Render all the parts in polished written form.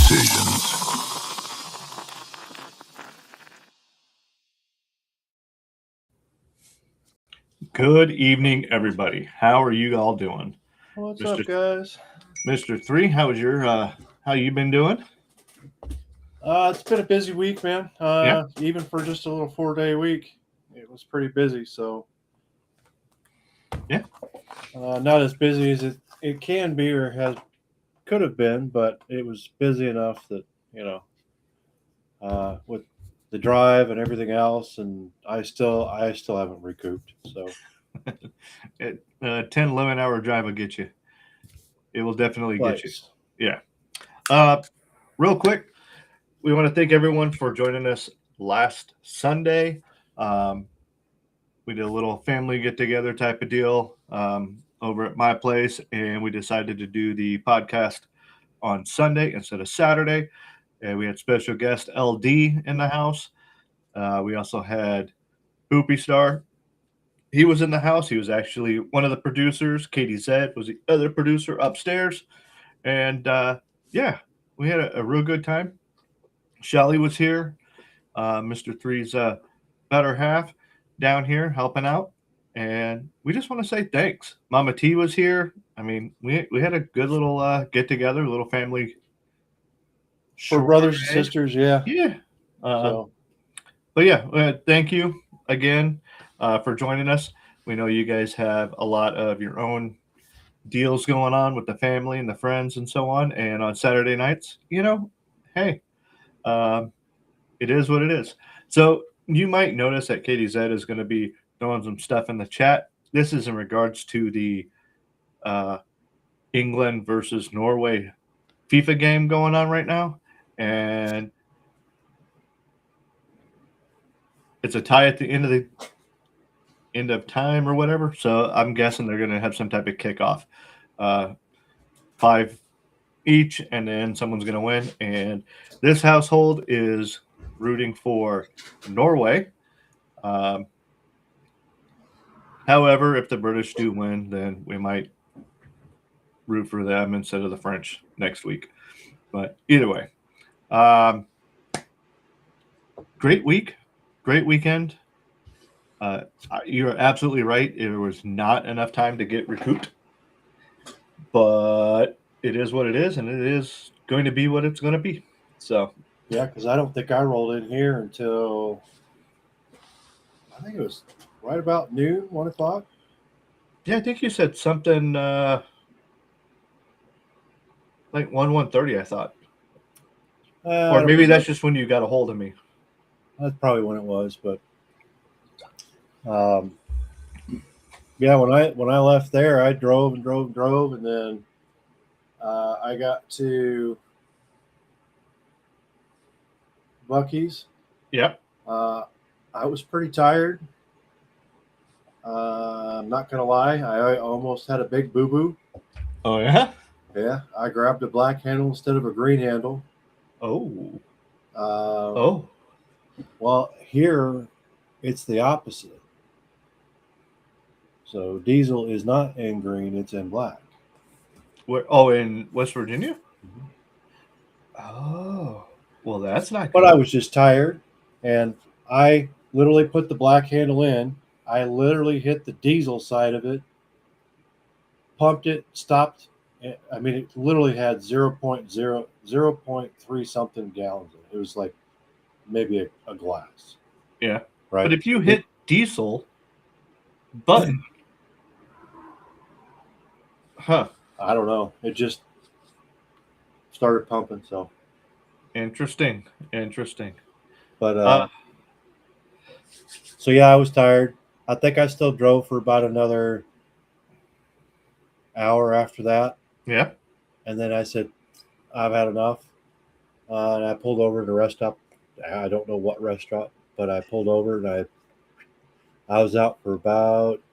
decisions. Good evening, everybody. How are you all doing? What's Mr. up, guys? Mr. Three, how you been doing? It's been a busy week, man. Yeah. Even for just a little 4-day week, it was pretty busy. So, Yeah. Not as busy as it can be or could have been, but it was busy enough that with the drive and everything else, and I still haven't recouped. So, 10, 11-hour drive will get you. It will definitely get you. twice. Yeah. Real quick, we want to thank everyone for joining us last Sunday. We did a little family get-together type of deal over at my place, and we decided to do the podcast on Sunday instead of Saturday. And we had special guest LD in the house. We also had Poopy Star. He was in the house. He was actually one of the producers. Katie Zed was the other producer upstairs. And yeah, we had a real good time. Shelly was here. Mr. Three's better half down here helping out. And we just want to say thanks. Mama T was here. I mean, we had a good little get together, a little family. For brothers and sisters, yeah. Yeah. So, But yeah, thank you again for joining us. We know you guys have a lot of your own deals going on with the family and the friends and so on. And on Saturday nights, hey, it is what it is. So you might notice that Katie Zed is going to be throwing some stuff in the chat. This is in regards to the England versus Norway FIFA game going on right now. And it's a tie at the end of time or whatever. So I'm guessing they're going to have some type of kickoff. 5 each, and then someone's going to win. And this household is rooting for Norway. However, if the British do win, then we might root for them instead of the French next week. But either way, great week, great weekend. You're absolutely right. There was not enough time to get recouped, but it is what it is, and it is going to be what it's going to be. So yeah, because I don't think I rolled in here until I think it was right about noon, 1 o'clock. yeah, I think you said something like 1:30. I thought, or maybe that's just when you got a hold of me. That's probably when it was, but yeah, when I left there, I drove, and then I got to Buc-ee's. Yep. I was pretty tired. I'm not gonna lie, I almost had a big boo boo. Oh yeah. Yeah, I grabbed a black handle instead of a green handle. Oh. Oh. Well, here it's the opposite. So diesel is not in green; it's in black. Where? Oh, in West Virginia. Mm-hmm. Oh, well, that's not good. But I was just tired, and I literally put the black handle in. I literally hit the diesel side of it, pumped it, stopped. I mean, it literally had 0.3 something gallons in it. It was like maybe a glass. Yeah. Right. But if you hit diesel button, huh? I don't know. It just started pumping. So Interesting. But so yeah, I was tired. I think I still drove for about another hour after that. Yeah. And then I said, I've had enough. And I pulled over to a rest stop. I don't know what restaurant, but I pulled over and I was out for about,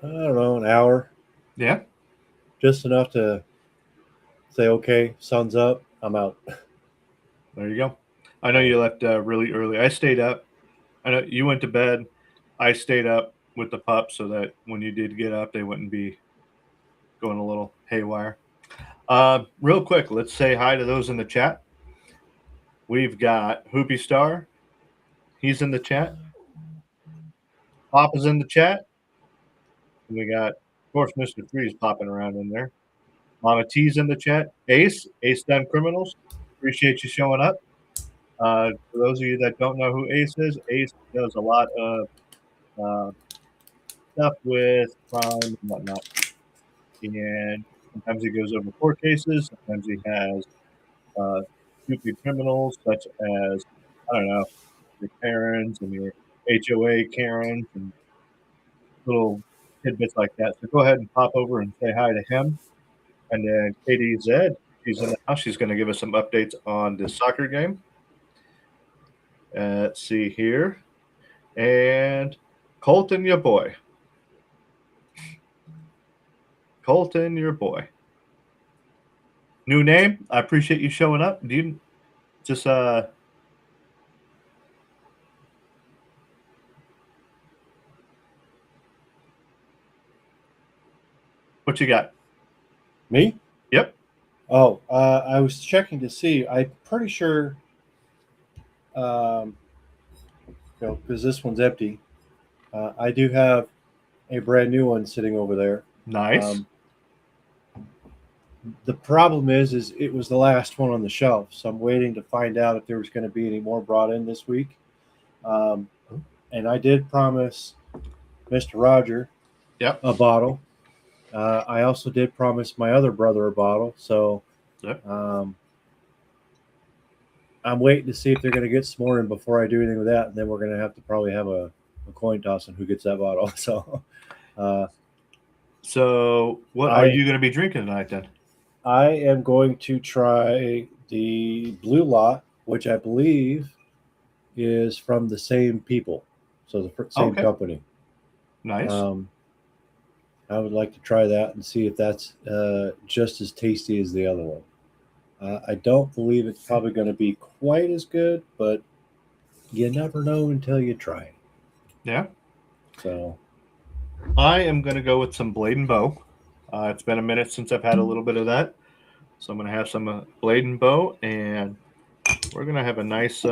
I don't know, an hour. Yeah. Just enough to say, okay, sun's up, I'm out. There you go. I know you left really early. I stayed up. I know you went to bed. I stayed up with the pups so that when you did get up, they wouldn't be going a little haywire. Real quick, let's say hi to those in the chat. We've got Hoopy Star. He's in the chat. Pop is in the chat. And we got, of course, Mr. Freeze popping around in there. Mama T's in the chat. Ace Done Criminals. Appreciate you showing up. For those of you that don't know who Ace is, Ace does a lot of stuff with crime and whatnot. And sometimes he goes over court cases. Sometimes he has stupid criminals such as, I don't know, your Karens and your HOA Karens and little tidbits like that. So go ahead and pop over and say hi to him. And then Katie Zed, she's in the house. She's going to give us some updates on the soccer game. Let's see here. And Colton, your boy. Colton, your boy. New name. I appreciate you showing up. Do you just what you got? Me? Yep. Oh, I was checking to see. I'm pretty sure, because this one's empty. I do have a brand new one sitting over there. Nice. The problem is it was the last one on the shelf, so I'm waiting to find out if there was going to be any more brought in this week. And I did promise Mr. Roger a bottle. I also did promise my other brother a bottle, so I'm waiting to see if they're going to get some more in before I do anything with that, and then we're going to have to probably have a coin toss on who gets that bottle. So what are you going to be drinking tonight then? I am going to try the Blue Lot, which I believe is from the same people, so the same company. Nice. I would like to try that and see if that's just as tasty as the other one. I don't believe it's probably going to be quite as good, but you never know until you try it. Yeah. So I am going to go with some Blade and Bow. It's been a minute since I've had a little bit of that. So I'm going to have some Blade and Bow, and we're going to have a nice,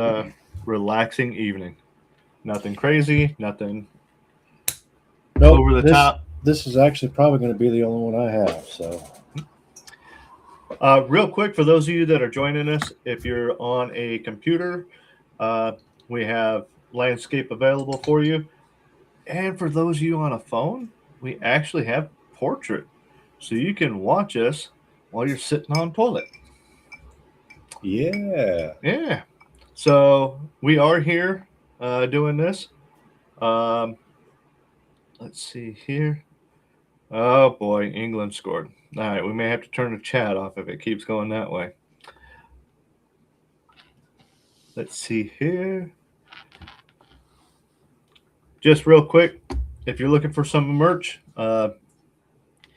relaxing evening. Nothing crazy, nothing over the top. This is actually probably going to be the only one I have. So, real quick, for those of you that are joining us, if you're on a computer, we have Landscape available for you. And for those of you on a phone, we actually have Portrait. So you can watch us while you're sitting on toilet. Yeah. So we are here doing this. Let's see here. Oh boy, England scored. All right, we may have to turn the chat off if it keeps going that way. Let's see here. Just real quick, if you're looking for some merch, go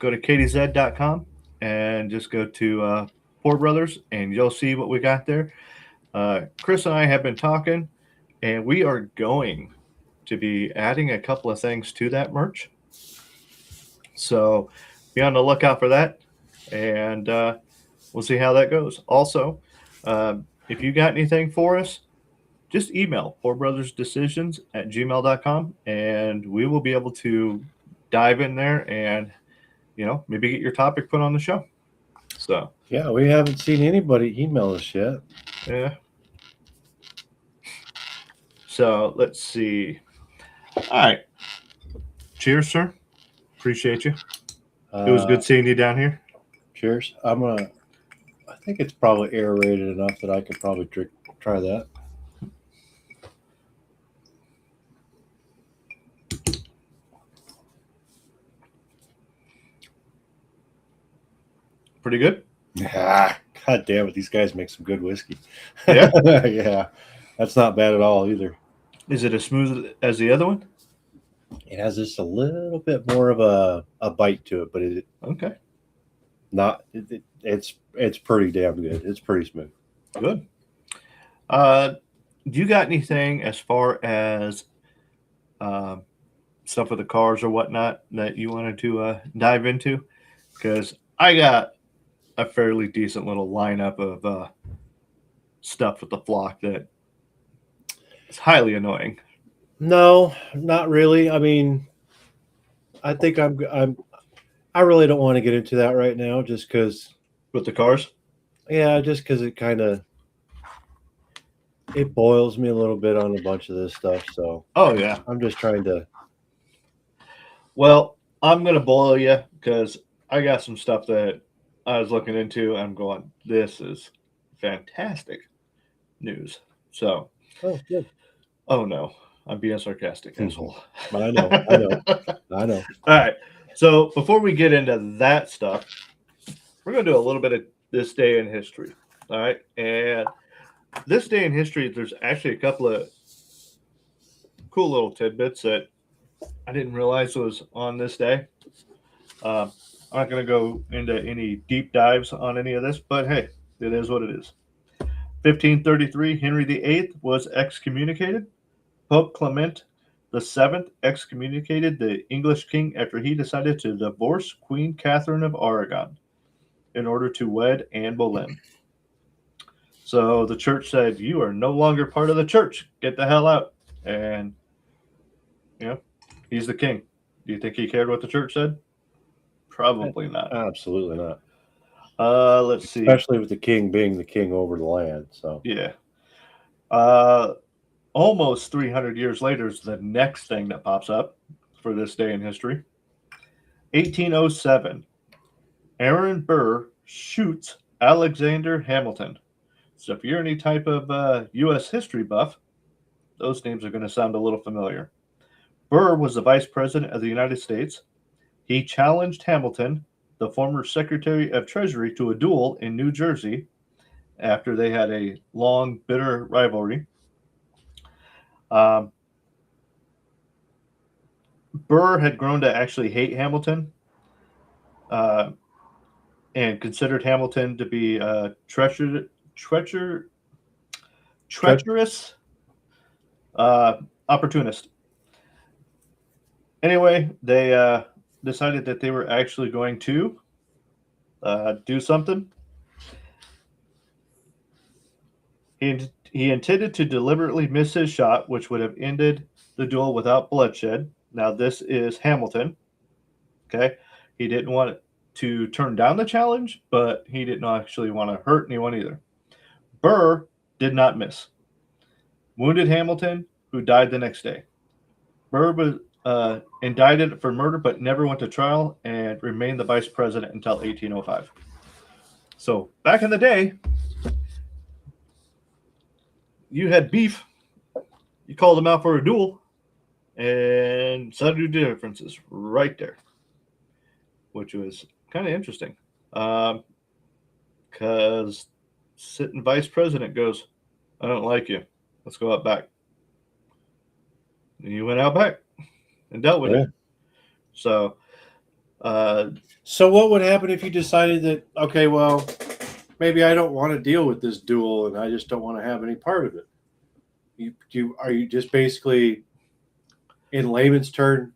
to katiez.com and just go to Poor Brothers, and you'll see what we got there. Chris and I have been talking, and we are going to be adding a couple of things to that merch. So be on the lookout for that, and we'll see how that goes. Also, if you got anything for us, just email pourbrothersdecisions@gmail.com, and we will be able to dive in there and, maybe get your topic put on the show. So yeah, we haven't seen anybody email us yet. Yeah. So let's see. All right. Cheers, sir. Appreciate you. It was good seeing you down here. Cheers. I think it's probably aerated enough that I could probably try that. Pretty good? God damn it. These guys make some good whiskey. Yeah? Yeah. That's not bad at all either. Is it as smooth as the other one? It has just a little bit more of a bite to it, but it's pretty damn good. It's pretty smooth. Good. Do you got anything as far as stuff with the cars or whatnot that you wanted to dive into? Because I got a fairly decent little lineup of stuff with the flock that is highly annoying. No, not really. I mean, I think I really don't want to get into that right now, just because. With the cars? Yeah, just because it kind of it boils me a little bit on a bunch of this stuff. So Oh, yeah. I'm just trying to. Well, I'm going to boil you because I got some stuff that I was looking into. I'm going, this is fantastic news. So, Oh, good. oh no, I'm being sarcastic, asshole. I know, I know, I know. All right. So, before we get into that stuff, we're going to do a little bit of this day in history. All right. And this day in history, there's actually a couple of cool little tidbits that I didn't realize was on this day. I'm not going to go into any deep dives on any of this, but hey, it is what it is. 1533, Henry VIII was excommunicated. Pope Clement VII excommunicated the English king after he decided to divorce Queen Catherine of Aragon in order to wed Anne Boleyn. So the church said, "You are no longer part of the church. Get the hell out." And, he's the king. Do you think he cared what the church said? Probably not. Absolutely not. Let's see. Especially with the king being the king over the land. So Yeah. Almost 300 years later is the next thing that pops up for this day in history. 1807. Aaron Burr shoots Alexander Hamilton. So if you're any type of U.S. history buff, those names are going to sound a little familiar. Burr was the vice president of the United States. He challenged Hamilton, the former Secretary of Treasury, to a duel in New Jersey after they had a long, bitter rivalry. Burr had grown to actually hate Hamilton and considered Hamilton to be a treacherous opportunist. Anyway, they decided that they were actually going to do something. He intended to deliberately miss his shot, which would have ended the duel without bloodshed. Now, this is Hamilton. Okay. He didn't want to turn down the challenge, but he didn't actually want to hurt anyone either. Burr did not miss. Wounded Hamilton, who died the next day. Burr was indicted for murder, but never went to trial and remained the vice president until 1805. So back in the day, you had beef, you called them out for a duel, and suddenly the differences right there, which was kind of interesting. Because sitting vice president goes, "I don't like you. Let's go out back." And you went out back and dealt with it. So, so what would happen if you decided that, okay, well, maybe I don't want to deal with this duel and I just don't want to have any part of it? Are you just basically, in layman's term,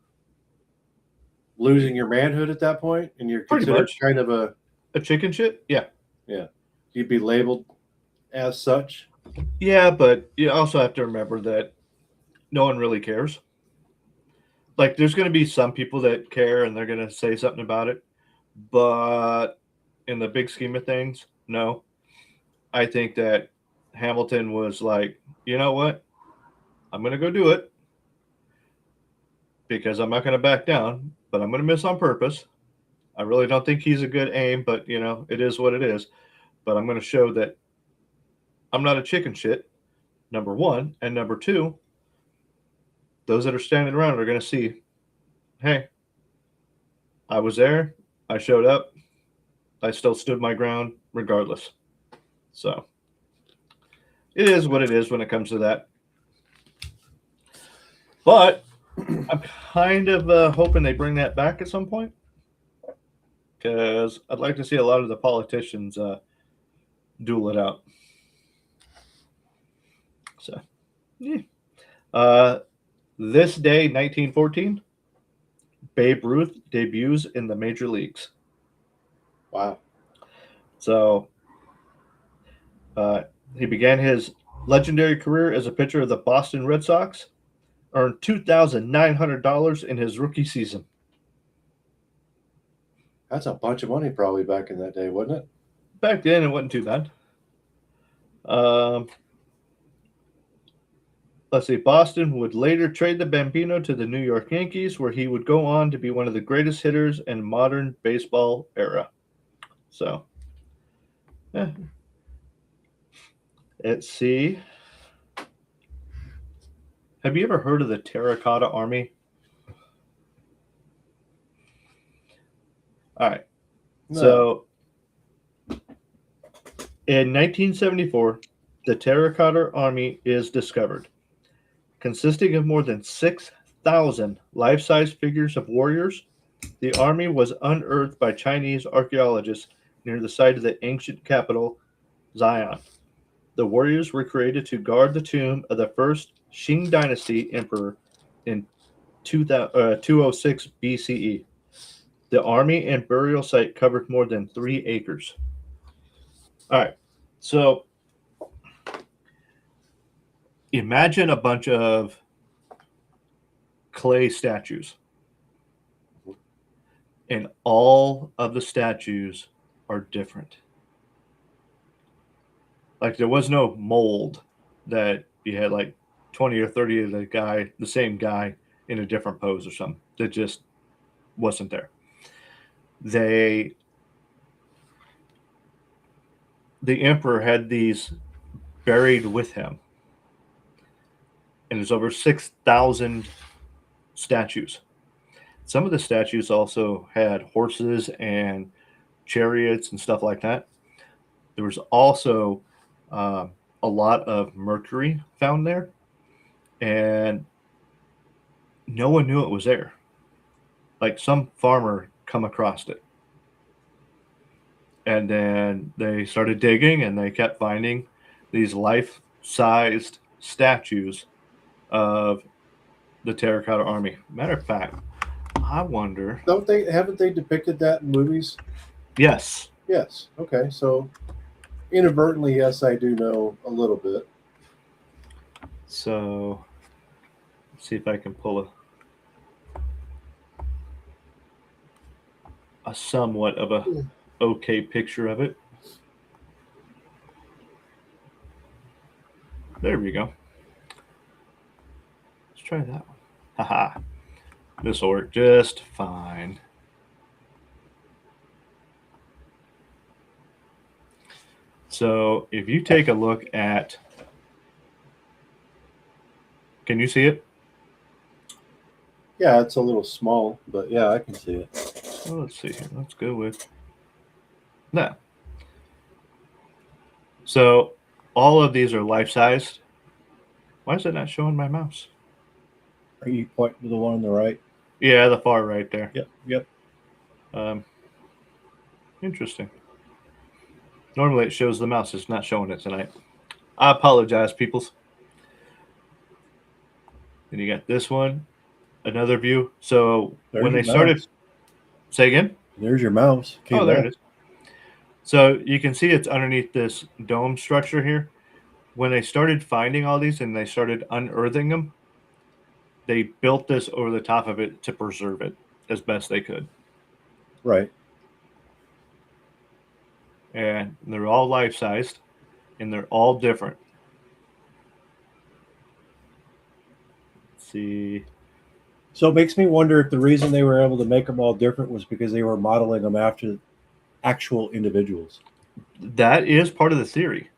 losing your manhood at that point, and you're Pretty considered much. kind of a chicken shit? Yeah. Yeah. You'd be labeled as such? Yeah, but you also have to remember that no one really cares. Like, there's going to be some people that care and they're going to say something about it. But in the big scheme of things, no. I think that Hamilton was like, you know what? I'm going to go do it because I'm not going to back down, but I'm going to miss on purpose. I really don't think he's a good aim, but, it is what it is. But I'm going to show that I'm not a chicken shit, number one. And number two, those that are standing around are going to see, hey, I was there. I showed up. I still stood my ground regardless. So it is what it is when it comes to that. But I'm kind of hoping they bring that back at some point because I'd like to see a lot of the politicians duel it out. So, yeah. This day, 1914, Babe Ruth debuts in the major leagues. Wow. So he began his legendary career as a pitcher of the Boston Red Sox, earned $2,900 in his rookie season. That's a bunch of money probably back in that day, wasn't it? Back then, it wasn't too bad. Let's see. Boston would later trade the Bambino to the New York Yankees, where he would go on to be one of the greatest hitters in modern baseball era. So, yeah. Let's see. Have you ever heard of the Terracotta Army? All right. No. So, in 1974, the Terracotta Army is discovered, consisting of more than 6,000 life-size figures of warriors. The army was unearthed by Chinese archaeologists near the site of the ancient capital, Zion. The warriors were created to guard the tomb of the first Qing dynasty emperor in 206 BCE. The army and burial site covered more than 3 acres. All right, so imagine a bunch of clay statues, and all of the statues are different. Like there was no mold that you had like 20 or 30 of the same guy in a different pose or something. That just wasn't there. The emperor had these buried with him. And there's over 6,000 statues. Some of the statues also had horses and chariots and stuff like that. There was also a lot of mercury found there, and no one knew it was there. Like some farmer come across it. And then they started digging, and they kept finding these life-sized statues of the Terracotta Army. Matter of fact, I wonder. Haven't they depicted that in movies? Yes. Yes. Okay. So inadvertently, yes, I do know a little bit. So let's see if I can pull a somewhat of a okay picture of it. There we go. Let's try that one. Haha. This will work just fine. So if you take a look at, can you see it? Yeah, it's a little small, but yeah, I can see it. Well, let's see here. Let's go with that. So all of these are life-sized. Why is it not showing my mouse? Are you pointing to the one on the right? Yeah, the far right there. Yep. Interesting. Normally it shows the mouse. It's not showing it tonight. I apologize, peoples. Then you got this one, another view. So There's when they your started, mouse. say again? There's your mouse. Oh, there it is. So you can see it's underneath this dome structure here. When they started finding all these and they started unearthing them, they built this over the top of it to preserve it as best they could. Right. And they're all life-sized, and they're all different. Let's see. So it makes me wonder if the reason they were able to make them all different was because they were modeling them after actual individuals. That is part of the theory,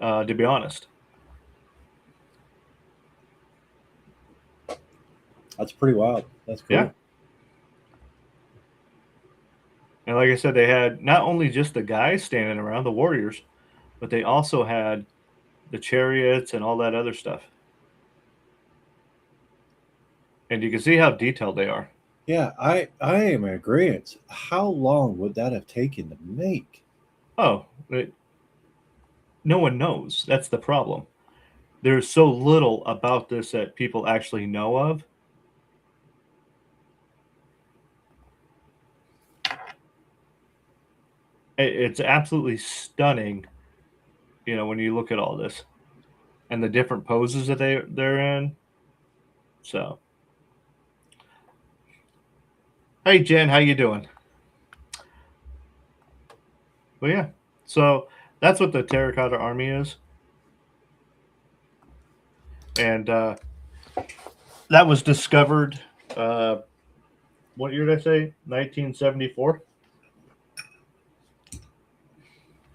to be honest. That's pretty wild. That's cool. Yeah. And like I said, they had not only just the guys standing around, the warriors, but they also had the chariots and all that other stuff. And you can see how detailed they are. Yeah, I am in agreement. How long would that have taken to make? Oh, no one knows. That's the problem. There's so little about this that people actually know of. it's absolutely stunning. You know, when you look at all this and the different poses that they're in. So, hey Jen, how you doing? Well, yeah. So that's what the Terracotta Army is, and that was discovered. What year did I say? 1974.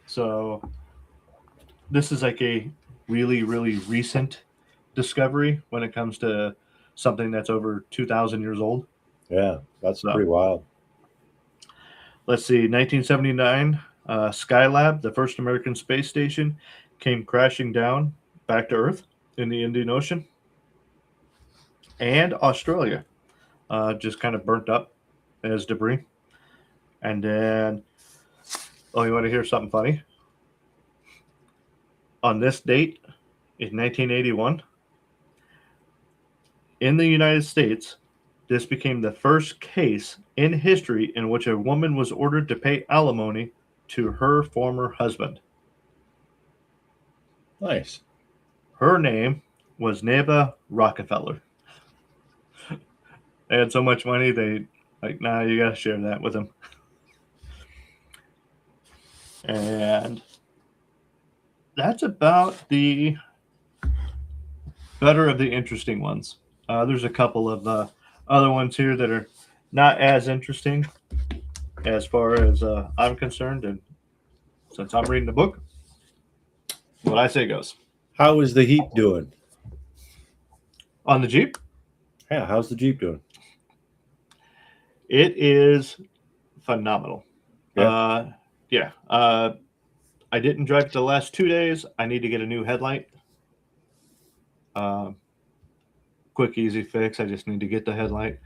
So this is like a really, really recent discovery when it comes to something that's over 2,000 years old. Yeah, that's So pretty wild. let's see, 1979, Skylab, the first American space station, came crashing down back to Earth in the Indian Ocean. And Australia just kind of burnt up as debris. And then, oh, you want to hear something funny? On this date in 1981, in the United States, this became the first case in history in which a woman was ordered to pay alimony to her former husband. Nice. Her name was Neva Rockefeller. They had so much money, they like, nah, you gotta share that with him. And that's about the better of the interesting ones. There's a couple of other ones here that are not as interesting as far as I'm concerned. And since I'm reading the book, what I say goes. How is the Heat doing? On the Jeep, Yeah, how's the Jeep doing? it is phenomenal. Yeah. Yeah. I didn't drive it the last 2 days. I need to get a new headlight. Quick, easy fix. I just need to get the headlight.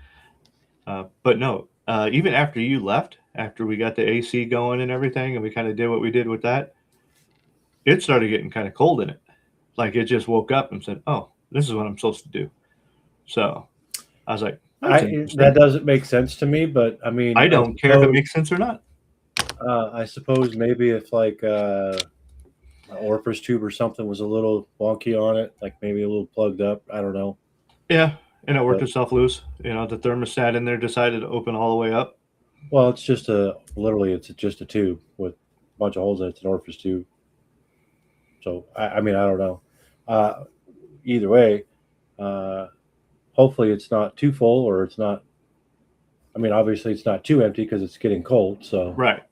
But no, even after you left, after we got the AC going and everything, and we kind of did what we did with that, it started getting kind of cold in it. Like it just woke up and said, "Oh, this is what I'm supposed to do." So I was like, "That's interesting." That doesn't make sense to me, but I mean, I don't care if it makes sense or not. I suppose maybe if like an orifice tube or something was a little wonky on it, like maybe a little plugged up. I don't know. Yeah, and it worked But- itself loose. You know, the thermostat in there decided to open all the way up. Well, it's just it's just a tube with a bunch of holes in it. It's an orifice tube. So I mean, I don't know. Either way, hopefully it's not too full or it's not. I mean, obviously it's not too empty because it's getting cold. So Right.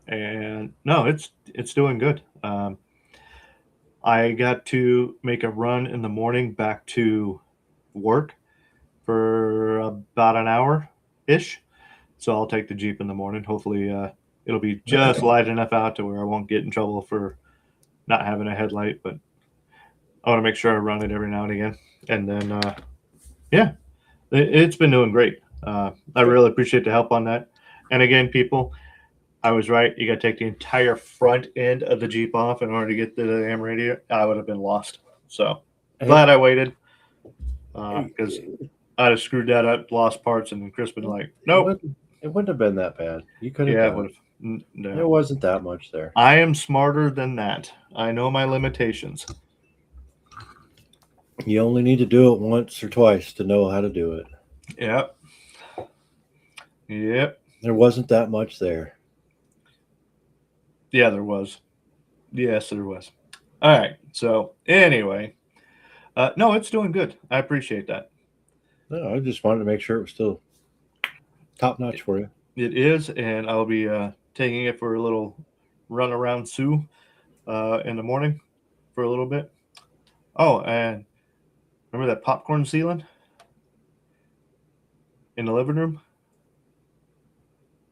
And no, it's doing good. I got to make a run in the morning back to work for about an hour ish. So I'll take the Jeep in the morning. Hopefully, it'll be just light enough out to where I won't get in trouble for not having a headlight. But I want to make sure I run it every now and again. And then, yeah, it's been doing great. I really appreciate the help on that. And again, people, I was right. You got to take the entire front end of the Jeep off in order to get to the damn radiator. I would have been lost. So glad I waited because I'd have screwed that up, lost parts, and then Chris been like, nope. It wouldn't have been that bad. You could have. Yeah, it done would it. have. No. There wasn't that much there. I am smarter than that. I know my limitations. You only need to do it once or twice to know how to do it. Yep. Yep. There wasn't that much there. Yeah, there was. Yes, there was. All right. So anyway, no, it's doing good. I appreciate that. No, I just wanted to make sure it was still top notch for you. It is, and I'll be taking it for a little run around Sioux in the morning for a little bit. Oh, and remember that popcorn ceiling in the living room?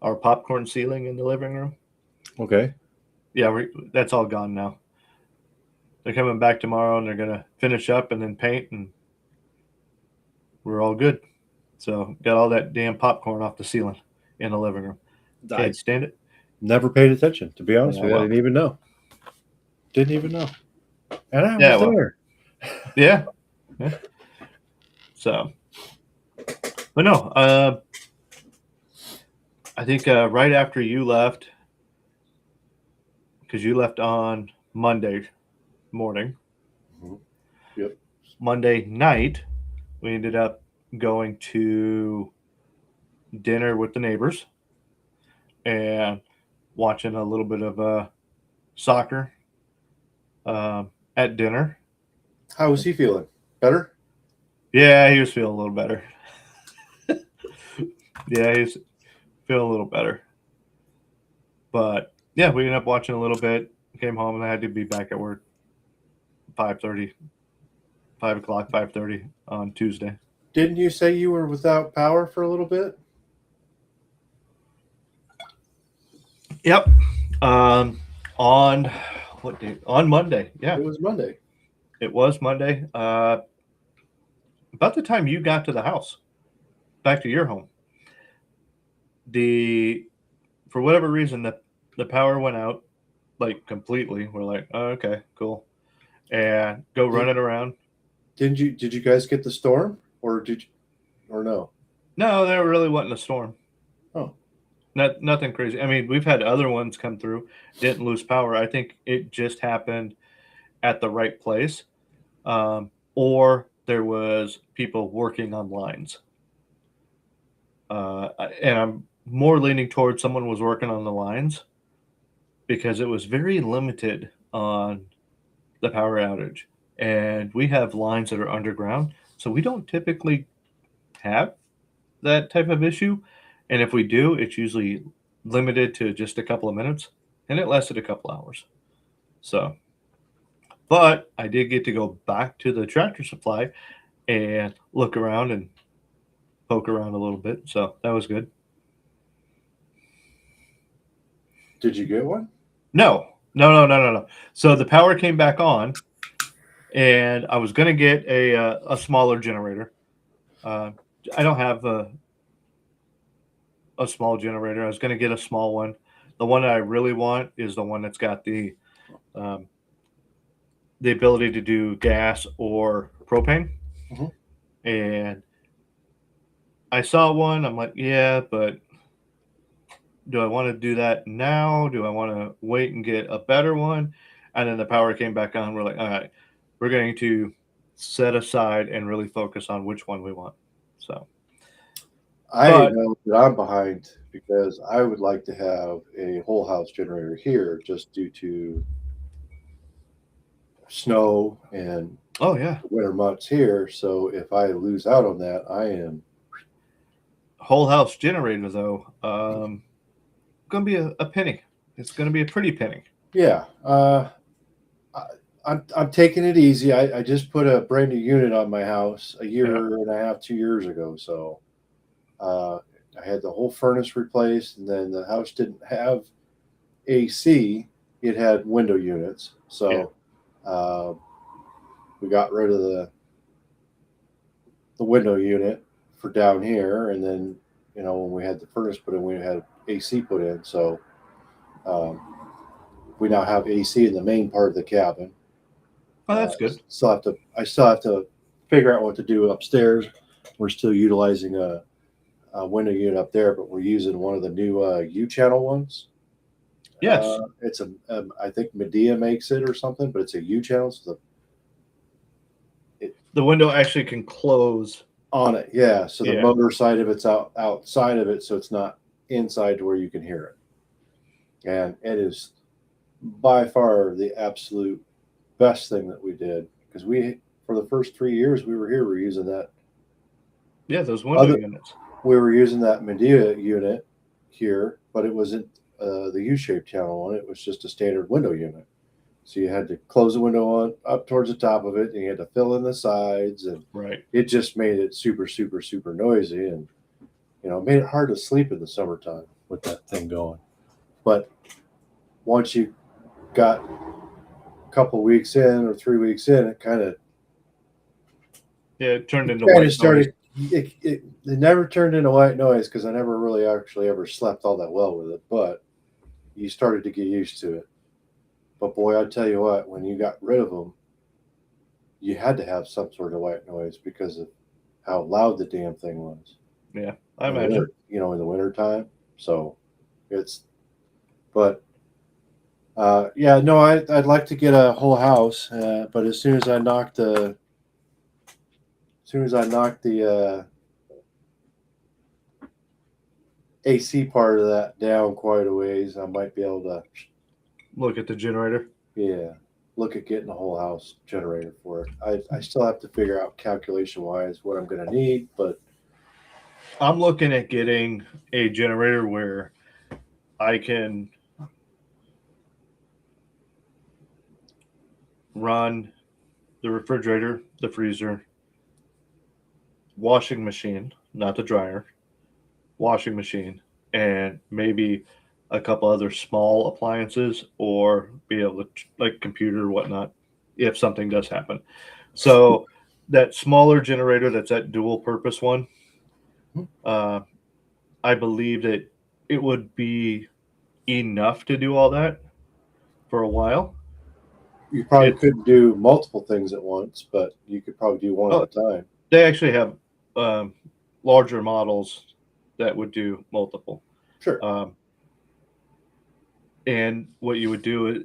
Our popcorn ceiling in the living room? Okay. Yeah, that's all gone now. They're coming back tomorrow, and they're going to finish up and then paint, and we're all good. So got all that damn popcorn off the ceiling in the living room. Can't stand it. Never paid attention, to be honest with you. I well. didn't even know. Didn't even know. And I was Yeah, well. there. Yeah. Yeah. So, but no, I think right after you left, because you left on Monday morning. Mhm. Yep. Monday night, we ended up going to dinner with the neighbors and watching a little bit of soccer at dinner. How was he feeling? Better? Yeah, he was feeling a little better. Yeah, he's feeling a little better. But yeah, we ended up watching a little bit. Came home and I had to be back at work 5:30, 5 o'clock, 5:30 on Tuesday. Didn't you say you were without power for a little bit? Yep. On what day? On Monday. Yeah, It was Monday. it was Monday. About the time you got to the house, back to your home, the for whatever reason the power went out like completely. We're like, oh, okay, cool, and go Did, running around. did you guys get the storm or did you, or no? No, there really wasn't a storm. Oh, Nothing crazy. I mean, we've had other ones come through, didn't lose power. I think it just happened at the right place, or there was people working on lines. And I'm more leaning towards someone was working on the lines because it was very limited on the power outage. And we have lines that are underground, so we don't typically have that type of issue. And if we do, it's usually limited to just a couple of minutes, and it lasted a couple hours. So, but I did get to go back to the Tractor Supply and look around and poke around a little bit. So that was good. did you get one? No. So the power came back on, and I was going to get a smaller generator. Uh, I don't have a small generator. I was going to get a small one. The one that I really want is the one that's got um, the ability to do gas or propane. Mhm. And I saw one. I'm like, yeah, but do I want to do that now? Do I want to wait and get a better one? And then the power came back on. We're like, all right, we're going to set aside and really focus on which one we want. So, I but know that I'm behind because I would like to have a whole house generator here just due to snow and oh yeah, winter months here. So if I lose out on that, I am, whole house generator though, going to be a penny. It's going to be a pretty penny. yeah. I, I'm taking it easy. I just put a brand new unit on my house a Yeah. year and a half, 2 years ago. So uh, I had the whole furnace replaced, and then the house didn't have AC. It had window units. Yeah. So uh, we got rid of the window unit for down here, and then when we had the furnace put in, we had AC put in. So um, we now have AC in the main part of the cabin. Oh, that's good. I still have to figure out what to do upstairs. We're still utilizing a window unit up there, but we're using one of the new U channel ones. Yes. It's I think Medea makes it or something, but it's a U channel. So The window actually can close. on it, yeah. So the Yeah. motor side of it's outside of it, so it's not inside to where you can hear it. And it is by far the absolute best thing that we did because we for the first 3 years we were here, we were using that. Yeah, those window Other, units. we were using that Medea unit here, but it wasn't the U-shaped channel one. It was just a standard window unit. So you had to close the window on up towards the top of it, and you had to fill in the sides, and Right. it just made it super, super, super noisy, and it made it hard to sleep in the summertime with that thing going. But once you got a couple weeks in or 3 weeks in, it Yeah, it turned into kind white of started. noise. It never turned into white noise because I never really actually ever slept all that well with it, but you started to get used to it. But boy, I tell you what, when you got rid of them, you had to have some sort of white noise because of how loud the damn thing was. Yeah, I imagine. In the winter time. So but yeah, no, I'd like to get a whole house, but as soon as I knock the AC part of that down quite a ways, I might be able to, Look at the generator. yeah, look at getting a whole house generator for it. I still have to figure out calculation wise what I'm going to need, but I'm looking at getting a generator where I can run the refrigerator, the freezer, washing machine, not the dryer, washing machine, and maybe a couple other small appliances, or be able to like computer or whatnot if something does happen. So that smaller generator, that's that dual purpose one, uh, I believe that it would be enough to do all that for a while. you probably It's couldn't do multiple things at once, but you could probably do one at oh, a time. they actually have um, larger models that would do multiple. Sure. Um, and what you would do is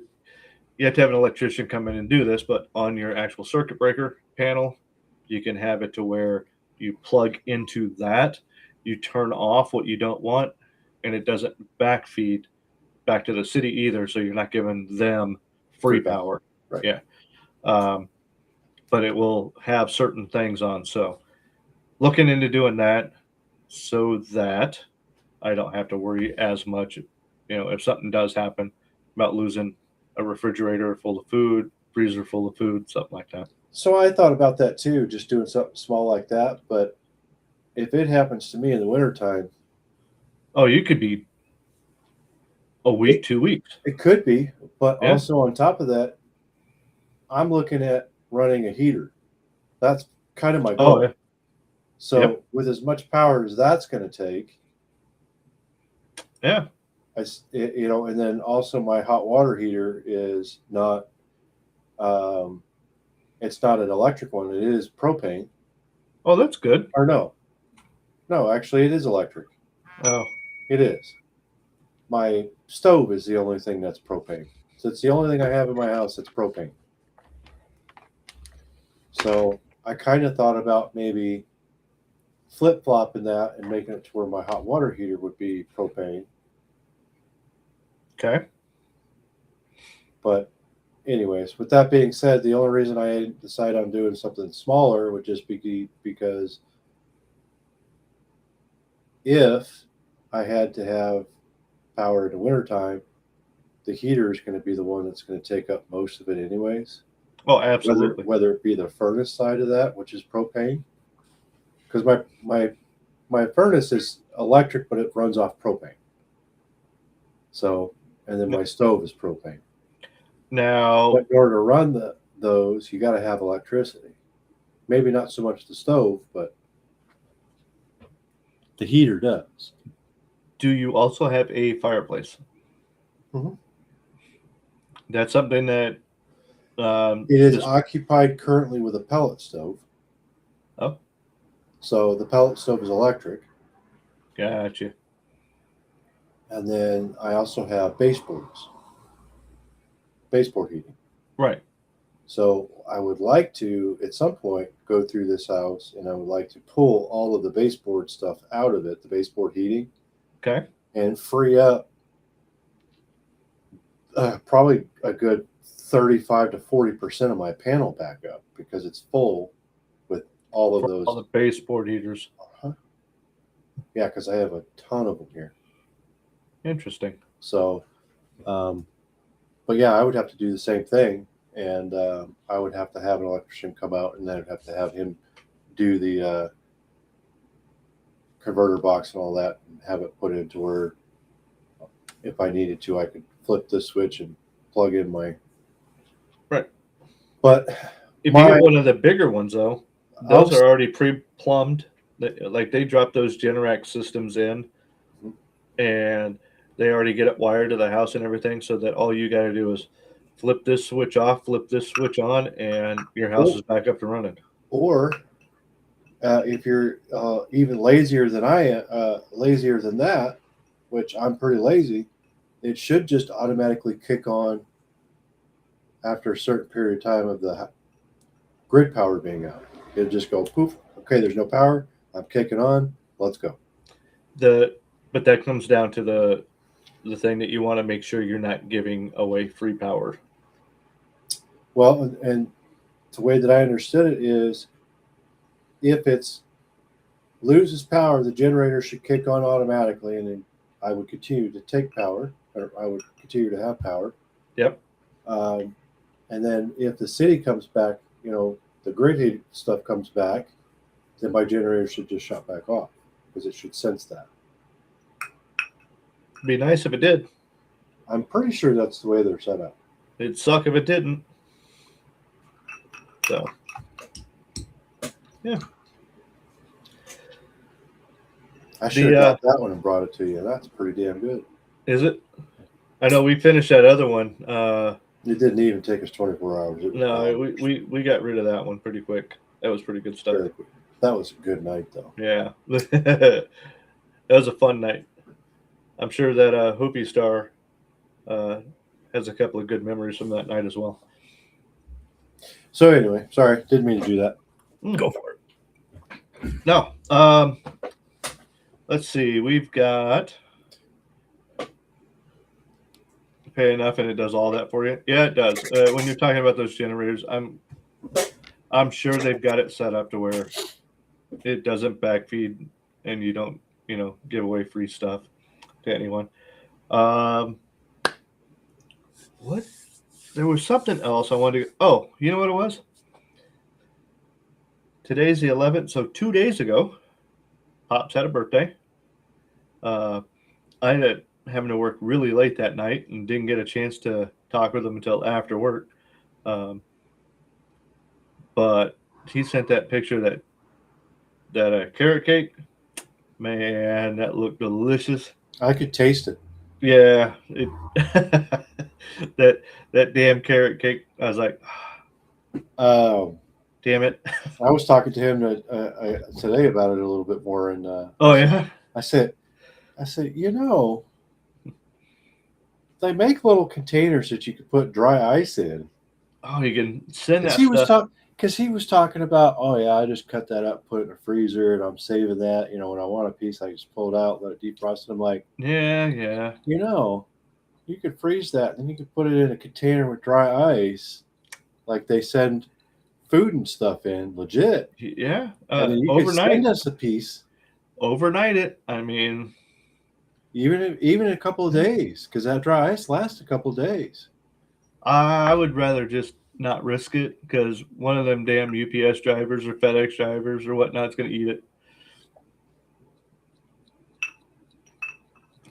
you have to have an electrician come in and do this, but on your actual circuit breaker panel, you can have it to where you plug into that, you turn off what you don't want, and it doesn't backfeed back to the city either. So you're not giving them free Free power. power. Right. Yeah. Um, but it will have certain things on. So looking into doing that so that I don't have to worry as much, if something does happen about losing a refrigerator full of food, freezer full of food, something like that. So I thought about that too, just doing something small like that. But if it happens to me in the wintertime, Oh, you could be a week, 2 weeks. it could be. But Yeah. also on top of that, I'm looking at running a heater. That's kind of my Oh, goal. yeah. So Yep. with as much power as that's going to take, Yeah. and then also my hot water heater is not, it's not an electric one. It is propane. Oh, that's good. Or no, actually, it is electric. Oh, It is. My stove is the only thing that's propane. So it's the only thing I have in my house that's propane. So I kind of thought about maybe flip flopping that and making it to where my hot water heater would be propane. okay. But anyways, with that being said, the only reason I decided on doing something smaller would just be because if I had to have power in the wintertime, the heater is going to be the one that's going to take up most of it anyways. Oh, absolutely. Whether it be the furnace side of that, which is propane, because my furnace is electric, but it runs off propane. So, and then my stove is propane. Now, But in order to run those, you got to have electricity. Maybe not so much the stove, but the heater does. do you also have a fireplace? Mhm. That's something that It is occupied currently with a pellet stove. Oh, So the pellet stove is electric. gotcha. And then I also have baseboard heating. Right. So I would like to, at some point, go through this house and I would like to pull all of the baseboard stuff out of it, the baseboard heating, Okay. and free up probably a good 35 to 40% of my panel backup because it's full with all of those. All the baseboard heaters. Uh-huh. Yeah, because I have a ton of them here. Interesting. So, but yeah, I would have to do the same thing. And I would have to have an electrician come out, and then I'd have to have him do the converter box and all that, and have it put into where, if I needed to, I could flip this switch and plug in my. Right. But if you get one of the bigger ones, though, those are already pre-plumbed. Like they drop those Generac systems in, and they already get it wired to the house and everything, so that all you got to do is flip this switch off, flip this switch on, and your house is back up and running. Or if you're even lazier than I am, lazier than that, which I'm pretty lazy, it should just automatically kick on after a certain period of time of the grid power being out. It'll just go poof. Okay, there's no power. I'm kicking on. Let's go. But that comes down to the thing that you want to make sure you're not giving away free power. Well, and the way that I understood it is, if it's loses power, the generator should kick on automatically, and then I would continue to take power, or I would continue to have power. Yep. And then if the city comes back, the grid heat stuff comes back, then my generator should just shut back off because it should sense that. Be nice if it did. I'm pretty sure that's the way they're set up. It'd suck if it didn't. So, yeah. I should have got that one and brought it to you. That's pretty damn good. Is it? I know we finished that other one. It didn't even take us 24 hours. No, we got rid of that one pretty quick. That was pretty good stuff. That was a good night, though. Yeah. That was a fun night. I'm sure that Hoopy Star has a couple of good memories from that night as well. So anyway, sorry, didn't mean to do that. Go for it. No. Let's see. We've got pay enough, and it does all that for you. Yeah, it does. When you're talking about those generators, I'm sure they've got it set up to where it doesn't backfeed, and you don't give away free stuff to anyone. What? There was something else I wanted to. Oh, you know what it was? Today's the 11th, so 2 days ago, Pops had a birthday. I ended up having to work really late that night and didn't get a chance to talk with him until after work. But he sent that picture that carrot cake. Man, that looked delicious. I could taste it. Yeah, that damn carrot cake. I was like, damn it. I was talking to him today about it a little bit more, and oh yeah, I said, they make little containers that you could put dry ice in. Oh, you can send that stuff. Because he was talking about, oh yeah, I just cut that up, put it in the freezer, and I'm saving that. When I want a piece, I just pull it out, let it defrost. And I'm like, yeah. You could freeze that, and then you could put it in a container with dry ice, like they send food and stuff in, legit. Yeah, and then you overnight. Could send us a piece. Overnight it. I mean, even a couple of days, because that dry ice lasts a couple of days. I would rather just not risk it, because one of them damn UPS drivers or FedEx drivers or whatnot's going to eat it.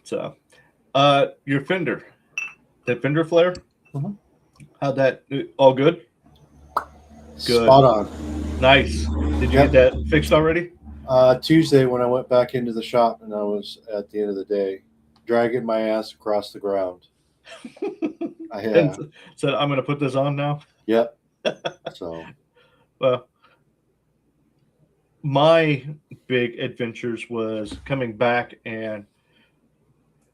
So, your fender, that fender flare, how'd that? All good? Good. Spot on. Nice. Did you get that fixed already? Tuesday, when I went back into the shop, and I was at the end of the day dragging my ass across the ground. I said, I'm going to put this on now. Yep. So, well, my big adventures was coming back, and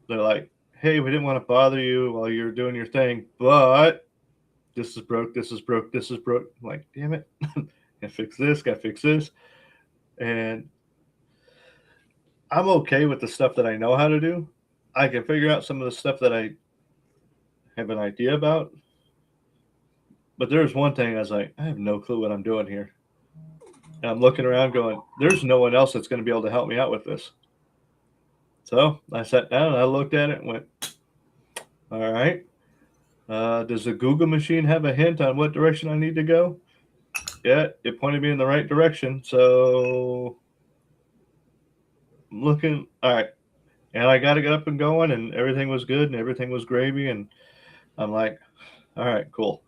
they're like, hey, we didn't want to bother you while you're doing your thing, but this is broke, this is broke, this is broke. I'm like, damn it. Gotta fix this. And I'm okay with the stuff that I know how to do. I can figure out some of the stuff that I have an idea about. But there's one thing I was like, I have no clue what I'm doing here. And I'm looking around going, there's no one else that's going to be able to help me out with this. So I sat down and I looked at it and went, all right. Does the Google machine have a hint on what direction I need to go? Yeah, it pointed me in the right direction. So I'm looking, all right. And I got to get up and going, and everything was good and everything was gravy. And I'm like, all right, cool.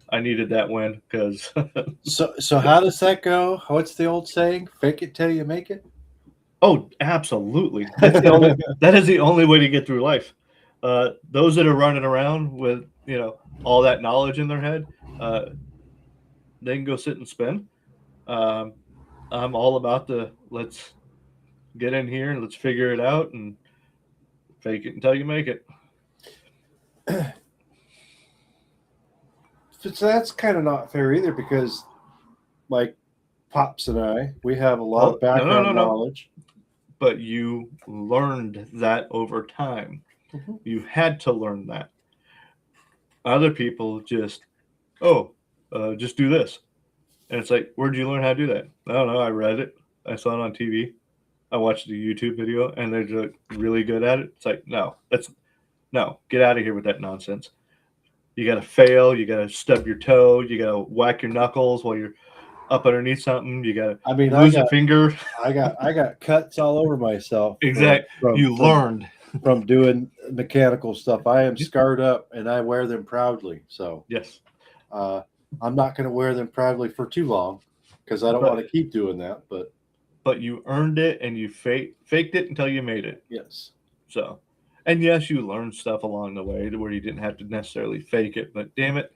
I needed that win because. So how does that go? What's the old saying? Fake it till you make it. Oh, absolutely. That is the only way to get through life. Those that are running around with all that knowledge in their head, they can go sit and spin. I'm all about let's get in here and let's figure it out. And Fake it until you make it. So that's kind of not fair either, because like Pops and I, we have a lot of background no. knowledge. But you learned that over time. Mhm. You had to learn that. Other people just, just do this. And it's like, where'd you learn how to do that? I don't know. I read it. I saw it on TV. I watched a YouTube video, and they're just really good at it. It's like, no, get out of here with that nonsense. You got to fail. You got to stub your toe. You got to whack your knuckles while you're up underneath something. You got to lose a finger. I got cuts all over myself. Exactly. You learned from doing mechanical stuff. I am scarred up, and I wear them proudly. So yes, I'm not going to wear them proudly for too long, because I don't want to keep doing that. But you earned it, and you faked it until you made it. Yes. So, and yes, you learned stuff along the way to where you didn't have to necessarily fake it. But damn it,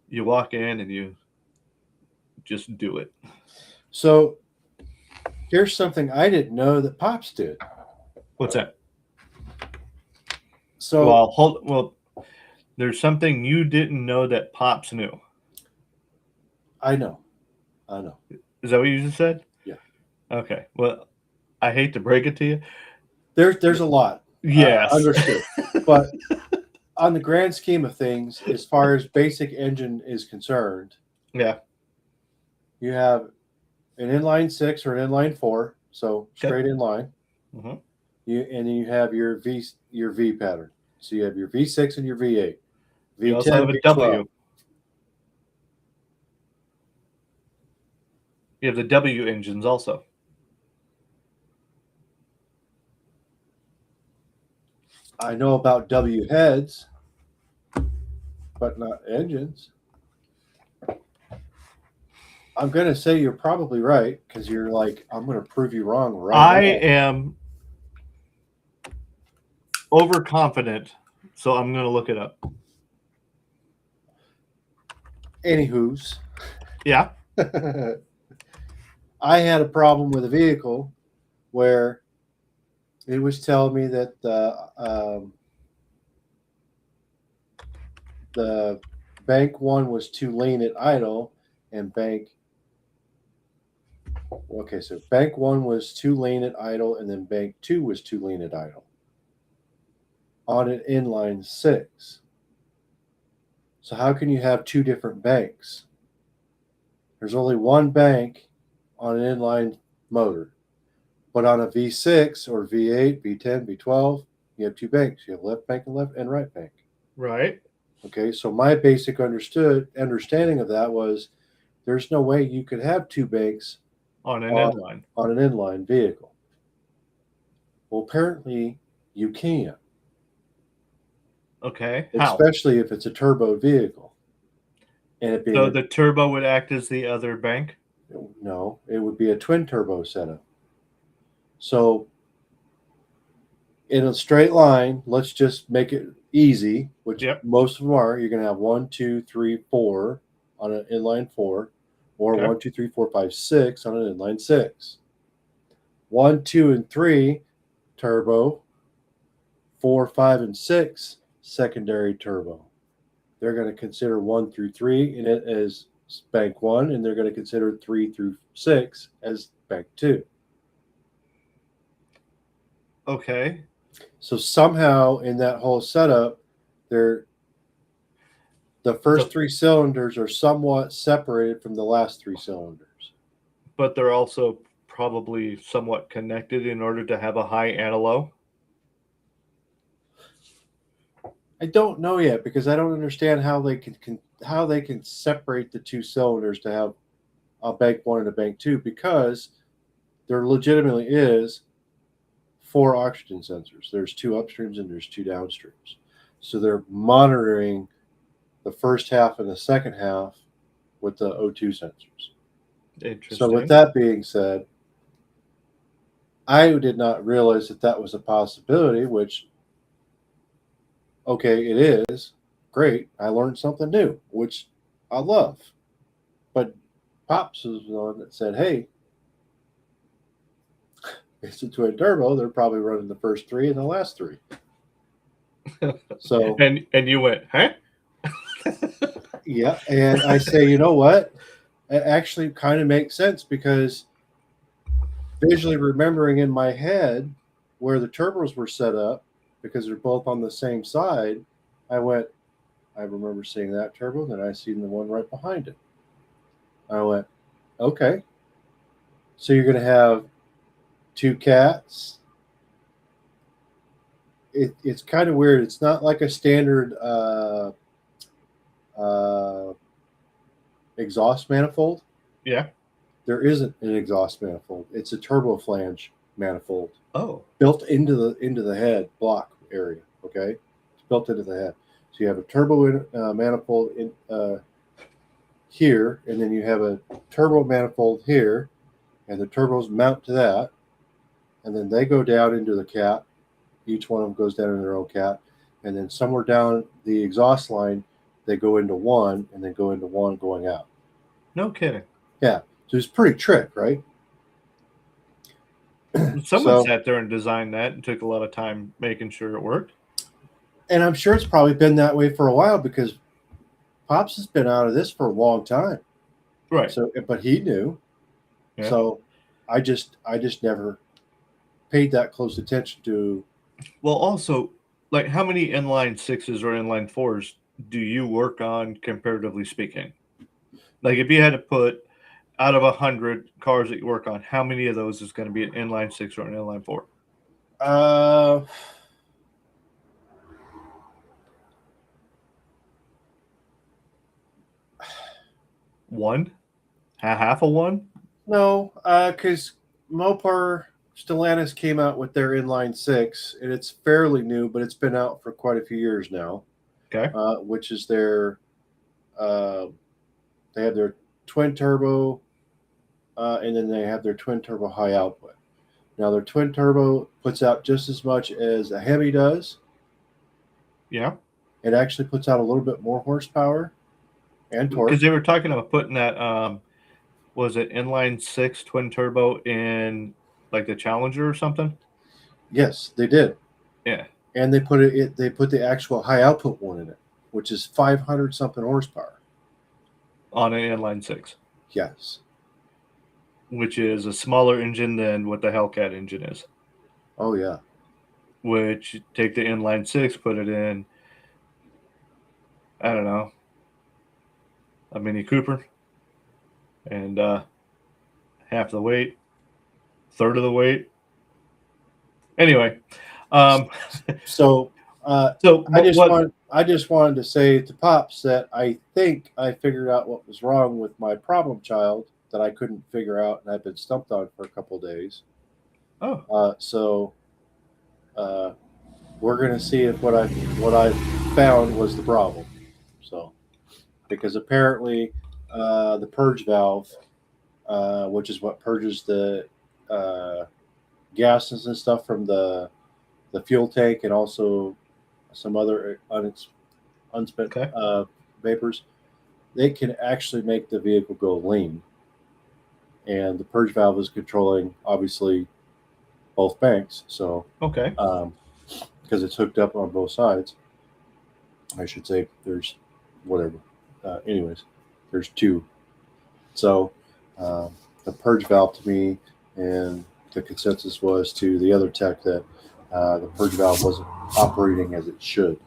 you walk in and you just do it. So here's something I didn't know that Pops did. What's that? So there's something you didn't know that Pops knew. I know. Is that what you just said? Yeah. Okay. Well, I hate to break it to you. There's a lot. Yes. Understood. But on the grand scheme of things, as far as basic engine is concerned, yeah, you have an inline 6 or an inline 4, so straight inline. Mm-hmm. And then you have your V pattern. So you have your V6 and your V8. V10, you also have a V12. W. You have the W engines also. I know about W heads, but not engines. I'm going to say you're probably right, because you're like, I'm going to prove you wrong right I now. am overconfident, so I'm going to look it up. Anywho's. Yeah. I had a problem with a vehicle where it was telling me that the bank 1 was too lean at idle, and bank 1 was too lean at idle, and then bank 2 was too lean at idle on an inline 6. So how can you have two different banks? There's only one bank on an inline motor, but on a V6 or V8, V10, V12, you have two banks. You have left bank and right bank. Right. Okay, so my basic understanding of that was there's no way you could have two banks on an inline vehicle. Well, apparently you can. Okay. Especially if it's a turbo vehicle. And so the turbo would act as the other bank? No, it would be a twin turbo setup. So in a straight line, let's just make it easy, which most of them are. You're going to have 1, 2, 3, 4 on an inline 4, or 1, 2, 3, 4, 5, 6 on an inline 6. 1, 2, and 3 turbo. 4, 5, and 6 secondary turbo. They're going to consider 1 through 3 in it as bank 1, and they're going to consider 3 through 6 as bank 2. Okay. So somehow in that whole setup, the first 3 cylinders are somewhat separated from the last 3 cylinders. But they're also probably somewhat connected in order to have a high and a low? I don't know yet, because I don't understand how they can separate the 2 cylinders to have a bank 1 and a bank 2, because there legitimately is 4 oxygen sensors. There's 2 upstreams and there's 2 downstreams. So they're monitoring the first half and the second half with the O2 sensors. Interesting. So with that being said, I did not realize that was a possibility, which, okay, it is great. I learned something new, which I love. But Pops was the one that said, hey, it's a twin turbo, they're probably running the first three and the last three. So And you went, huh? yeah, and I say, you know what? It actually kind of makes sense because visually remembering in my head where the turbos were set up because they're both on the same side, I went, I remember seeing that turbo, then I seen the one right behind it. I went, okay. So you're going to have two cats. It's kind of weird. It's not like a standard uh, exhaust manifold. Yeah. There isn't an exhaust manifold. It's a turbo flange manifold Oh. built into the head block area. Okay, it's built into the head. So you have a turbo manifold in here, and then you have a turbo manifold here, and the turbos mount to that, and then they go down into the cat. Each one of them goes down in their own cat, and then somewhere down the exhaust line, they go into one, and then go into one going out. No kidding. Yeah, so it's pretty trick, right? Someone sat there and designed that and took a lot of time making sure it worked. And I'm sure it's probably been that way for a while because Pops has been out of this for a long time. Right. So, but he knew. Yeah. So I just never paid that close attention to. Well, also, like, how many inline sixes or inline fours do you work on, comparatively speaking? Like, if you had to put out of 100 cars that you work on, how many of those is going to be an inline six or an inline four? One? Half a one? No, because Mopar Stellantis came out with their inline six, and it's fairly new, but it's been out for quite a few years now. Okay. Which is their, they have their twin turbo, and then they have their twin turbo high output. Now their twin turbo puts out just as much as a Hemi does. Yeah. It actually puts out a little bit more horsepower and torque. Because they were talking about putting that, was it inline six twin turbo in like the Challenger or something? Yes, they did. Yeah. And they put it. They put the actual high output one in it, which is 500 something horsepower on an inline six. Yes. Which is a smaller engine than what the Hellcat engine is. Oh yeah. Which, take the inline six, put it in, I don't know, a Mini Cooper, and half the weight, third of the weight. Anyway, so I just wanted to say to Pops that I think I figured out what was wrong with my problem child that I couldn't figure out, and I've been stumped on for a couple of days. Oh. So we're gonna see if what I found was the problem. So, because apparently the purge valve, which is what purges the gases and stuff from the fuel tank and also some other unspent vapors, they can actually make the vehicle go lean. And the purge valve is controlling, obviously, both banks. So, okay, because it's hooked up on both sides, I should say. There's whatever. Anyways, there's two. So, the purge valve to me, and the consensus was to the other tech that the purge valve wasn't operating as it should.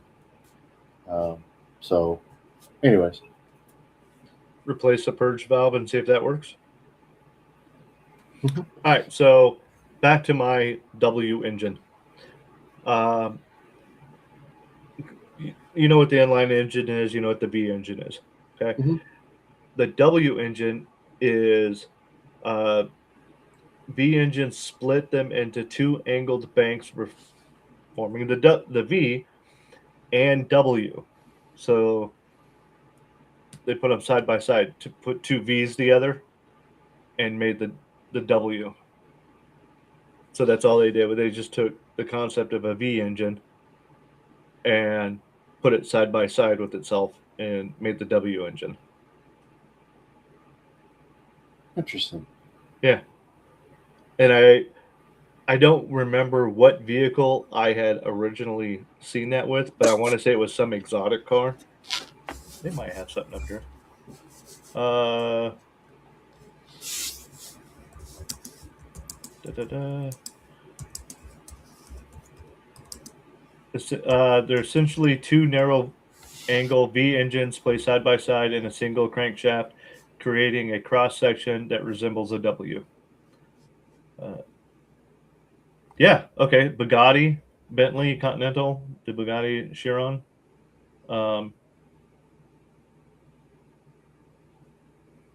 So, anyways, replace the purge valve and see if that works. All right, so back to my W engine. You know what the inline engine is, you know what the V engine is. Okay. Mm-hmm. The W engine is V engine split them into two angled banks forming the V and W. So they put them side by side to put two V's together and made the W. So that's all they did. They just took the concept of a V engine and put it side by side with itself and made the W engine. Interesting. Yeah. And I don't remember what vehicle I had originally seen that with, but I want to say it was some exotic car. They might have something up here. Uh, da, da, da. They're essentially two narrow angle V engines placed side by side in a single crankshaft, creating a cross section that resembles a W. Yeah, okay. Bugatti, Bentley, Continental, the Bugatti Chiron.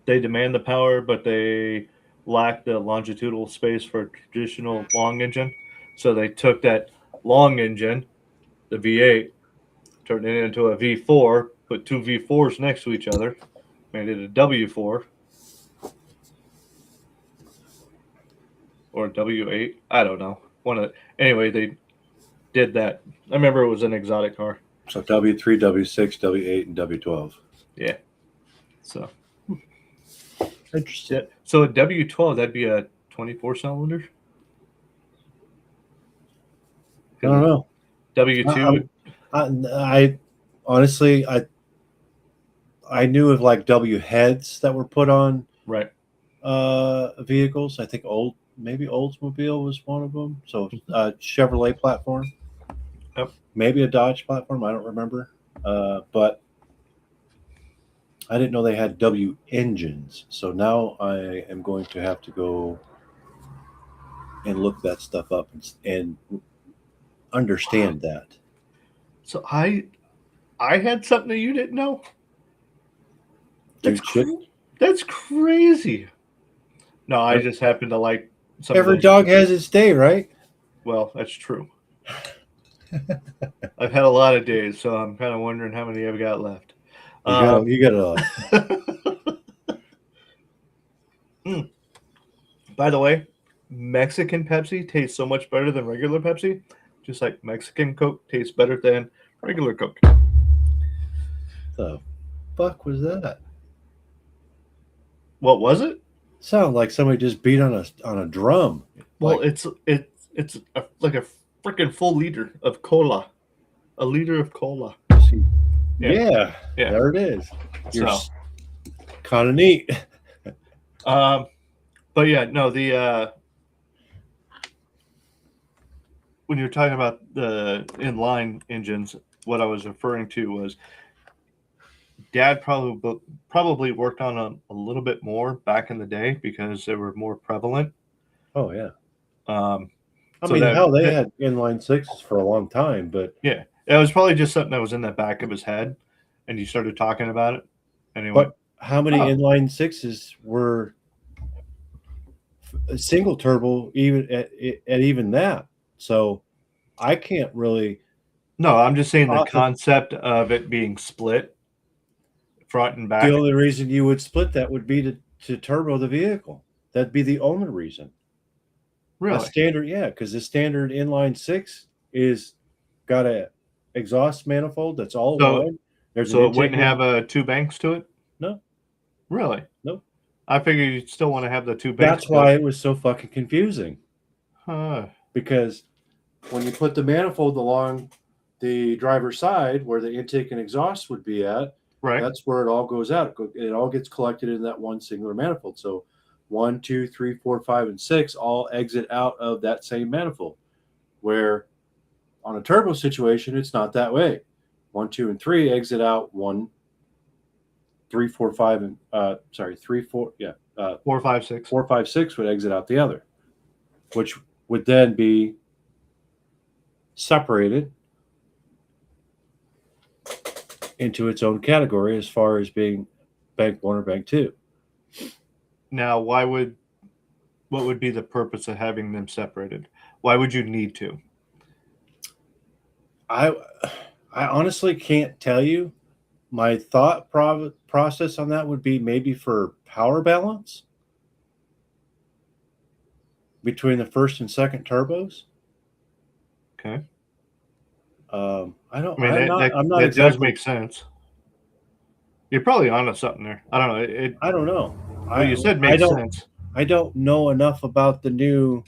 They demand the power, but they lack the longitudinal space for a traditional long engine. So they took that long engine, the V8, turned it into a V4, put two V4s next to each other, made it a W4 or a W8. I don't know. Anyway, they did that. I remember it was an exotic car. So W3, W6, W8, and W12. Yeah. So Interesting. So a W12, that'd be a 24 cylinder. I don't know. W2. I honestly, I knew of like W heads that were put on Right. vehicles. I think maybe Oldsmobile was one of them. So Chevrolet platform. Yep. Maybe a Dodge platform. I don't remember. But I didn't know they had W engines. So now I am going to have to go and look that stuff up and understand that. So I had something that you didn't know. That's crazy. No, I just happen to like some. Every dog has its day, right? Well, that's true. I've had a lot of days, so I'm kind of wondering how many I've got left. You got a lot. By the way, Mexican Pepsi tastes so much better than regular Pepsi, just like Mexican Coke tastes better than regular Coke. The fuck was that? What was it? Sounded like somebody just beat on a drum. Well, it's like a freaking full liter of cola. A liter of cola. Yeah. There it is. You're kind of neat. But yeah, no, when you're talking about the inline engines, what I was referring to was Dad probably worked on a little bit more back in the day because they were more prevalent. Oh yeah. They had inline sixes for a long time, but yeah, it was probably just something that was in the back of his head, and you started talking about it. Anyway, but how many inline sixes were single turbo even at even that? So I can't really. No, I'm just saying the concept of it being split front and back. The only reason you would split that would be to turbo the vehicle. That'd be the only reason. Really? A standard, yeah, because the standard inline six is got a exhaust manifold that's all one. So it wouldn't have two banks to it? No. Really? No. I figured you'd still want to have the two banks. That's why it was so fucking confusing. Huh. Because when you put the manifold along the driver's side where the intake and exhaust would be at, right, that's where it all goes out. It all gets collected in that one singular manifold. So 1, 2, 3, 4, 5, and 6 all exit out of that same manifold. Where on a turbo situation, it's not that way. 1, 2, and 3 exit out 1, 3, 4, 5, and 3, 4, 4, 5, 6. 4, 5, 6 would exit out the other, which would then be separated into its own category as far as being bank 1 or bank 2. Now, what would be the purpose of having them separated? Why would you need to? I honestly can't tell you. My thought process on that would be maybe for power balance between the first and second turbos. Okay. That does make sense. You're probably onto something there. I don't know. I don't know. What you said makes sense. I don't know enough about the new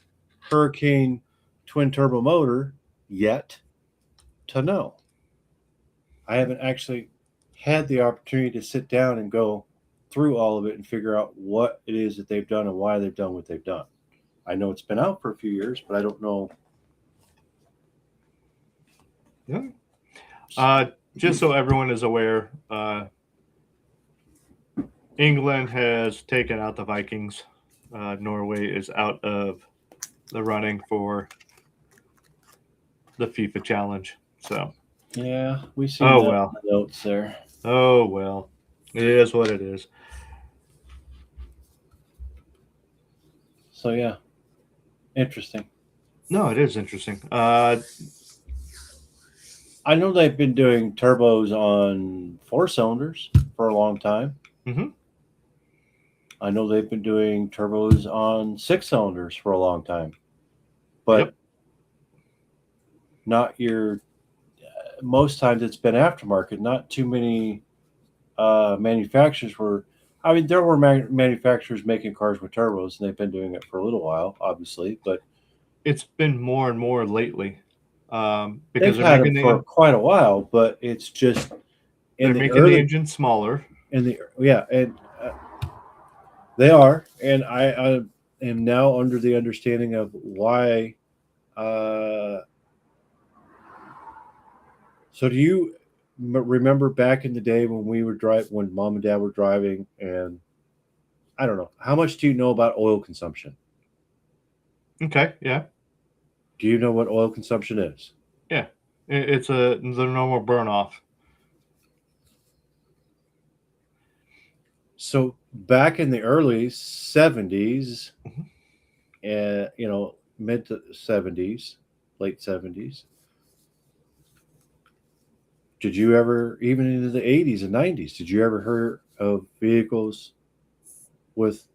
Hurricane twin turbo motor yet to know. I haven't actually had the opportunity to sit down and go through all of it and figure out what it is that they've done and why they've done what they've done. I know it's been out for a few years, but I don't know. Yeah. Just so everyone is aware, England has taken out the Vikings. Norway is out of the running for the FIFA challenge. So, Yeah, we see oh that well. in the notes there. Oh well, it is what it is. So yeah, interesting. No, it is interesting. I know they've been doing turbos on 4 cylinders for a long time. Mhm. I know they've been doing turbos on 6 cylinders for a long time, but Yep. not your. Most times it's been aftermarket. Not too many manufacturers were. I mean, there were manufacturers making cars with turbos, and they've been doing it for a little while, obviously. But it's been more and more lately because they've they're had making them for quite a while. But it's just they're making the engine smaller. and they are, and I am now under the understanding of why. So do you remember back in the day when we were when mom and dad were driving, and I don't know, how much do you know about oil consumption? Okay, yeah. Do you know what oil consumption is? Yeah, it's the normal burn off. So back in the early 70s, mid to 70s, late 70s, did you ever, even into the 80s and 90s, did you ever hear of vehicles with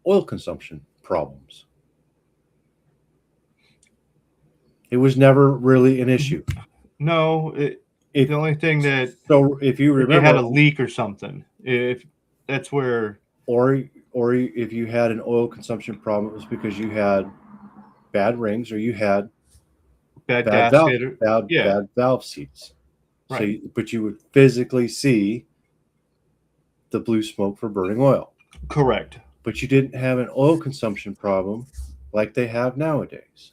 oil consumption problems? It was never really an issue. No, the only thing that if you remember, it had a leak or something. If that's where, or if you had an oil consumption problem, it was because you had bad rings or you had bad valve seats. Right. So, but you would physically see the blue smoke for burning oil. Correct. But you didn't have an oil consumption problem like they have nowadays.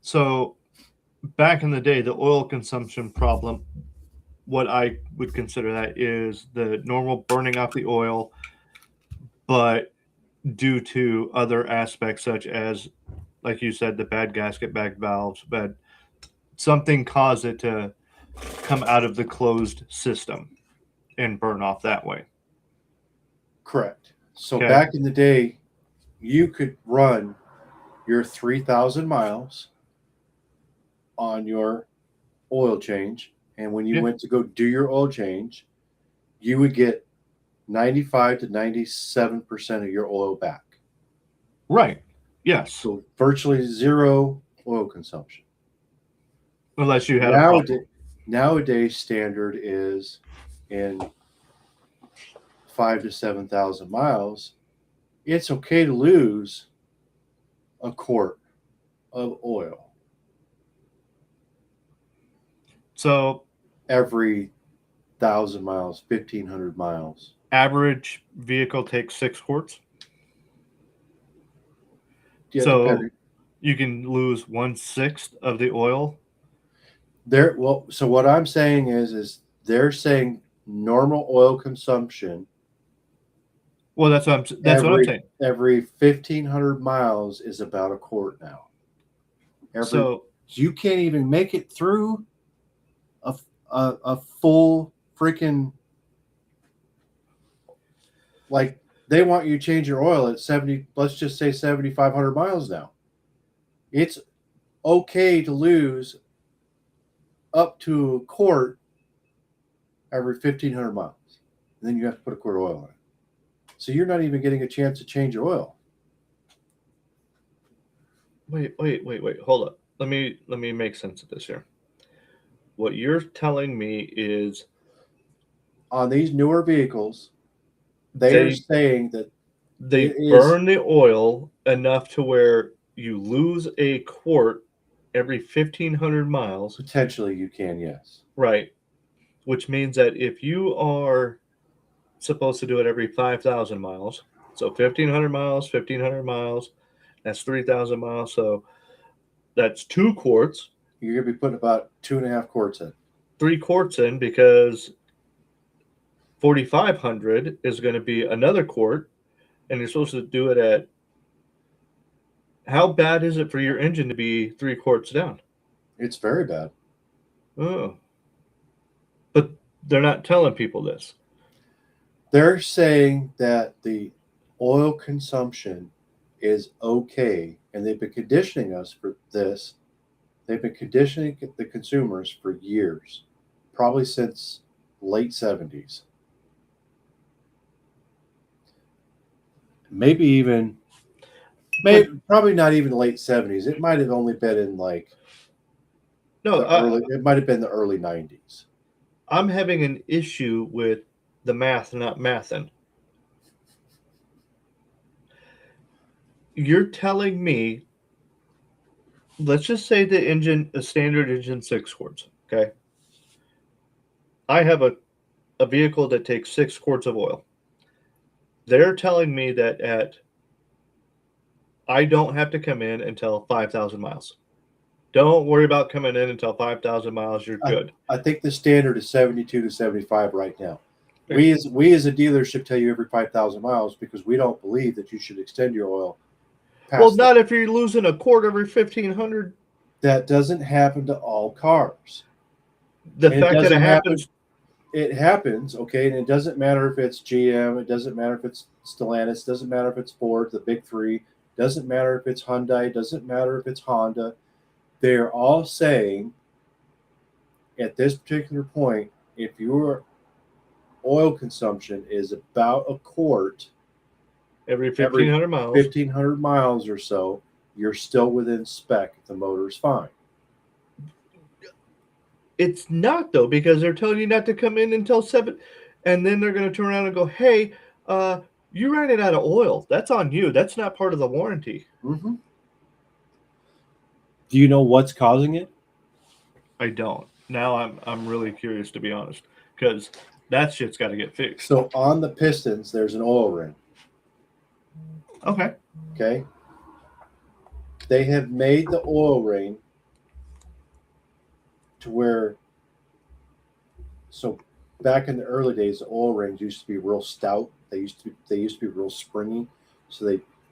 So back in the day, the oil consumption problem, what I would consider that is the normal burning off the oil, but due to other aspects such as, like you said, the bad gasket bag valves, but something caused it to come out of the closed system and burn off that way. Correct. So back in the day, you could run your 3,000 miles on your oil change, and when you went to go do your oil change, you would get 95 to 97% of your oil back. Right. Yes. So virtually zero oil consumption. Unless you had a problem. Nowadays, standard is in 5,000 to 7,000 miles. It's okay to lose a quart of oil. So every 1,000 miles, 1,500 miles. Average vehicle takes 6 quarts. Yeah, so depending. You can lose 1/6 of the oil. So what I'm saying is they're saying normal oil consumption. Well, that's what I'm saying. Every 1,500 miles is about a quart now. So you can't even make it through a full freaking, like, they want you to change your oil at 70, let's just say 7,500 miles now. It's okay to lose up to a quart every 1,500 miles. And then you have to put a quart of oil in it. So you're not even getting a chance to change your oil. Wait. Hold up. Let me make sense of this here. What you're telling me is on these newer vehicles, they're saying that they burn the oil enough to where you lose a quart every 1,500 miles, Potentially you can, yes. right? Which means that if you are supposed to do it every 5,000 miles, so 1,500 miles, 1,500 miles, that's 3,000 miles. So that's 2 quarts, You're going to be putting about 2.5 quarts in. 3 quarts in, because 4,500 is going to be another quart, and you're supposed to do it at. How bad is it for your engine to be 3 quarts down? It's very bad. Oh, but they're not telling people this. They're saying that the oil consumption is okay, and they've been conditioning us for this. They've been conditioning the consumers for years, probably since late 70s. Maybe probably not even late 70s. It might have only been in like it might have been the early 90s. I'm having an issue with the math not mathing. You're telling me, let's just say a standard engine 6 quarts, okay? I have a vehicle that takes 6 quarts of oil. They're telling me that I don't have to come in until 5,000 miles. Don't worry about coming in until 5,000 miles. You're good. I think the standard is 72 to 75 right now. We as a dealership tell you every 5,000 miles because we don't believe that you should extend your oil. Well, not if you're losing a quart every 1,500. That doesn't happen to all cars. The fact that it happens. It happens, okay, and it doesn't matter if it's GM, it doesn't matter if it's Stellantis, it doesn't matter if it's Ford, the big three, doesn't matter if it's Hyundai, doesn't matter if it's Honda. They're all saying at this particular point, if your oil consumption is about a quart every 1,500 miles, 1,500 miles or so, you're still within spec. The motor's fine. It's not, though, because they're telling you not to come in until 7, and then they're going to turn around and go, hey, you ran it out of oil. That's on you. That's not part of the warranty. Mm-hmm. Do you know what's causing it? I don't. Now I'm really curious, to be honest, because that shit's got to get fixed. So on the pistons, there's an oil ring. Okay. Okay. They have made the oil ring to where, so back in the early days, the oil rings used to be real stout. They used to be real springy, so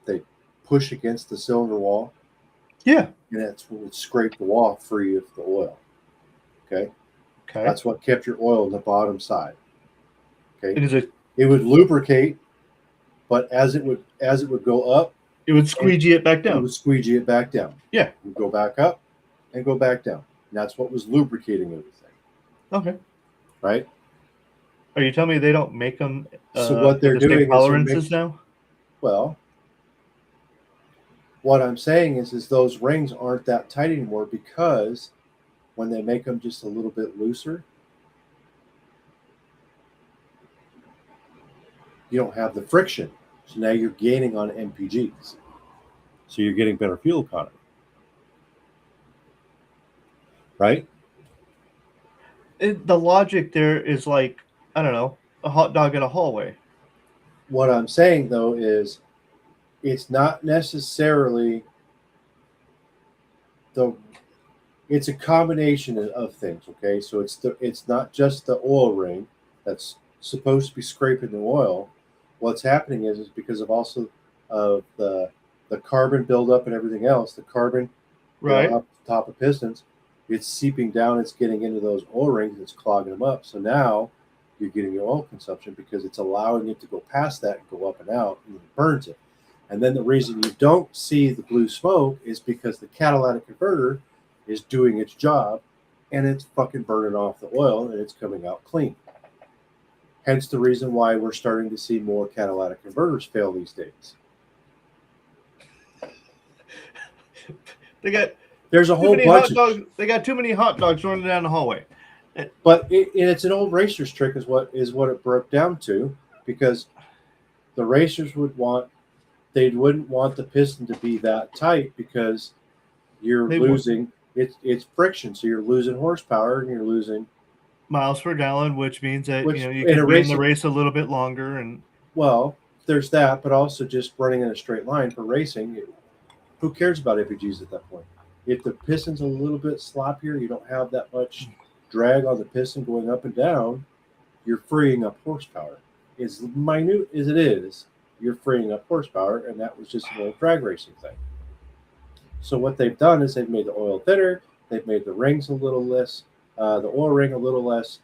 they push against the cylinder wall. Yeah, and that's what would scrape the wall free of the oil. Okay, that's what kept your oil on the bottom side. Okay, it would lubricate, but as it would go up, it would squeegee it back down. It would squeegee it back down. Yeah, it would go back up and go back down. And that's what was lubricating everything. Okay. Right? Are you telling me they don't make them so what they're doing tolerances now? Well, what I'm saying is those rings aren't that tight anymore because when they make them just a little bit looser, you don't have the friction. So now you're gaining on MPGs. So you're getting better fuel economy. Right? The logic there is like, I don't know, a hot dog in a hallway. What I'm saying, though, is it's not necessarily it's a combination of things, okay? So it's not just the oil ring that's supposed to be scraping the oil. What's happening is because of also of the carbon buildup and everything else, the carbon right up the top of pistons, it's seeping down, it's getting into those oil rings, it's clogging them up. So now you're getting your oil consumption because it's allowing it to go past that and go up and out, and it burns it. And then the reason you don't see the blue smoke is because the catalytic converter is doing its job and it's fucking burning off the oil and it's coming out clean. Hence the reason why we're starting to see more catalytic converters fail these days. There's a whole bunch of dogs. They got too many hot dogs running down the hallway. But it's an old racer's trick is what it broke down to, because the racers would want they wouldn't want the piston to be that tight because you're They would. losing it's friction, so you're losing horsepower and you're losing miles per gallon, which means that Which, you in can a be in the racing- race a little bit longer. And well, there's that, but also just running in a straight line for racing. Who cares about APGs at that point? If the piston's a little bit sloppier, you don't have that much drag on the piston going up and down, you're freeing up horsepower. As minute as it is, you're freeing up horsepower, and that was just an old drag racing thing. So what they've done is they've made the oil thinner, they've made the rings a little less, the oil ring a little less.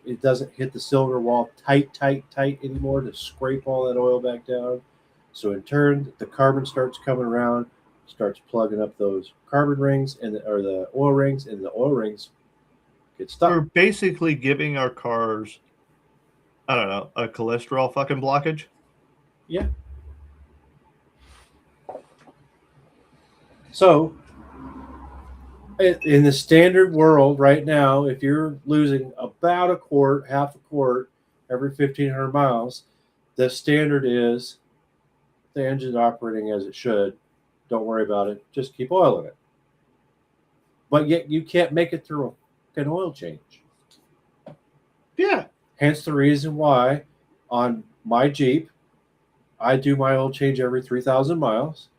It doesn't hit the cylinder wall tight anymore to scrape all that oil back down. So in turn, the carbon starts coming around, starts plugging up those carbon rings or the oil rings, and the oil rings get stuck. we're basically giving our cars, I don't know, a cholesterol fucking blockage. Yeah. So in the standard world right now, if you're losing about a quart, half a quart every 1,500 miles, the standard is the engine's operating as it should. Don't worry about it. Just keep oil in it. But yet you can't make it through an oil change. Yeah. Hence the reason why on my Jeep, I do my oil change every 3,000 miles.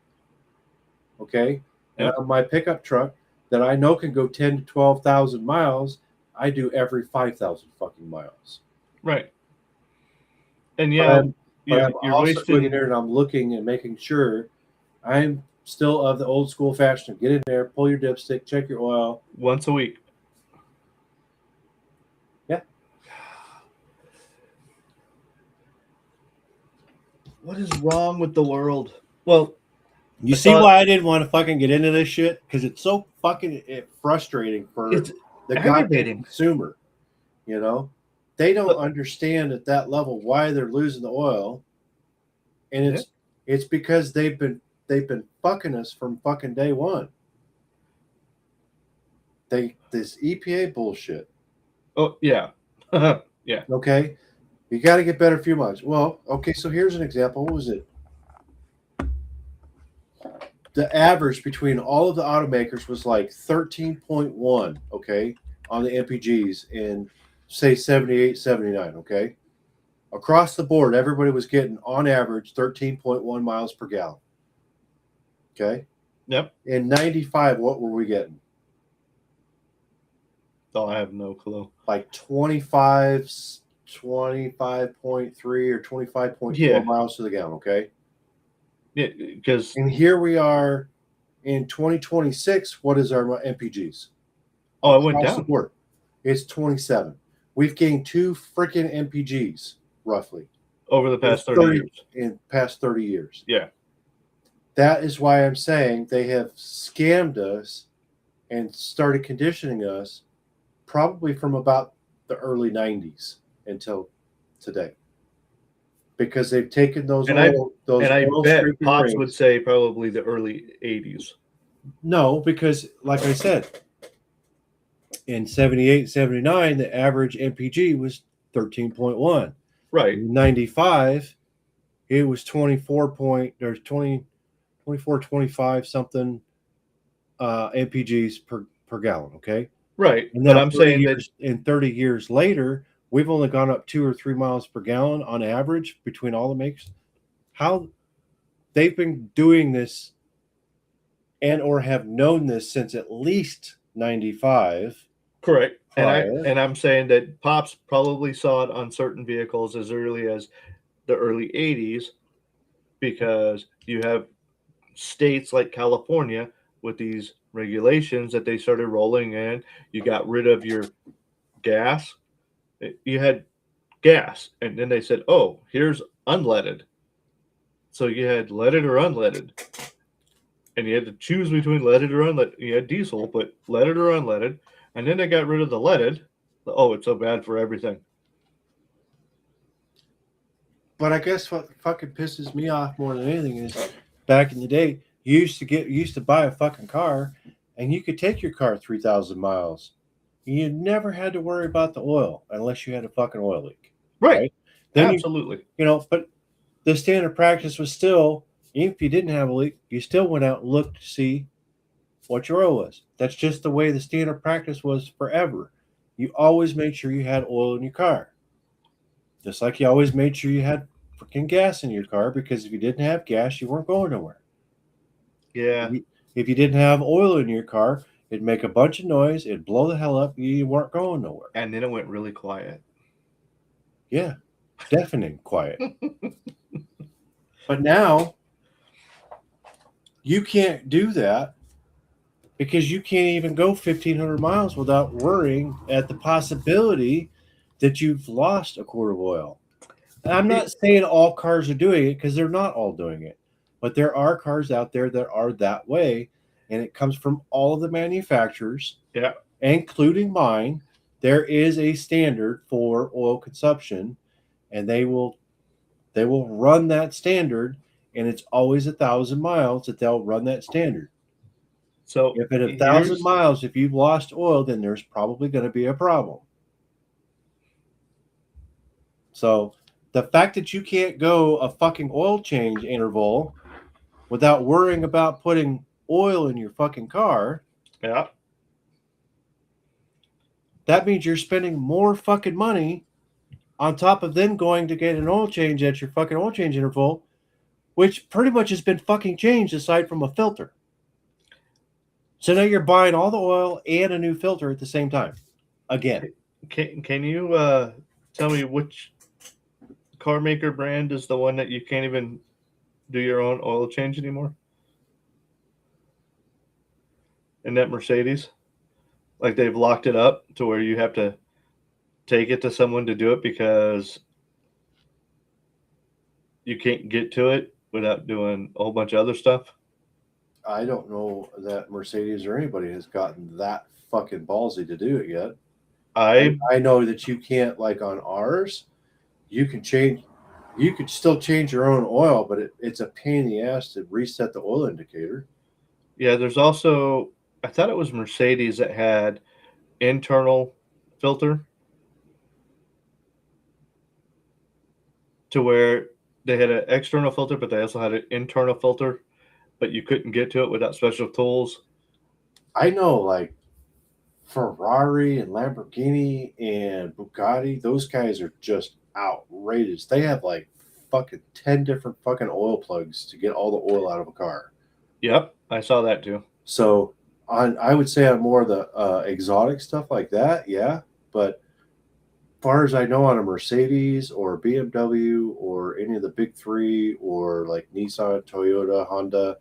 Okay. And on my pickup truck that I know can go 10 to 12,000 miles, I do every 5,000 fucking miles. Right. And yeah, I'm you're also wasting. going in there and I'm looking and making sure I'm still of the old school fashion. Get in there, pull your dipstick, check your oil. Once a week. Yeah. What is wrong with the world? Well, You see why I didn't want to fucking get into this shit? Because it's so fucking frustrating for it's the goddamn aggravating. consumer. You know, they don't understand at that level why they're losing the oil, and it's because they've been fucking us from fucking day one. This EPA bullshit. Oh yeah. Yeah. Okay, you got to get better fuel mileage. Well, okay, so here's an example. What was it? The average between all of the automakers was like 13.1, okay, on the MPGs in, say, 78, 79, okay? Across the board, everybody was getting, on average, 13.1 miles per gallon, okay? Yep. In 95, what were we getting? Oh, I have no clue. Like 25.3 or 25.4 miles to the gallon, okay? Yeah, because And here we are in 2026. What is our MPGs? it went Across down. the board, it's 27. We've gained 2 freaking MPGs roughly over the past 30 years. In past 30 years. Yeah. That is why I'm saying they have scammed us and started conditioning us probably from about the early 90s until today. Because they've taken those I oil bet scraping Pops rings. would say probably the early 80s. No, because like I said, in 78, 79, the average MPG was 13.1. Right. In 95, it was 24 point, there's 24, 25 something MPGs per gallon, okay? Right. And But I'm saying that in 30 years later, we've only gone up 2 or 3 miles per gallon on average between all the makes. How they've been doing this and or have known this since at least 95. correct. Prior. And I'm saying that Pops probably saw it on certain vehicles as early as the early 80s, because you have states like California with these regulations that they started rolling in. You got rid of your gas. You had gas, and then they said, oh, here's unleaded. So you had leaded or unleaded, and you had to choose between leaded or unleaded. You had diesel, but leaded or unleaded, and then they got rid of the leaded. Oh, it's so bad for everything. But I guess what fucking pisses me off more than anything is back in the day, you used to buy a fucking car, and you could take your car 3,000 miles. You never had to worry about the oil unless you had a fucking oil leak. Right. Then Absolutely. but the standard practice was still, even if you didn't have a leak, you still went out and looked to see what your oil was. That's just the way the standard practice was forever. You always made sure you had oil in your car. Just like you always made sure you had freaking gas in your car, because if you didn't have gas, you weren't going nowhere. Yeah. If you didn't have oil in your car, it'd make a bunch of noise, it'd blow the hell up, you weren't going nowhere. And then it went really quiet. Yeah, deafening quiet. But now you can't do that, because you can't even go 1,500 miles without worrying at the possibility that you've lost a quart of oil. And I'm not saying all cars are doing it, because they're not all doing it. But there are cars out there that are that way, and it comes from all of the manufacturers, Yeah. including mine. There is a standard for oil consumption, and they will run that standard, and it's always 1,000 miles that they'll run that standard. So If at 1,000 miles, if you've lost oil, then there's probably going to be a problem. So the fact that you can't go a fucking oil change interval without worrying about putting oil in your fucking car, yeah. that means you're spending more fucking money on top of then going to get an oil change at your fucking oil change interval, which pretty much has been fucking changed aside from a filter. So now you're buying all the oil and a new filter at the same time. Again. Can you tell me which car maker brand is the one that you can't even do your own oil change anymore? And that Mercedes? Like they've locked it up to where you have to take it to someone to do it because you can't get to it without doing a whole bunch of other stuff? I don't know that Mercedes or anybody has gotten that fucking ballsy to do it yet. I know that you can't, like on ours, you could still change your own oil, but it's a pain in the ass to reset the oil indicator. Yeah, there's also, I thought it was Mercedes that had internal filter to where they had an external filter, but they also had an internal filter, but you couldn't get to it without special tools. I know, like Ferrari and Lamborghini and Bugatti, those guys are just outrageous. They have like fucking 10 different fucking oil plugs to get all the oil out of a car. Yep, I saw that too. So I would say on more of the exotic stuff like that, yeah. But as far as I know, on a Mercedes or BMW or any of the big three, or like Nissan, Toyota, Honda,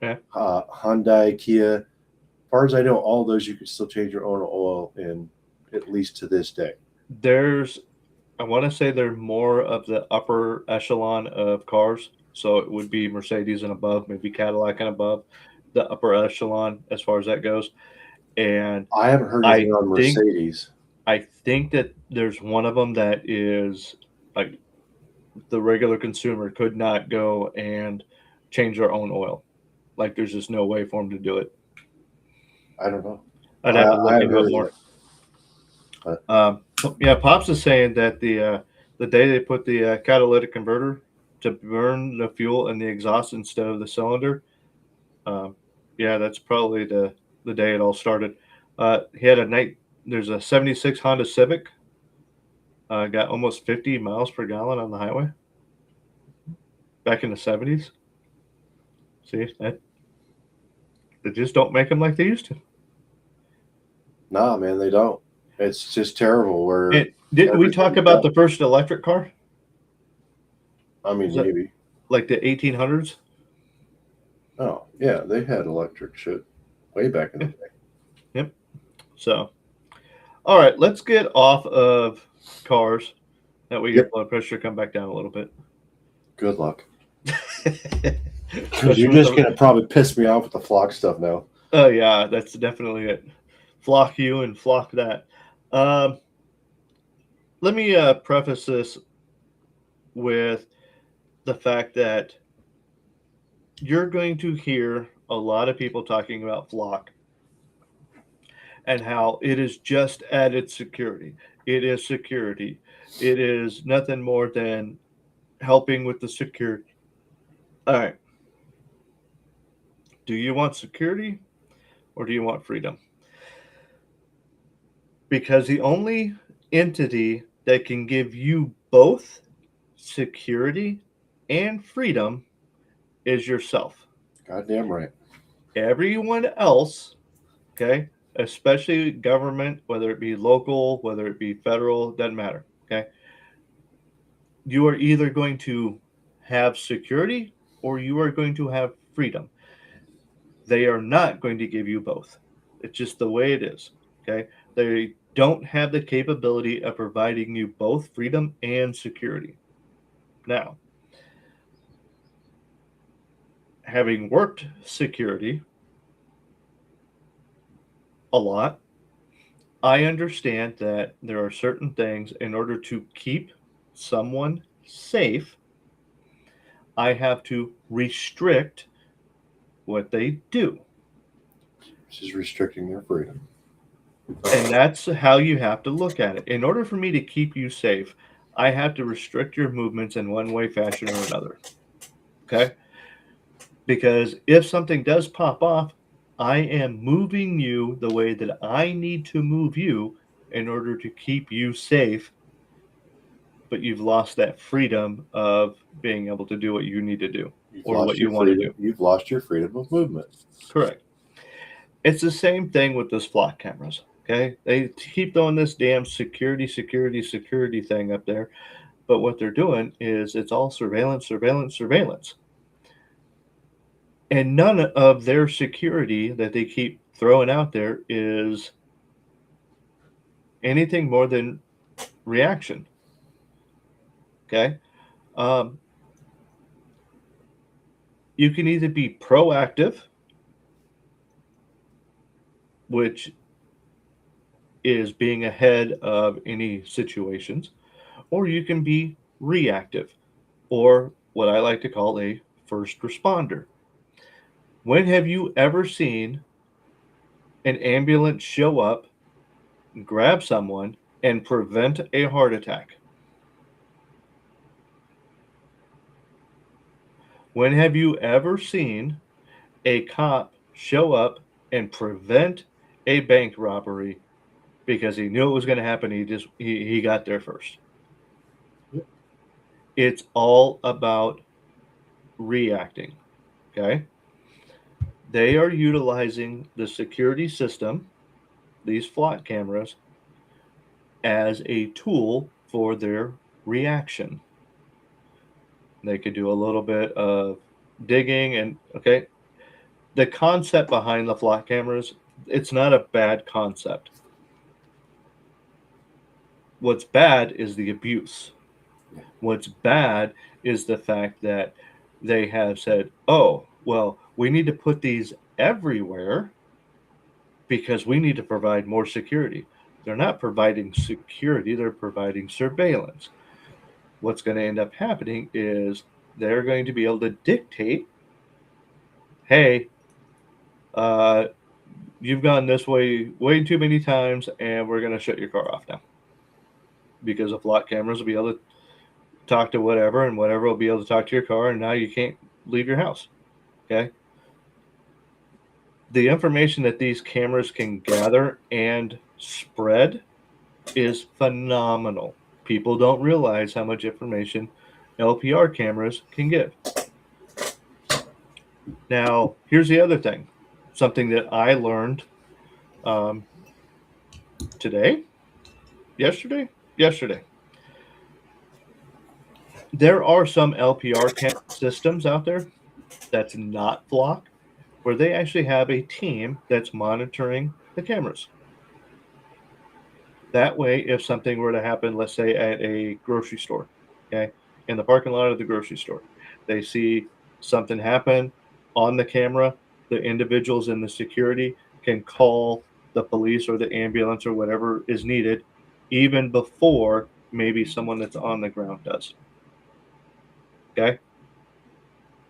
Hyundai, Kia, as far as I know, all those you can still change your own oil in, at least to this day. I want to say they're more of the upper echelon of cars. So it would be Mercedes and above, maybe Cadillac and above, the upper echelon as far as that goes. And I haven't heard anything on Mercedes. I think that there's one of them that is like the regular consumer could not go and change their own oil. Like there's just no way for them to do it. I don't know. I'd have to look into it more. Yeah, Pops is saying that the day they put the catalytic converter to burn the fuel in the exhaust instead of the cylinder, yeah, that's probably the day it all started. He had there's a 76 Honda Civic, got almost 50 miles per gallon on the highway back in the 70s. See, they just don't make them like they used to. Nah, man, they don't. It's just terrible. Didn't we talk about the first electric car? I mean, maybe. Like the 1800s? Oh, yeah, they had electric shit way back in the day. Yep. So, all right, let's get off of cars. That way your blood pressure come back down a little bit. Good luck. You're just going to probably piss me off with the flock stuff now. Oh, yeah, that's definitely it. Flock you and flock that. Let me preface this with the fact that you're going to hear a lot of people talking about flock and how it is just added security. It is security. It is nothing more than helping with the security. All right. Do you want security or do you want freedom? Because the only entity that can give you both security and freedom is yourself. Goddamn right. Everyone else, okay, especially government, whether it be local, whether it be federal, doesn't matter, okay? You are either going to have security or you are going to have freedom. They are not going to give you both. It's just the way it is, okay? They don't have the capability of providing you both freedom and security. Now, having worked security a lot, I understand that there are certain things in order to keep someone safe, I have to restrict what they do. Which is restricting their freedom. And that's how you have to look at it. In order for me to keep you safe, I have to restrict your movements in one way, fashion, or another. Okay? Because if something does pop off, I am moving you the way that I need to move you in order to keep you safe, but you've lost that freedom of being able to do what you need to do or what you want to do. You've lost your freedom of movement. Correct. It's the same thing with those flock cameras. Okay. They keep throwing this damn security thing up there. But what they're doing is it's all surveillance. And none of their security that they keep throwing out there is anything more than reaction. Okay. Um, you can either be proactive, which is being ahead of any situations, or you can be reactive, or what I like to call a first responder. When have you ever seen an ambulance show up, grab someone, and prevent a heart attack? When have you ever seen a cop show up and prevent a bank robbery because he knew it was going to happen? He got there first. It's all about reacting. Okay. They are utilizing the security system, these flock cameras, as a tool for their reaction. They could do a little bit of digging and okay. The concept behind the flock cameras, it's not a bad concept. What's bad is the abuse. What's bad is the fact that they have said, oh, well, we need to put these everywhere because we need to provide more security. They're not providing security, they're providing surveillance. What's going to end up happening is they're going to be able to dictate, hey, you've gone this way too many times, and we're going to shut your car off now. Because the flock cameras will be able to talk to whatever, and whatever will be able to talk to your car, and now you can't leave your house. Okay? The information that these cameras can gather and spread is phenomenal. People don't realize how much information LPR cameras can give. Now, here's the other thing. Something that I learned yesterday. There are some LPR systems out there that's not flock, where they actually have a team that's monitoring the cameras. That way, if something were to happen, let's say at a grocery store, okay, in the parking lot of the grocery store, they see something happen on the camera, the individuals in the security can call the police or the ambulance or whatever is needed, even before maybe someone that's on the ground does. Okay?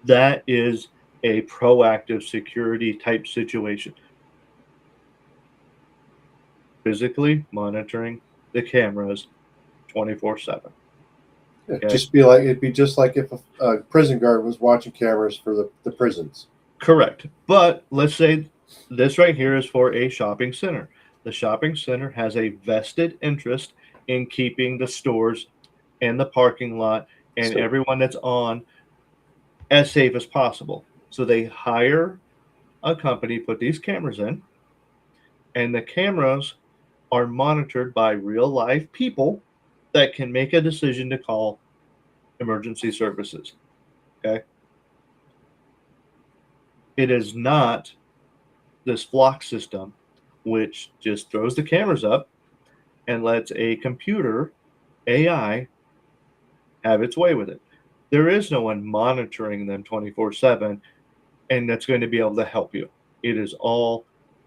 That is a proactive security type situation. Physically monitoring the cameras 24/7. It'd it'd be just like if a prison guard was watching cameras for the prisons. Correct. But let's say this right here is for a shopping center. The shopping center has a vested interest in keeping the stores and the parking lot and So- everyone that's on as safe as possible. So they hire a company, put these cameras in, and the cameras are monitored by real life people that can make a decision to call emergency services. Okay. It is not this flock system, which just throws the cameras up and lets a computer, AI, have its way with it. There is no one monitoring them 24/7, and that's going to be able to help you. It is all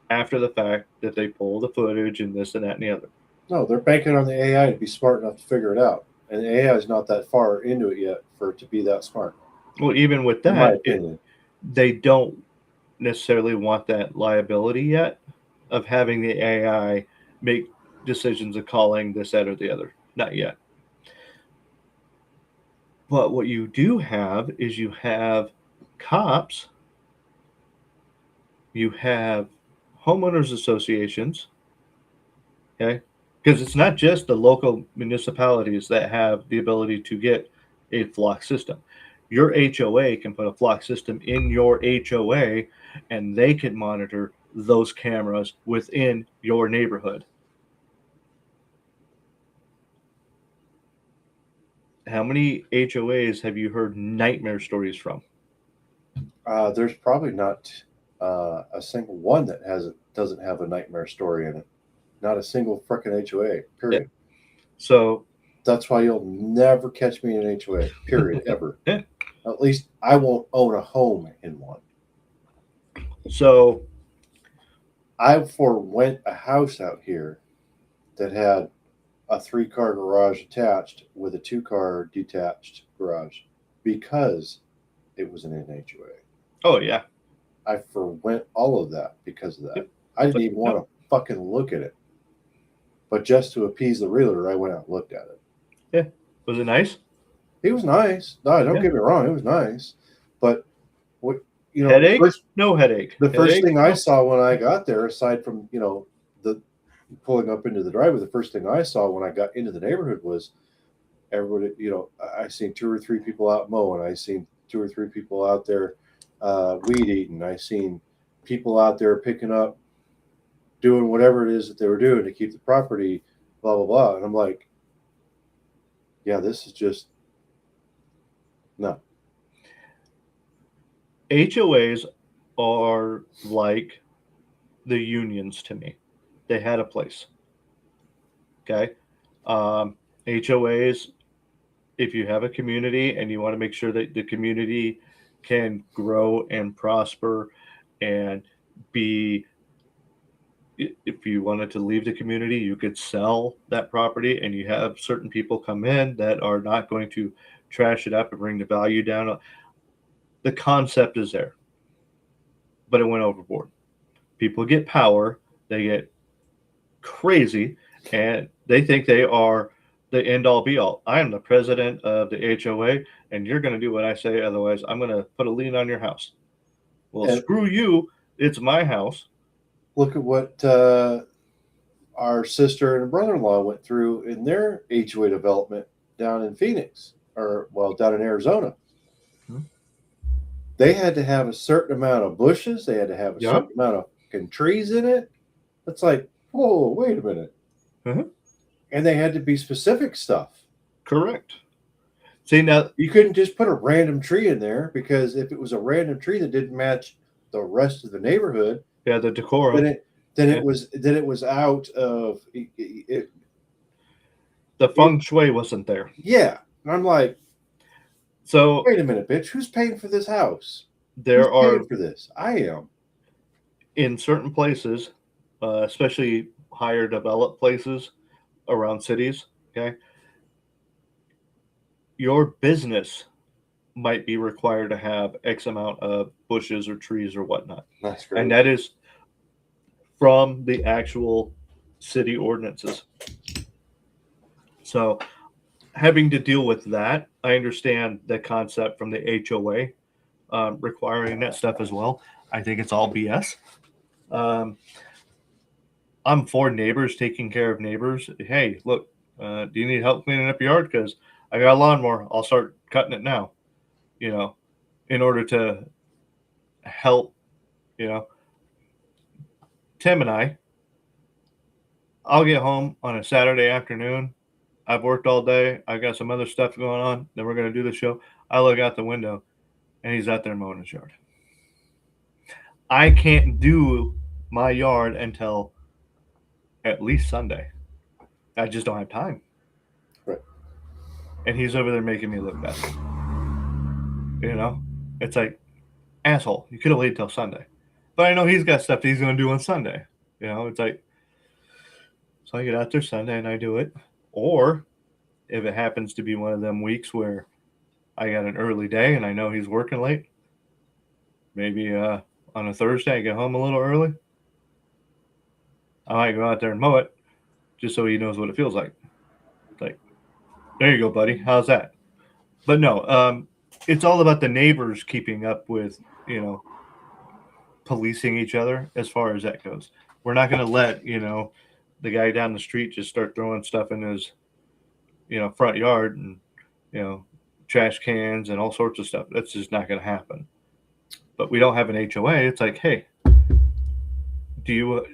after the fact that they pull the footage and this and that and the other. No, they're banking on the AI to be smart enough to figure it out, and the AI is not that far into it yet for it to be that smart. Well, even with In my that, opinion. they don't necessarily want that liability yet of having the AI make decisions of calling this, that, or the other. Not yet. But what you do have is you have cops, you have homeowners associations, okay? Because it's not just the local municipalities that have the ability to get a flock system. Your HOA can put a flock system in your HOA and they can monitor those cameras within your neighborhood. How many HOAs have you heard nightmare stories from? There's probably not a single one that doesn't have a nightmare story in it. Not a single frickin' HOA. Period. So that's why you'll never catch me in an HOA. Period. Ever. Yeah. At least I won't own a home in one. So I forewent a house out here that had a 3-car garage attached with a 2-car detached garage because it was an HOA. Oh yeah. I forewent all of that because of that. Yep. I didn't even want to fucking look at it. But just to appease the realtor, I went out and looked at it. Yeah. Was it nice? It was nice. No, don't get me wrong. It was nice. But what headache? No headache. The first thing I saw when I got there, aside from, the pulling up into the driveway, the first thing I saw when I got into the neighborhood was everybody, I seen 2 or 3 people out mowing. I seen 2 or 3 people out there weed eating. I seen people out there picking up, doing whatever it is that they were doing to keep the property, blah, blah, blah. And I'm like, yeah, this is just, no. HOAs are like the unions to me. They had a place. Okay. HOAs, if you have a community and you want to make sure that the community can grow and prosper and be, if you wanted to leave the community, you could sell that property and you have certain people come in that are not going to trash it up and bring the value down. The concept is there, but it went overboard. People get power, they get crazy, and they think they are the end all be all. I am the president of the HOA, and you're going to do what I say. Otherwise, I'm going to put a lien on your house. Well, screw you. It's my house. Look at what our sister and brother-in-law went through in their HOA development down in Phoenix, down in Arizona. They had to have a certain amount of bushes. They had to have a certain amount of fucking trees in it. It's like, whoa, wait a minute. And they had to be specific stuff. Correct. See, now you couldn't just put a random tree in there, because if it was a random tree that didn't match the rest of the neighborhood, the decorum, then it was out of it. The feng shui wasn't there. Yeah, and I'm like, so wait a minute, bitch. Who's paying for this house? Who's paying for this? I am. In certain places, especially higher developed places around cities, okay, your business might be required to have X amount of bushes or trees or whatnot. That's great. And that is from the actual city ordinances. So having to deal with that, I understand the concept from the HOA requiring that stuff as well. I think it's all BS. Um, I'm for neighbors taking care of neighbors. Hey, look, do you need help cleaning up your yard? Because I got a lawnmower. I'll start cutting it now. You know, in order to help. You know, Tim and I'll get home on a Saturday afternoon. I've worked all day. I got some other stuff going on. Then we're going to do the show. I look out the window, and he's out there mowing his yard. I can't do my yard until at least Sunday. I just don't have time. Right. And he's over there making me look bad. You know, it's like, asshole, you could have waited till Sunday. But I know he's got stuff that he's going to do on Sunday. You know, it's like, so I get out there Sunday and I do it. Or if it happens to be one of them weeks where I got an early day and I know he's working late, maybe on a Thursday I get home a little early, I might go out there and mow it just so he knows what it feels like. It's like, there you go, buddy. How's that? But no, it's all about the neighbors keeping up with, you know, policing each other as far as that goes. We're not going to let, you know, the guy down the street just start throwing stuff in his, you know, front yard and, you know, trash cans and all sorts of stuff. That's just not going to happen. But we don't have an HOA. It's like, hey, do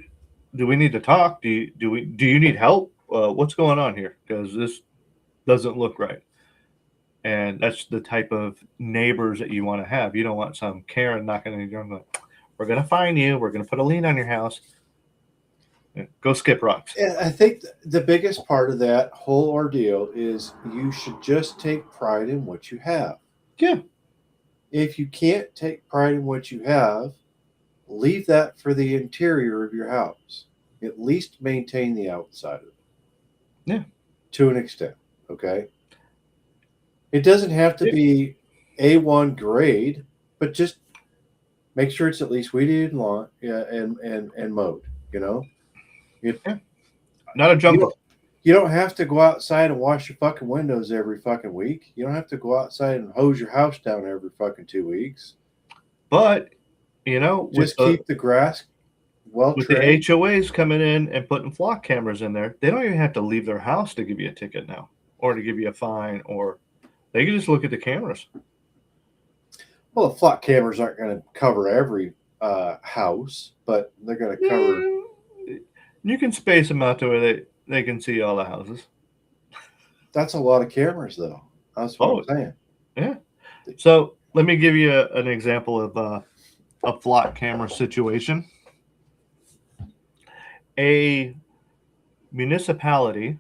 we need to talk? Do you need help? What's going on here? Because this doesn't look right. And that's the type of neighbors that you want to have. You don't want some Karen knocking on your door going, we're going to fine you. We're going to put a lien on your house. Go skip rocks. I think the biggest part of that whole ordeal is you should just take pride in what you have. Yeah. If you can't take pride in what you have, leave that for the interior of your house. At least maintain the outside of it. Yeah. To an extent. Okay. It doesn't have to be A1 grade, but just make sure it's at least weeded and lawn, and mowed, you know? Not a jungle. You don't have to go outside and wash your fucking windows every fucking week. You don't have to go outside and hose your house down every fucking 2 weeks. But, you know, just keep the grass well with trimmed. the HOAs coming in and putting flock cameras in there, they don't even have to leave their house to give you a ticket now or to give you a fine, or they can just look at the cameras. Well, the flock cameras aren't going to cover every house, but they're going to cover. You can space them out to where they can see all the houses. That's a lot of cameras, though. That's what I'm saying. Yeah. So let me give you an example of a flock camera situation. A municipality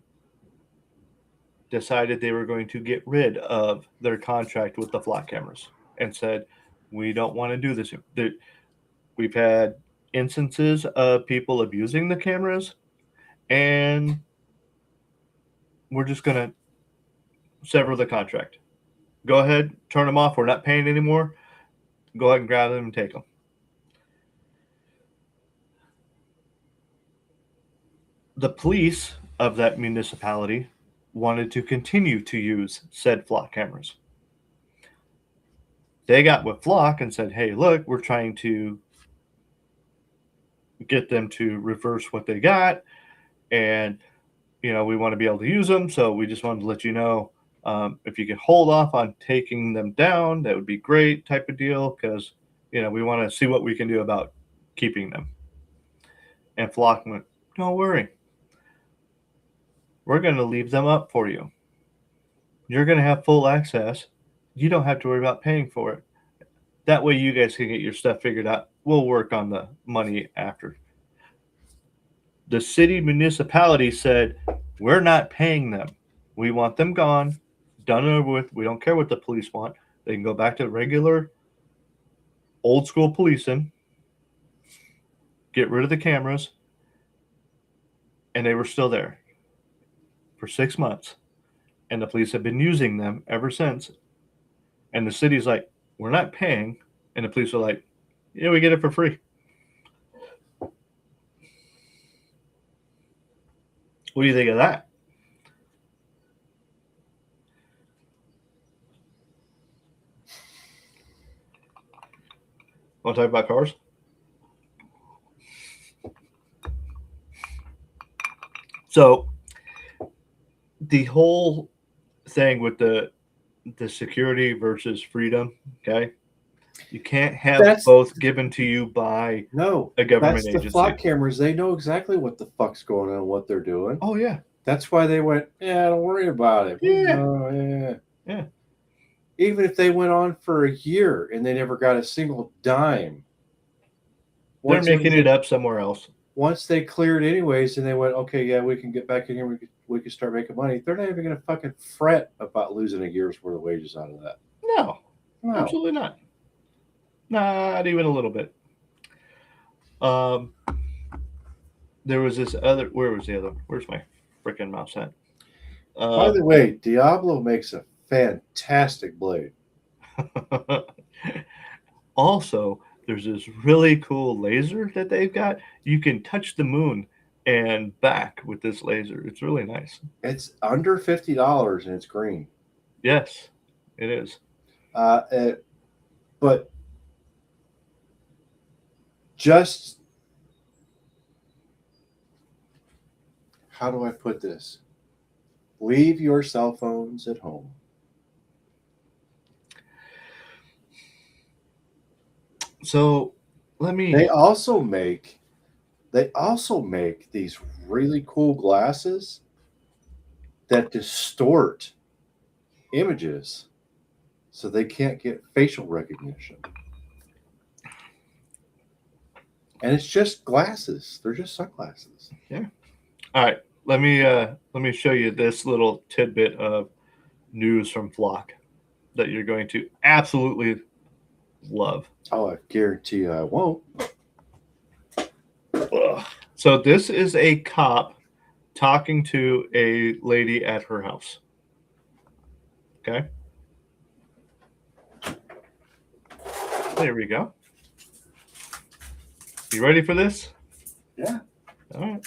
decided they were going to get rid of their contract with the flock cameras and said, we don't want to do this. We've had instances of people abusing the cameras, and we're just going to sever the contract. Go ahead, turn them off. We're not paying anymore. Go ahead and grab them and take them. The police of that municipality wanted to continue to use said flock cameras. They got with Flock and said, hey, look, we're trying to get them to reverse what they got, and you know, we want to be able to use them, so we just wanted to let you know, if you could hold off on taking them down, that would be great, type of deal, because you know, we want to see what we can do about keeping them. And Flock went, don't worry, we're going to leave them up for you. You're going to have full access. You don't have to worry about paying for it. That way you guys can get your stuff figured out. We'll work on the money after. The city municipality said, we're not paying them. We want them gone, done and over with. We don't care what the police want. They can go back to regular old school policing, get rid of the cameras, and they were still there for 6 months. And the police have been using them ever since. And the city's like, we're not paying. And the police are like, yeah, we get it for free. What do you think of that? Want to talk about cars? So the whole thing with the security versus freedom, okay? You can't have both given to you by a government that's agency. The flock cameras, they know exactly what the fuck's going on, what they're doing. Oh yeah. That's why they went, yeah, don't worry about it. Yeah. Yeah. Even if they went on for a year and they never got a single dime. They're making it up somewhere else. Once they cleared anyways and they went, okay, yeah, we can get back in here, we can start making money. They're not even going to fucking fret about losing a year's worth of wages out of that. No. Absolutely not. Not even a little bit. There was this other. Where was the other? Where's my freaking mouse at? By the way, Diablo makes a fantastic blade. Also, there's this really cool laser that they've got. You can touch the moon and back with this laser. It's really nice. It's under $50 and it's green. Yes, it is. But just, how do I put this? Leave your cell phones at home. So They also make these really cool glasses that distort images so they can't get facial recognition. And it's just glasses. They're just sunglasses. Yeah. All right. Let me show you this little tidbit of news from Flock that you're going to absolutely love. Oh, I guarantee you I won't. Ugh. So this is a cop talking to a lady at her house. Okay. There we go. You ready for this? Yeah. All right.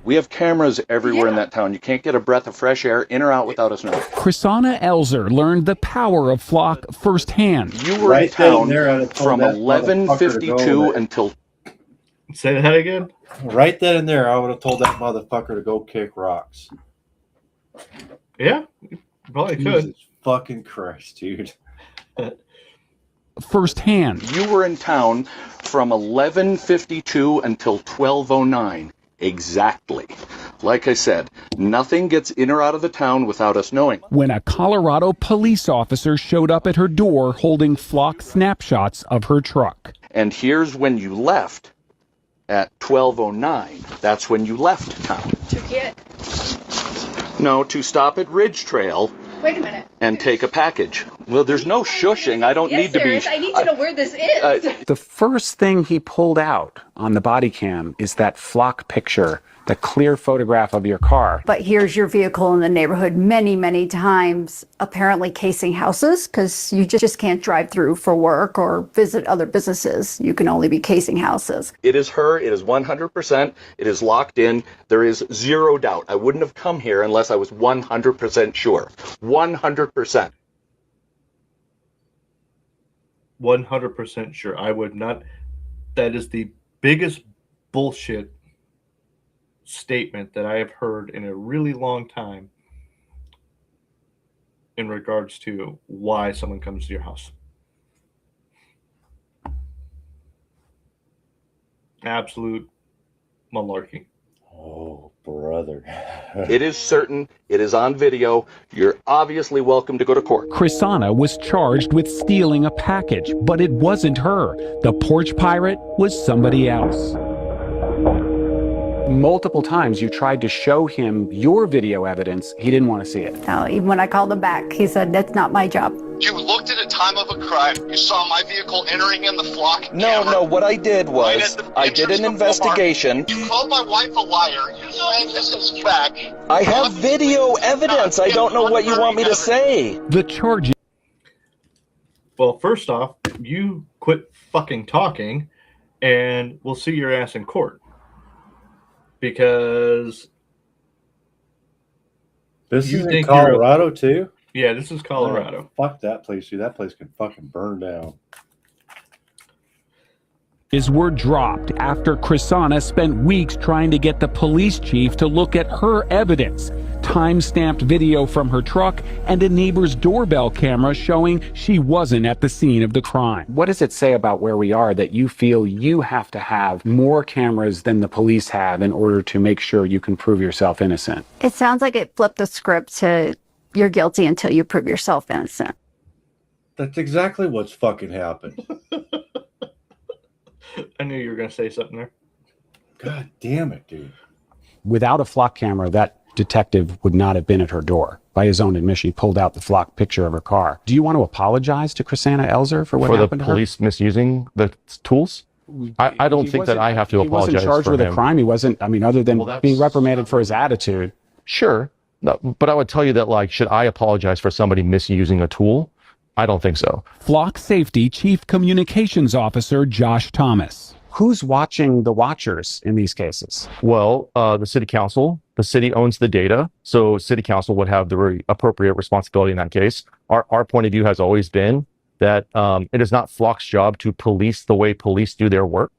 We have cameras everywhere in that town. You can't get a breath of fresh air in or out without us knowing. Chrisana Elzer learned the power of Flock firsthand. You were in town from 11:52 until... Say that again? Right then and there, I would have told that motherfucker to go kick rocks. Yeah, you probably Jesus could. Fucking Christ, dude. Firsthand. You were in town from 11:52 until 12:09. Exactly. Like I said, nothing gets in or out of the town without us knowing. When a Colorado police officer showed up at her door holding Flock snapshots of her truck. And here's when you left at 12:09. That's when you left town. To get? No, to stop at Ridge Trail. Wait a minute. And take a package. Well, there's no shushing. I don't need to be... I need to know where this is. The first thing he pulled out on the body cam is that Flock picture, the clear photograph of your car. But here's your vehicle in the neighborhood many, many times, apparently casing houses, because you just can't drive through for work or visit other businesses. You can only be casing houses. It is her. It is 100%. It is locked in. There is zero doubt. I wouldn't have come here unless I was 100% sure. 100%. 100% sure. I would not. That is the biggest bullshit statement that I have heard in a really long time in regards to why someone comes to your house. Absolute malarkey. Oh, brother. It is certain. It is on video. You're obviously welcome to go to court. Chrisana was charged with stealing a package, but it wasn't her. The porch pirate was somebody else. Multiple times you tried to show him your video evidence. He didn't want to see it. Now, even when I called him back, he said, that's not my job. You looked at a time of a crime. You saw my vehicle entering in the Flock No, camera. no, what I did Right was, at the I did entrance an to investigation. Walmart. You called my wife a liar. You saying this is back. I have video evidence. I don't know what you want me to say. The charges. Well, first off, you quit fucking talking and we'll see your ass in court. Because This You is in think you're a- Colorado, too? yeah, this is Colorado. Oh, fuck that place, dude. That place can fucking burn down. Were dropped after Krisanna spent weeks trying to get the police chief to look at her evidence. Time-stamped video from her truck and a neighbor's doorbell camera showing she wasn't at the scene of the crime. What does it say about where we are that you feel you have to have more cameras than the police have in order to make sure you can prove yourself innocent? It sounds like it flipped the script to you're guilty until you prove yourself innocent. That's exactly what's fucking happened. I knew you were going to say something there. God damn it, dude. Without a flock camera, that detective would not have been at her door. By his own admission, he pulled out the flock picture of her car. Do you want to apologize to Krisanna Elzer for what happened to her? For the police misusing the tools? I don't think that I have to apologize for him. He wasn't charged with a crime. He wasn't, I mean, other than being reprimanded for his attitude. Sure. No, but I would tell you that, like, should I apologize for somebody misusing a tool? I don't think so. Flock Safety Chief Communications Officer Josh Thomas. Who's watching the watchers in these cases? Well, the city council. The city owns the data, so city council would have the appropriate responsibility in that case. Our point of view has always been that it is not Flock's job to police the way police do their work.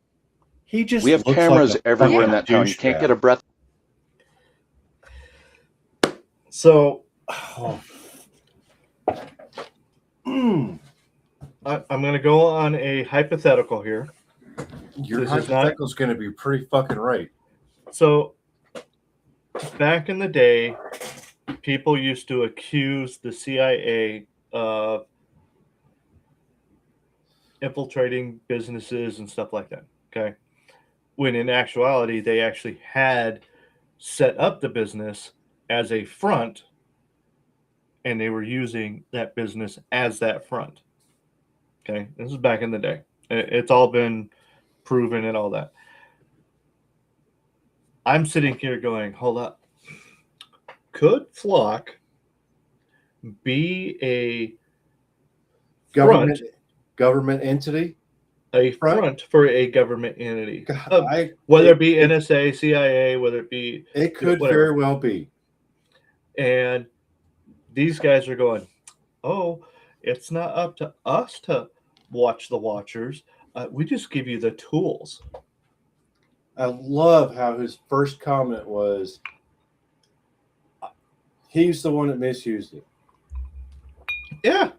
He just We have looks cameras like everywhere in that town. You can't get a breath. So, I'm going to go on a hypothetical here. Your This is not- hypothetical is going to be pretty fucking right. So, back in the day, people used to accuse the CIA of infiltrating businesses and stuff like that. Okay. When in actuality, they actually had set up the business as a front and they were using that business as that front. Okay. This is back in the day. It's all been proven and all that. I'm sitting here going, hold up. Could Flock be a Government entity? front for a government entity? God, Whether it be NSA, CIA, whether it be it could whatever. very well be. And these guys are going, oh, it's not up to us to watch the watchers. We just give you the tools. I love how his first comment was, he's the one that misused it. Yeah.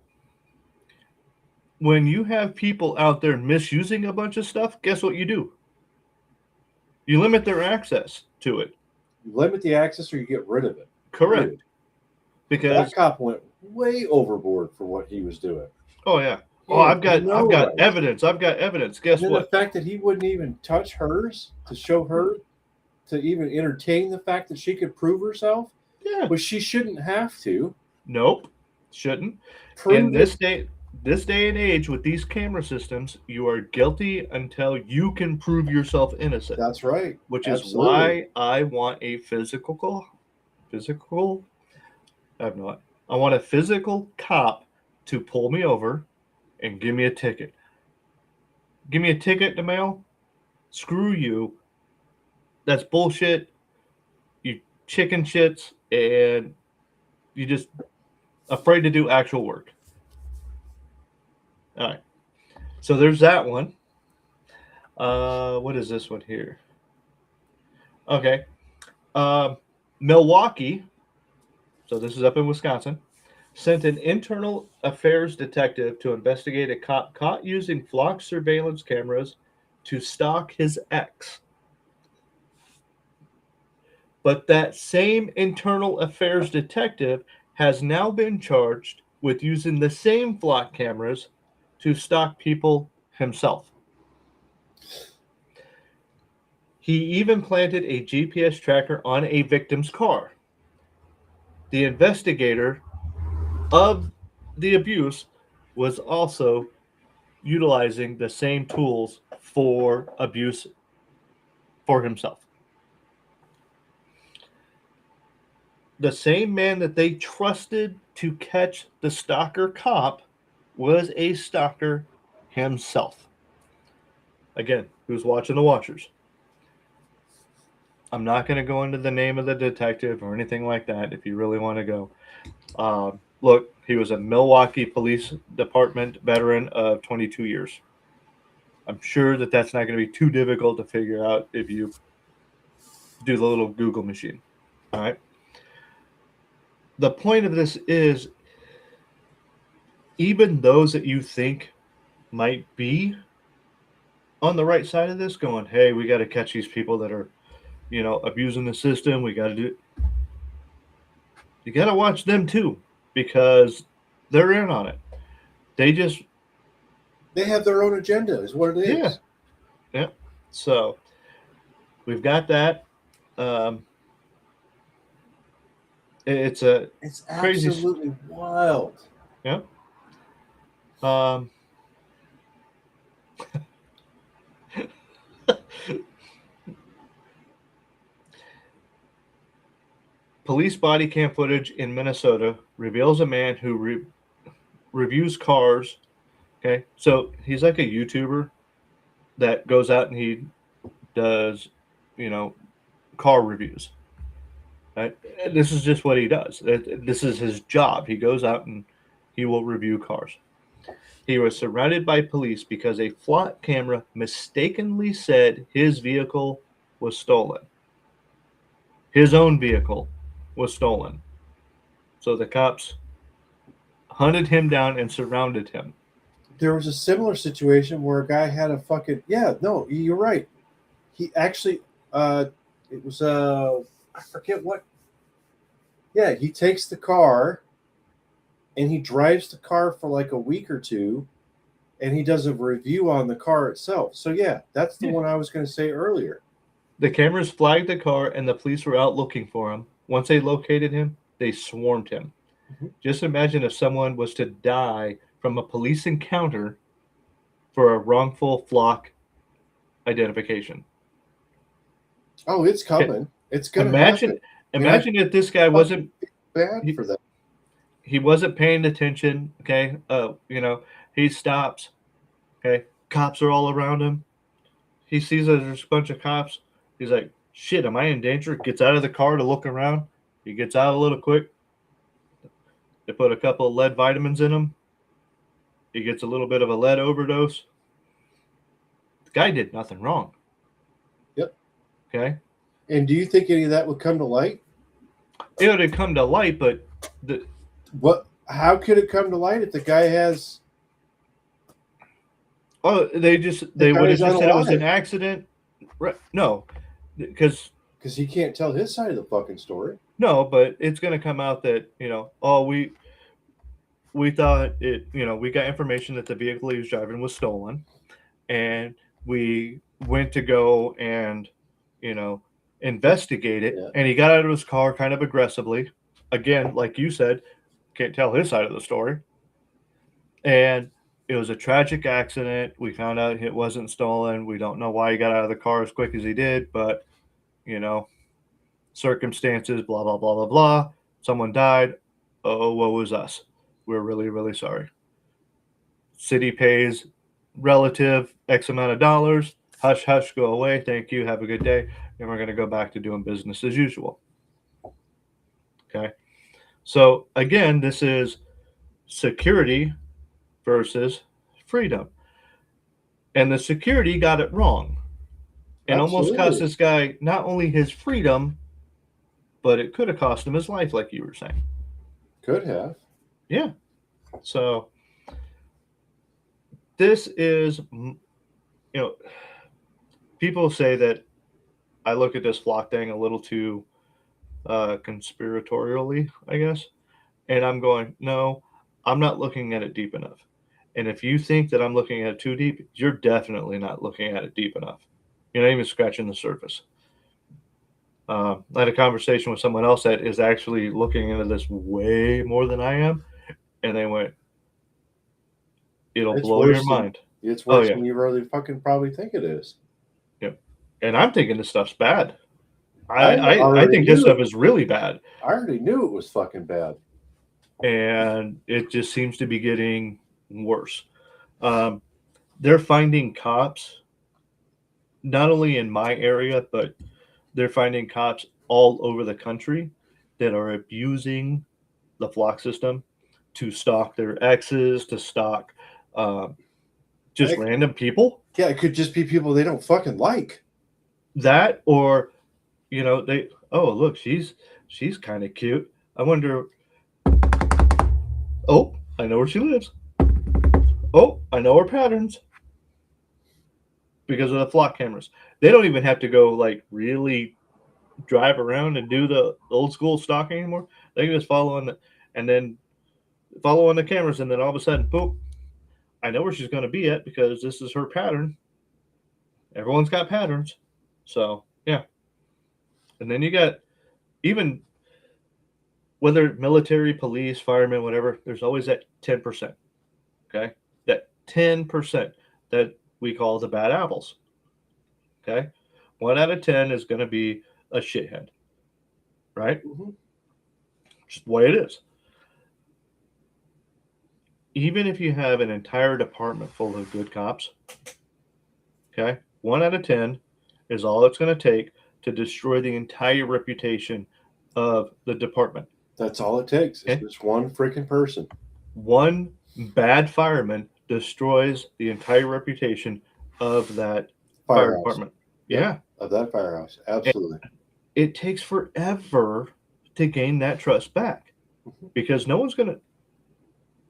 When you have people out there misusing a bunch of stuff, guess what you do? You limit their access to it. You limit the access or you get rid of it. Correct. Dude, Because that cop went way overboard for what he was doing. oh yeah. He Oh, had I've no got right. evidence. I've got evidence. Guess And then what? the fact that he wouldn't even touch hers to show her, to even entertain the fact that she could prove herself, Yeah. which she shouldn't have to. Nope. Shouldn't. Prove In this it. day and age with these camera systems, you are guilty until you can prove yourself innocent. That's right. Which is Absolutely. why I want a physical. I want a physical cop to pull me over and give me a ticket. Give me a ticket in the mail? Screw you. That's bullshit. You chicken shits and you just afraid to do actual work. All right. So there's that one. What is this one here? Okay. Milwaukee, so this is up in Wisconsin, sent an internal affairs detective to investigate a cop caught using Flock surveillance cameras to stalk his ex. But that same internal affairs detective has now been charged with using the same Flock cameras to stalk people himself. He even planted a GPS tracker on a victim's car. The investigator of the abuse was also utilizing the same tools for abuse for himself. The same man that they trusted to catch the stalker cop was a stalker himself. Again, who's watching the watchers? I'm not going to go into the name of the detective or anything like that if you really want to go. Look, he was a Milwaukee Police Department veteran of 22 years. I'm sure that that's not going to be too difficult to figure out if you do the little Google machine. All right. The point of this is, even those that you think might be on the right side of this, going, hey, we got to catch these people that are, abusing the system. We got to do. You got to watch them too, because they're in on it. They have their own agenda, is what it is. Yeah. So we've got that. It's crazy. Absolutely wild. Yeah. Police body cam footage in Minnesota reveals a man who reviews cars. Okay, so he's like a YouTuber that goes out and he does, car reviews. Right? This is just what he does. This is his job. He goes out and he will review cars. He was surrounded by police because a flock camera mistakenly said his vehicle was stolen. His own vehicle was stolen. So the cops hunted him down and surrounded him. There was a similar situation where a guy had a fucking... Yeah, no, you're right. He actually... it was... I forget what... Yeah, he takes the car and he drives the car for like a week or two and he does a review on the car itself. So yeah, that's the one I was going to say earlier. The cameras flagged the car and the police were out looking for him. Once they located him, they swarmed him. Mm-hmm. Just imagine if someone was to die from a police encounter for a wrongful flock identification. Oh, it's coming. It's going to happen. Imagine if this guy wasn't bad for that. He wasn't paying attention. Okay. He stops. Okay. Cops are all around him. He sees that there's a bunch of cops. He's like, shit, am I in danger? Gets out of the car to look around. He gets out a little quick. They put a couple of lead vitamins in him. He gets a little bit of a lead overdose. The guy did nothing wrong. Yep. Okay. And do you think any of that would come to light? It would have come to light, but how could it come to light if the guy has... Oh, they would have just said it was an accident. Right. No, because he can't tell his side of the fucking story. No, but it's going to come out that, we thought it, we got information that the vehicle he was driving was stolen, and we went to go and, investigate it. Yeah. And he got out of his car kind of aggressively. Again, like you said, can't tell his side of the story. And it was a tragic accident. We found out it wasn't stolen. We don't know why he got out of the car as quick as he did, but, circumstances, blah, blah, blah, blah, blah. Someone died. Oh, woe was us. We're really, really sorry. City pays relative X amount of dollars. Hush, hush, go away. Thank you. Have a good day. And we're going to go back to doing business as usual. Okay. So again, this is security versus freedom. And the security got it wrong. And almost cost this guy not only his freedom, but it could have cost him his life, like you were saying. Could have. Yeah. So this is, people say that I look at this flock thing a little too conspiratorially, I guess. And I'm going, no, I'm not looking at it deep enough. And if you think that I'm looking at it too deep, you're definitely not looking at it deep enough. You're not even scratching the surface. I had a conversation with someone else that is actually looking into this way more than I am. And they went, it'll blow your mind. It's worse than you really fucking probably think it is. Yep. And I'm thinking this stuff's bad. I think this stuff is really bad. I already knew it was fucking bad. And it just seems to be getting worse. They're finding cops, not only in my area, but they're finding cops all over the country that are abusing the flock system to stalk their exes, to stalk just random people. Yeah, it could just be people they don't fucking like. That, or they, oh look, she's kind of cute. I wonder. Oh, I know where she lives. Oh, I know her patterns because of the flock cameras. They don't even have to go like really drive around and do the old school stalking anymore. They can just follow on the cameras, and then all of a sudden, boom, I know where she's going to be at because this is her pattern. Everyone's got patterns. So, yeah. And then you got, even whether military, police, firemen, whatever, there's always that 10%. Okay? That 10% that we call the bad apples. Okay? 1 out of 10 is going to be a shithead. Right? Mm-hmm. Just the way it is. Even if you have an entire department full of good cops, okay, 1 out of 10 is all it's going to take to destroy the entire reputation of the department. That's all it takes. It's just one freaking person. One bad fireman destroys the entire reputation of that fire department. Yeah. Of that firehouse. Absolutely. And it takes forever to gain that trust back because no one's going to.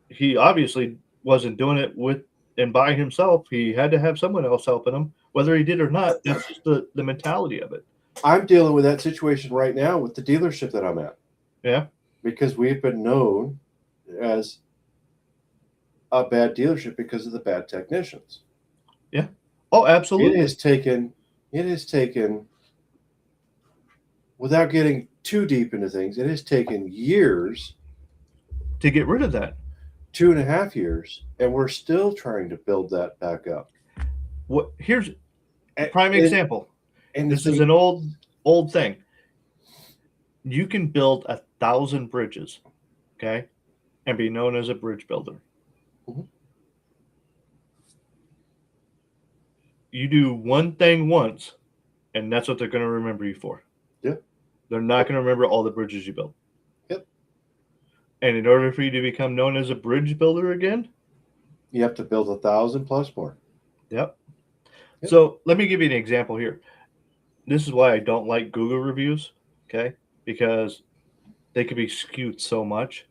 He obviously wasn't doing it with and by himself. He had to have someone else helping him, whether he did or not. That's just the mentality of it. I'm dealing with that situation right now with the dealership that I'm at. Yeah. Because we've been known as a bad dealership because of the bad technicians. Yeah. Oh, absolutely. It has taken, without getting too deep into things, it has taken years to get rid of that. 2.5 years, and we're still trying to build that back up. Here's a prime example. And this is an old thing. You can build 1,000 bridges, okay, and be known as a bridge builder. Mm-hmm. You do one thing once, and that's what they're going to remember you for. Yep. They're not going to remember all the bridges you built. Yep. And in order for you to become known as a bridge builder again, you have to build 1,000 plus more. Yep. So let me give you an example here. This is why I don't like Google reviews, okay? Because they could be skewed so much.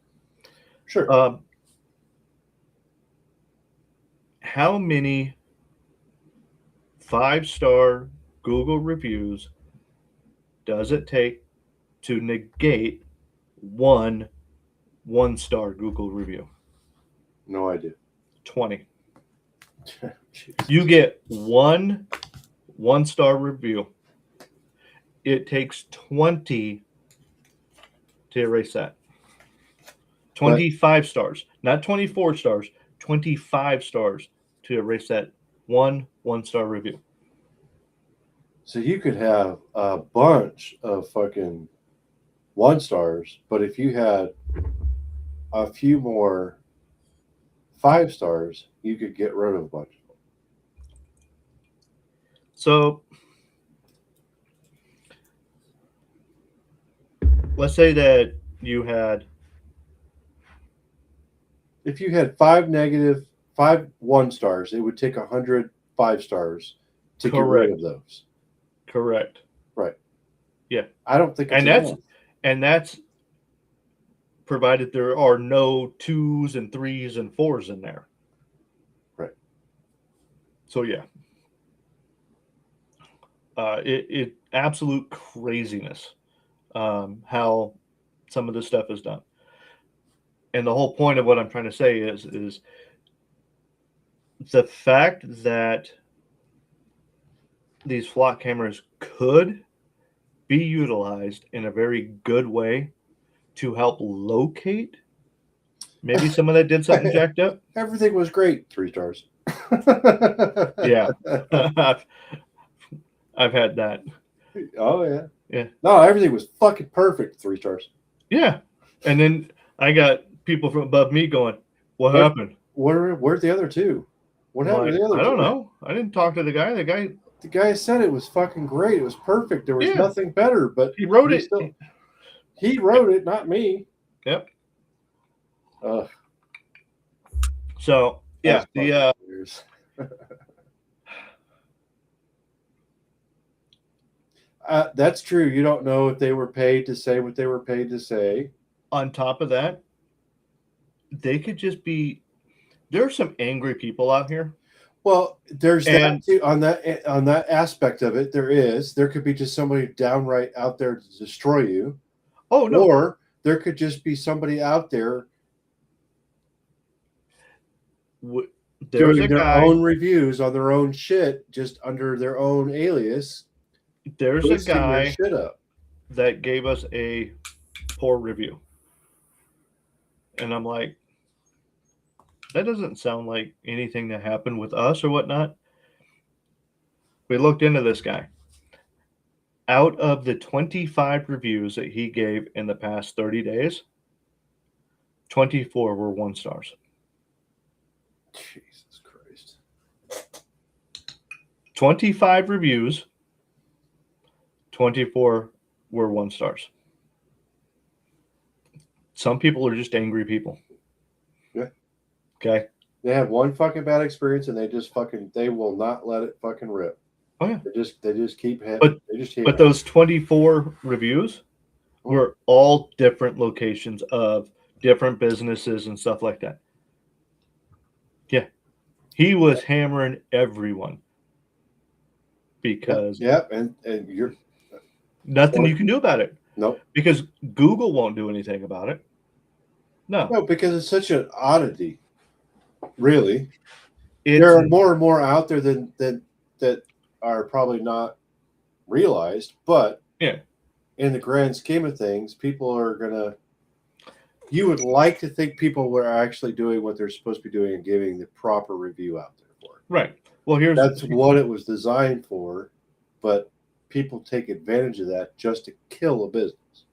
Sure. How many 5-star Google reviews does it take to negate one 1-star Google review? No idea. 20. You get one 1-star review. It takes 20 to erase that. 25 stars, not 24 stars, 25 stars to erase that one 1-star review. So you could have a bunch of fucking 1-stars, but if you had a few more 5-stars, you could get rid of a bunch of them. So let's say that you had, if you had 5 1-stars, it would take 100 5-stars to get rid of those. Correct. Right. Yeah. I don't think it's that's provided there are no 2s and 3s and 4s in there. Right. So yeah. It absolute craziness how some of this stuff is done. And the whole point of what I'm trying to say is the fact that these flock cameras could be utilized in a very good way to help locate maybe someone that did something jacked up. Everything was great. 3 stars. Yeah. I've had that. Oh, yeah. Yeah. No, everything was fucking perfect. 3 stars. Yeah. And then I got people from above me going, what happened? Where'd the other 2? What happened to the other 2? I don't know. I didn't talk to the guy. The guy said it was fucking great. It was perfect. There was nothing better, but he wrote it. He wrote it, not me. Yep. So yeah, That's true. You don't know if they were paid to say what they were paid to say. On top of that, they could just be. There are some angry people out here. Well, there's And- that too, on that aspect of it. There could be just somebody downright out there to destroy you, Oh no! or there could just be somebody out there There's doing a their guy. own reviews on their own shit, just under their own alias. There's a boosting their guy shit up. that gave us a poor review, and I'm like, that doesn't sound like anything that happened with us or whatnot. We looked into this guy. Out of the 25 reviews that he gave in the past 30 days, 24 were 1 stars. Jesus Christ. 25 reviews, 24 were 1 stars. Some people are just angry people. Yeah. Okay. They have one fucking bad experience and they will not let it fucking rip. Oh yeah. They just keep hitting. But- they just hit. But those 24 reviews were all different locations of different businesses and stuff like that. Yeah. He was hammering everyone because Yep, and you're nothing you can do about it nope. because Google won't do anything about it. No. No, because it's such an oddity. Really. It's, There are more and more out there than that are probably not realized, but Yeah. in the grand scheme of things, people are gonna. You would like to think people were actually doing what they're supposed to be doing and giving the proper review out there for it. right. Well, That's what it was designed for, but people take advantage of that just to kill a business.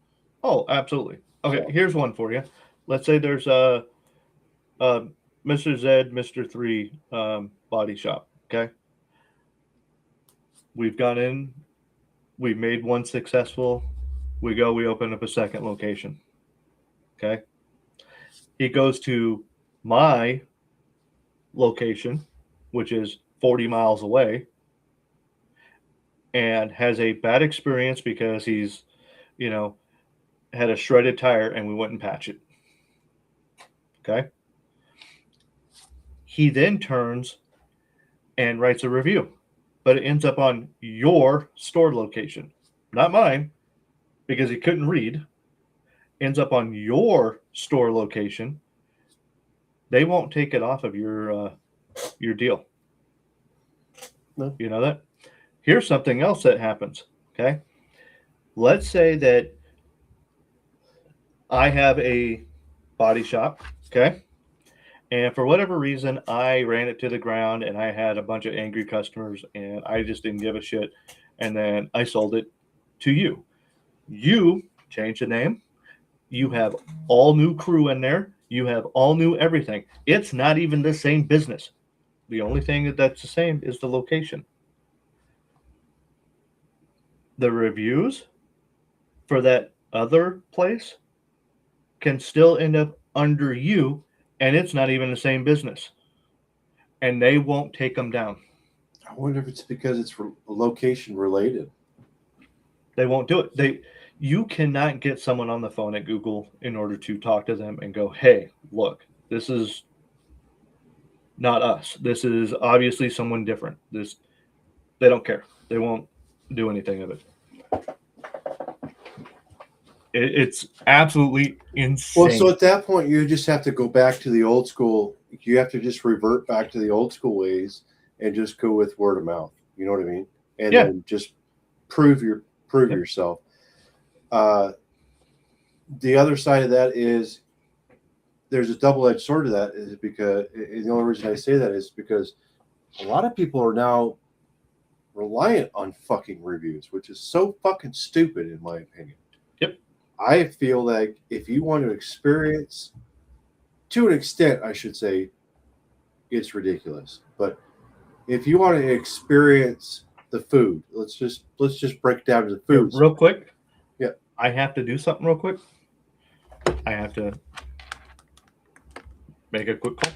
Oh, absolutely. Okay, So- here's one for you. Let's say there's a Mr. Z, Mr. 3 body shop. Okay. We've gone in, we've made one successful. We open up a second location. Okay. He goes to my location, which is 40 miles away, and has a bad experience because he's, had a shredded tire and we went and patch it. Okay. He then turns and writes a review, but it ends up on your store location, not mine, because he couldn't read. Ends up on your store location. They won't take it off of your deal. No. You know that? Here's something else that happens. Okay. Let's say that I have a body shop. Okay. And for whatever reason, I ran it to the ground and I had a bunch of angry customers and I just didn't give a shit. And then I sold it to you. You change the name. You have all new crew in there. You have all new everything. It's not even the same business. The only thing that's the same is the location. The reviews for that other place can still end up under you, and it's not even the same business. And they won't take them down. I wonder if it's because it's location related. They won't do it. You cannot get someone on the phone at Google in order to talk to them and go, hey, look, this is not us. This is obviously someone different. They don't care. They won't do anything of it. It's absolutely insane. Well, so at that point, you just have to go back to the old school. You have to just revert back to the old school ways and just go with word of mouth. You know what I mean? And Yeah. then just prove yourself. The other side of that is there's a double-edged sword to that. Is because and the only reason I say that is because a lot of people are now reliant on fucking reviews, which is so fucking stupid in my opinion. Yep. I feel like if you want to experience, to an extent, I should say, it's ridiculous. But if you want to experience the food, let's just break down to the food. Real quick. Yeah. I have to do something real quick. I have to make a quick call.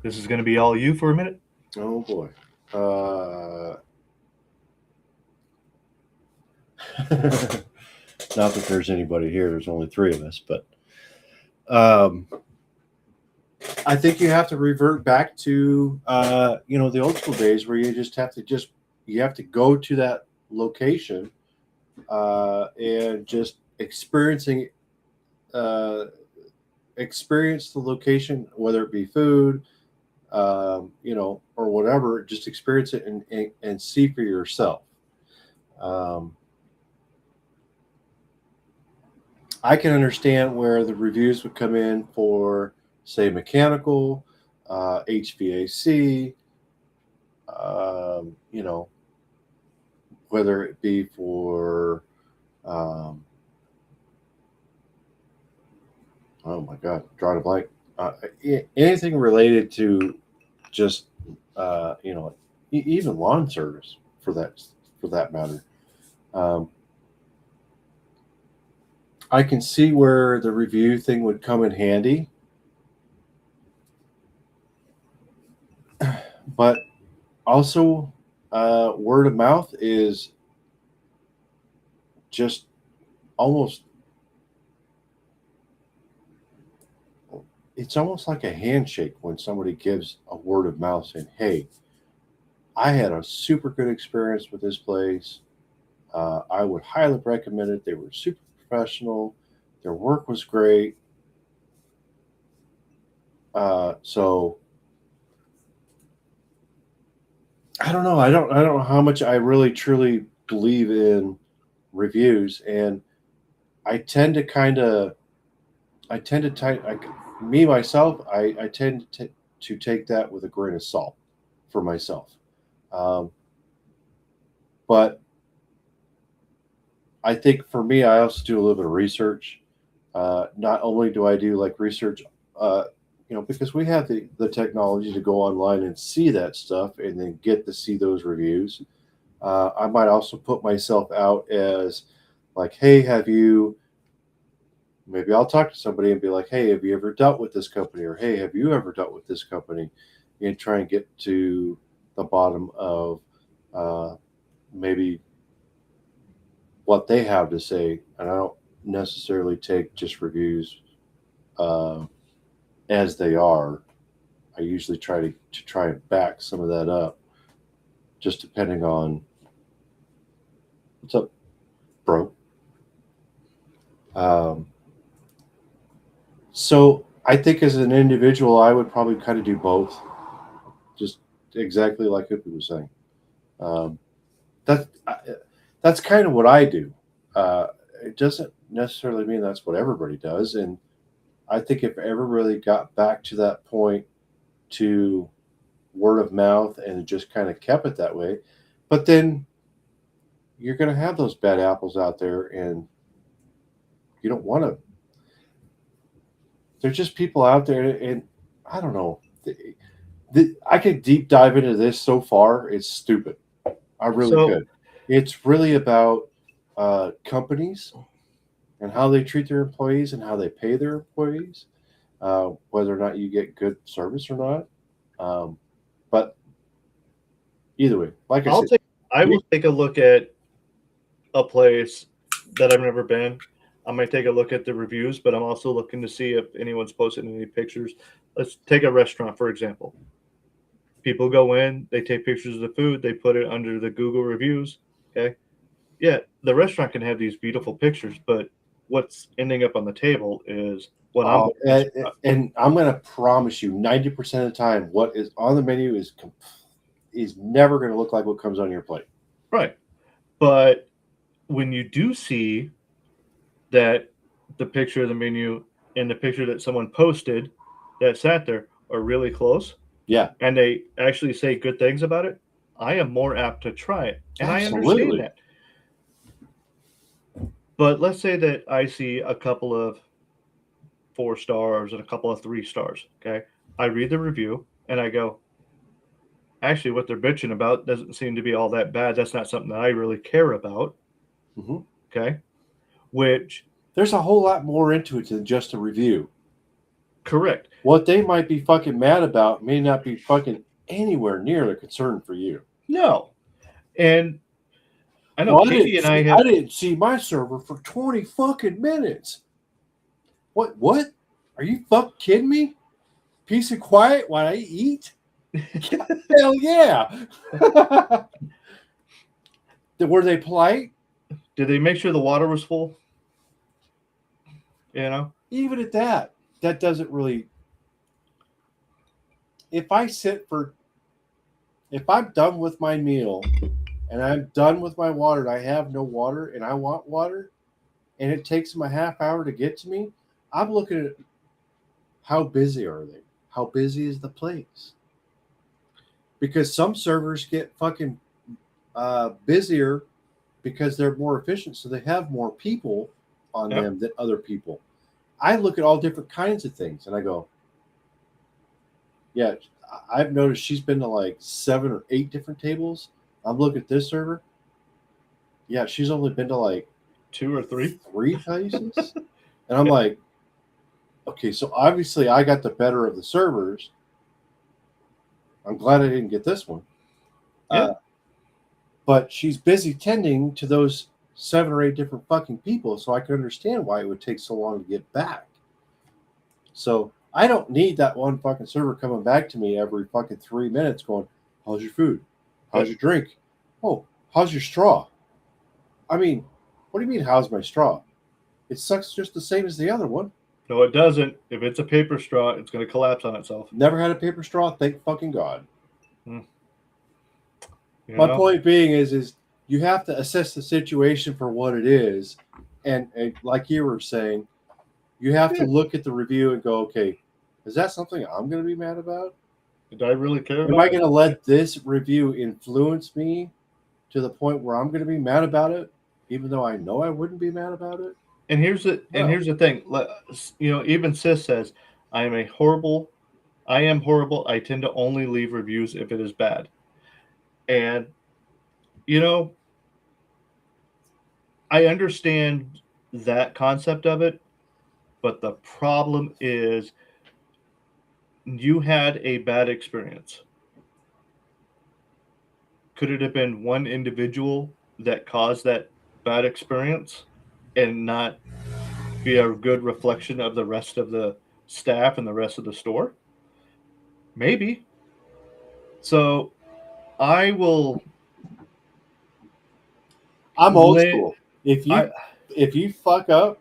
This is going to be all you for a minute. Oh boy. Not that there's anybody here. There's only three of us, but I think you have to revert back to the old school days where you just have to go to that location and just experience the location, whether it be food, or whatever. Just experience it and see for yourself. I can understand where the reviews would come in for, say, mechanical, HVAC, whether it be for, oh my God, drawing a blank, anything related to just, even lawn service for that matter. I can see where the review thing would come in handy. But also, word of mouth is just almost, it's almost like a handshake when somebody gives a word of mouth saying, hey, I had a super good experience with this place. I would highly recommend it. They were super professional. Their work was great. So I don't know. I don't know how much I really truly believe in reviews, and I tend to take that with a grain of salt for myself. But I think for me, I also do a little bit of research. Not only do I do like research, because we have the technology to go online and see that stuff and then get to see those reviews. I might also put myself out as like, hey, maybe I'll talk to somebody and be like, hey, have you ever dealt with this company? Or, hey, have you ever dealt with this company? And try and get to the bottom of maybe what they have to say. And I don't necessarily take just reviews as they are. I usually try to try and back some of that up, just depending on what's up, bro. So I think as an individual, I would probably kind of do both, just exactly like Hippie was saying. That's kind of what I do. It doesn't necessarily mean that's what everybody does. And I think if ever really got back to that point to word of mouth and just kind of kept it that way, but then you're going to have those bad apples out there, and you don't want to. There's just people out there, and I don't know. I could deep dive into this so far. It's stupid. I really could. It's really about companies and how they treat their employees and how they pay their employees, whether or not you get good service or not. But either way, like I will take a look at a place that I've never been. I might take a look at the reviews, but I'm also looking to see if anyone's posted any pictures. Let's take a restaurant, for example. People go in, they take pictures of the food, they put it under the Google reviews. Okay. Yeah, the restaurant can have these beautiful pictures, but what's ending up on the table is what and I'm going to promise you 90% of the time, what is on the menu is never going to look like what comes on your plate. Right. But when you do see that the picture of the menu and the picture that someone posted that sat there are really close, yeah, and they actually say good things about it, I am more apt to try it. And Absolutely. I understand that. But let's say that I see a couple of 4 stars and a couple of 3 stars. Okay. I read the review and I go, actually, what they're bitching about doesn't seem to be all that bad. That's not something that I really care about. Mm-hmm. Okay. Which there's a whole lot more into it than just a review. Correct. What they might be fucking mad about may not be fucking anywhere near the concern for you. No. And I know Well, Katie and I I have. didn't see my server for 20 fucking minutes. What? Are you fucking kidding me? Peace and quiet while I eat? Hell yeah. Were they polite? Did they make sure the water was full? You know? Even at that doesn't really. If I'm done with my meal and I'm done with my water and I have no water and I want water and it takes them a half hour to get to me, I'm looking at how busy are they? How busy is the place? Because some servers get fucking busier because they're more efficient, so they have more people on them than other people. I look at all different kinds of things and I go, yeah, I've noticed she's been to like 7 or 8 different tables. I'm looking at this server. Yeah, she's only been to like 2 or 3 places. And I'm like, okay, so obviously I got the better of the servers. I'm glad I didn't get this one. Yeah. But she's busy tending to those 7 or 8 different fucking people, so I can understand why it would take so long to get back. So I don't need that one fucking server coming back to me every fucking 3 minutes going, how's your food? How's your drink? Oh, how's your straw? I mean, what do you mean, how's my straw? It sucks just the same as the other one. No, it doesn't. If it's a paper straw, it's going to collapse on itself. Never had a paper straw, thank fucking God. You My know? point being is you have to assess the situation for what it is. And like you were saying, you have to look at the review and go, okay, is that something I'm going to be mad about? Do I really care Am about I going to let this review influence me to the point where I'm going to be mad about it, even though I know I wouldn't be mad about it? And here's the thing. You know, even Sis says, I am horrible. I tend to only leave reviews if it is bad. And, you know, I understand that concept of it, but the problem is you had a bad experience. Could it have been one individual that caused that bad experience and not be a good reflection of the rest of the staff and the rest of the store? Maybe. So I'm old school. If you fuck up,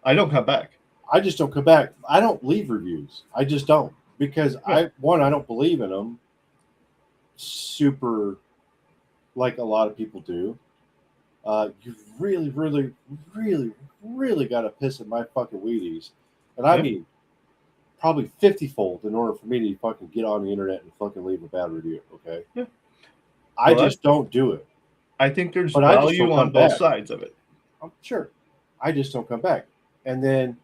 I don't come back. I just don't come back. I don't leave reviews. I just don't, because I don't believe in them super like a lot of people do. You really, really, really, really got to piss in my fucking Wheaties, and I mean probably 50-fold in order for me to fucking get on the internet and fucking leave a bad review. Okay, I just don't do it. I think there's value on both sides of it. I'm sure. I just don't come back, and then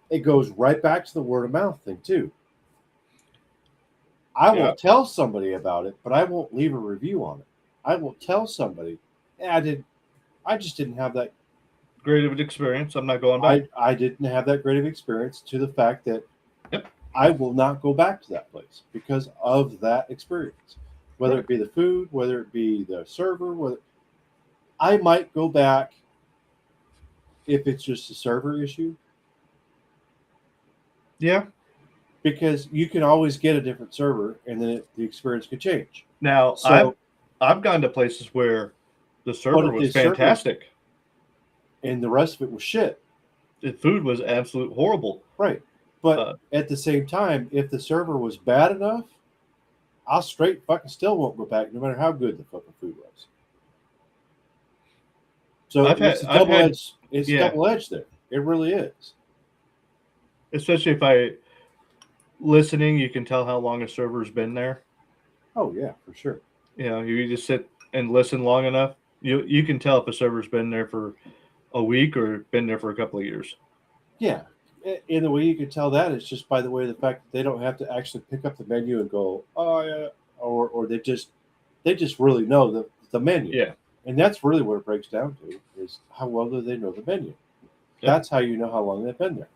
it goes right back to the word of mouth thing too. I will tell somebody about it, but I won't leave a review on it. I will tell somebody, I just didn't have that great of an experience. I'm not going back. I didn't have that great of experience, to the fact that I will not go back to that place because of that experience. Whether it be the food, whether it be the server, I might go back if it's just a server issue. Yeah. Because you can always get a different server, and then the experience could change. Now, so, I've gone to places where the server was fantastic, and the rest of it was shit. The food was absolute horrible. Right, but at the same time, if the server was bad enough, I'll straight fucking still won't go back, no matter how good the fucking food was. So it's double edged there. It really is. Especially if listening, you can tell how long a server's been there. Oh yeah, for sure. You know, you just sit and listen long enough, you can tell if a server's been there for a week or been there for a couple of years. Yeah, and the way you can tell that is just by the way the fact that they don't have to actually pick up the menu and go, oh yeah, or they just really know the menu. Yeah, and that's really what it breaks down to, is how well do they know the menu. Yeah. That's how you know how long they've been there.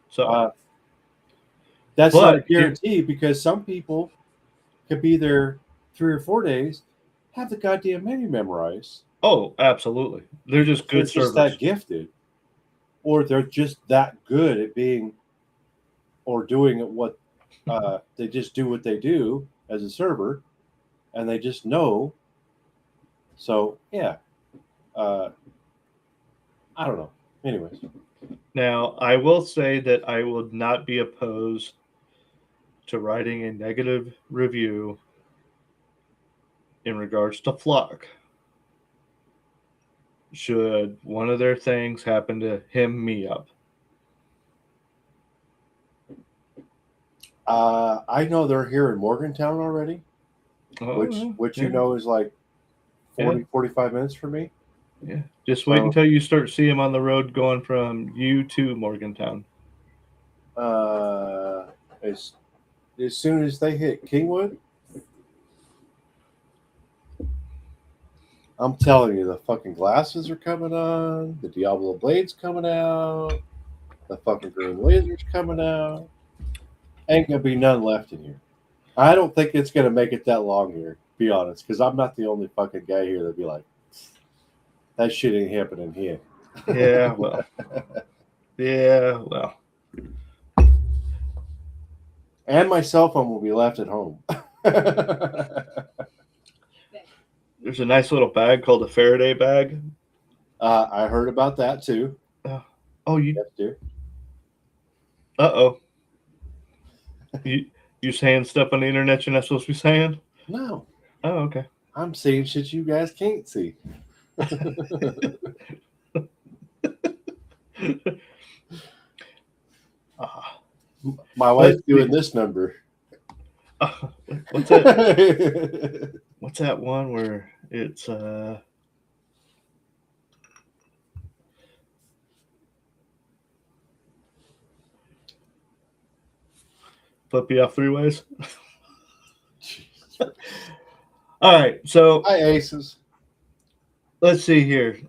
So That's not a But here- guarantee because some people could be there 3 or 4 days, have the goddamn menu memorized. Oh, absolutely. They're just They're good just servers. that gifted, or they're just that good at being or doing what they just do what they do as a server, and they just know. So yeah, I don't know. Anyways, Now, I will say that I would not be opposed to writing a negative review in regards to Flock. Should one of their things happen to hem me up. I know they're here in Morgantown already, Oh, which yeah. you know is like 40, Yeah. 45 minutes for me. Yeah. Just wait So- until you start seeing them on the road going from you to Morgantown. As soon as they hit Kingwood, I'm telling you, the fucking glasses are coming on, the Diablo Blade's coming out, the fucking Green Laser's coming out. Ain't gonna be none left in here. I don't think it's gonna make it that long here, to be honest, because I'm not the only fucking guy here that'd be like, that shit ain't happening here. Yeah, well. Yeah, well. And my cell phone will be left at home. There's a nice little bag called a Faraday bag. I heard about that too. Oh, you. Yes, dear. Uh-oh. You saying stuff on the internet you're not supposed to be saying? No, Oh, okay. I'm seeing shit you guys can't see. My wife's doing this number. What's that? What's that one where it's flip you off 3 ways? All right, so Hi, Aces. let's see here.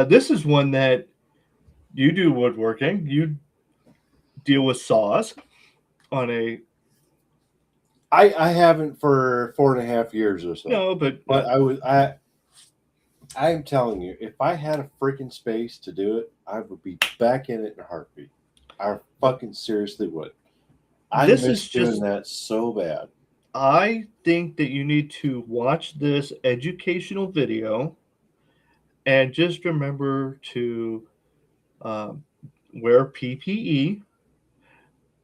This is one that you do woodworking. You deal with saws on a I haven't for 4.5 years or so. no, but I'm telling you, if I had a freaking space to do it, I would be back in it in a heartbeat. I fucking seriously would. I This miss is doing just- that so bad. I think that you need to watch this educational video and just remember to wear PPE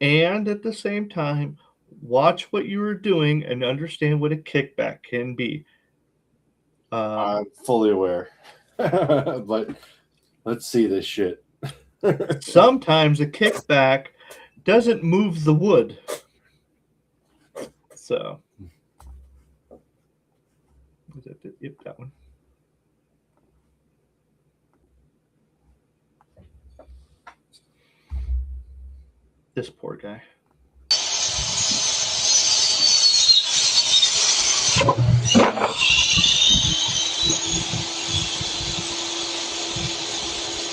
and at the same time watch what you are doing and understand what a kickback can be. I'm fully aware. But let's see this shit. Sometimes a kickback doesn't move the wood. So, is that the, yep, that one. This poor guy.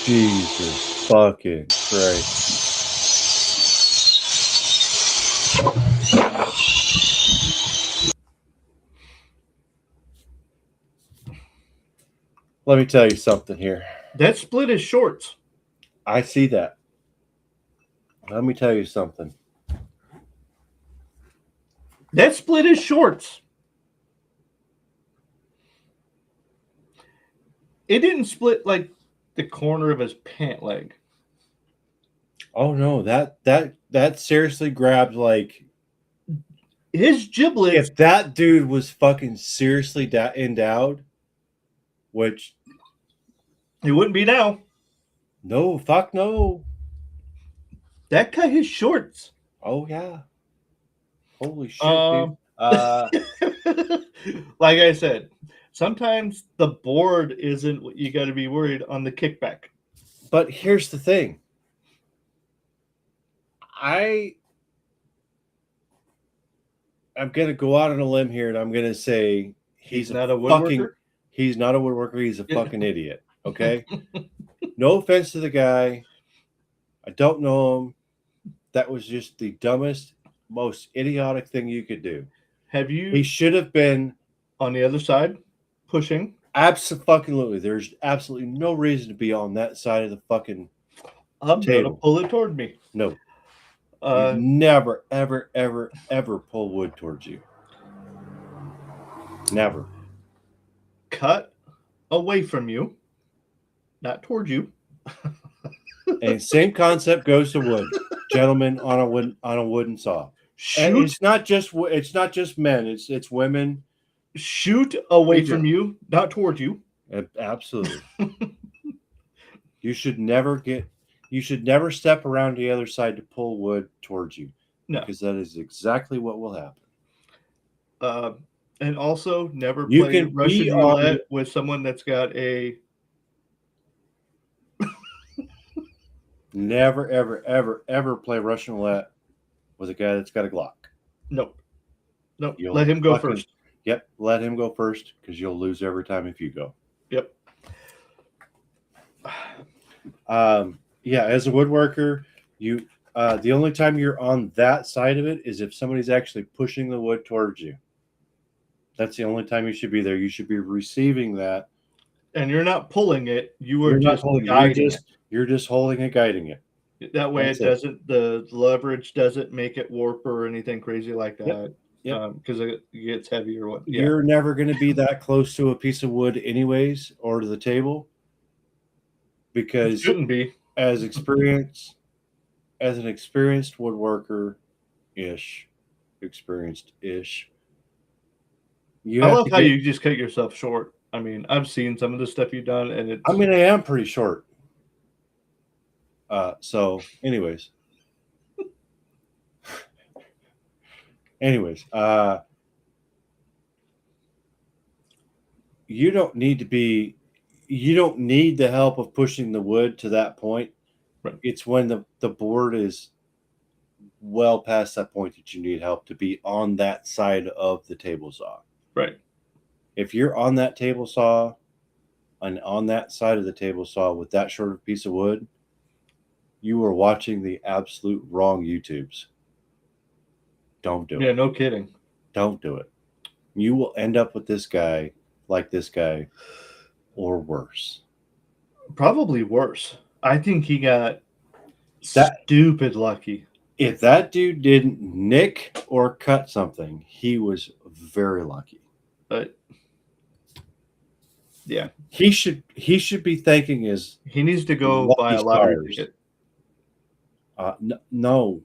Jesus fucking Christ. Let me tell you something here. That split his shorts. I see that. Let me tell you something. That split his shorts. It didn't split like the corner of his pant leg. Oh no, that seriously grabbed like His giblets. if that dude was fucking seriously endowed, which It wouldn't be now. no, fuck no. That cut his shorts. Oh yeah. Holy shit, dude. Like I said, sometimes the board isn't what you got to be worried on the kickback. But here's the thing. I'm gonna go out on a limb here and I'm gonna say He's not a woodworker. he's not a woodworker, he's a fucking idiot. Okay. No offense to the guy. I don't know him. That was just the dumbest most idiotic thing you could do. Have He you should have been on the other side pushing? absolutely. There's absolutely no reason to be on that side of the fucking I'm going to table. pull it toward me. No. You Uh, never, ever, ever, ever pull wood towards you. Never. cut away from you, not toward you. And same concept goes to wood, gentlemen, on a wooden saw. And Shoot, it's not just men. It's women. shoot away Yeah. from you, not toward you. Absolutely. You should never step around the other side to pull wood towards you. No. Because that is exactly what will happen. And also, never You play can Russian be on roulette with someone that's got a. Never, ever, ever, ever play Russian roulette with a guy that's got a Glock. Nope. You'll Let him go fucking- first. Yep, let him go first because you'll lose every time if you go. Yep. Yeah, as a woodworker, you the only time you're on that side of it is if somebody's actually pushing the wood towards you. That's the only time you should be there. You should be receiving that. And you're not pulling it. You are You're not just holding it, guiding you're just holding and guiding it. it. That way, That's it doesn't. The leverage doesn't make it warp or anything crazy like that. Yep. Because it gets heavier. Yeah. You're never going to be that close to a piece of wood anyways or to the table because Shouldn't be. as an experienced woodworker experienced ish. I love how you just cut yourself short. I mean, I've seen some of the stuff you've done, and it's. I mean, I am pretty short. So anyways. You don't need the help of pushing the wood to that point. Right. It's when the board is well past that point that you need help to be on that side of the table saw. Right. If you're on that table saw and on that side of the table saw with that short of a piece of wood, you are watching the absolute wrong YouTubes. Don't do it. Yeah, no kidding. Don't do it. You will end up with this guy, or worse. Probably worse. I think he got stupid lucky. If that dude didn't nick or cut something, he was very lucky. Yeah, He should be thanking his. he needs to go Lucky buy a lottery stars. ticket. No,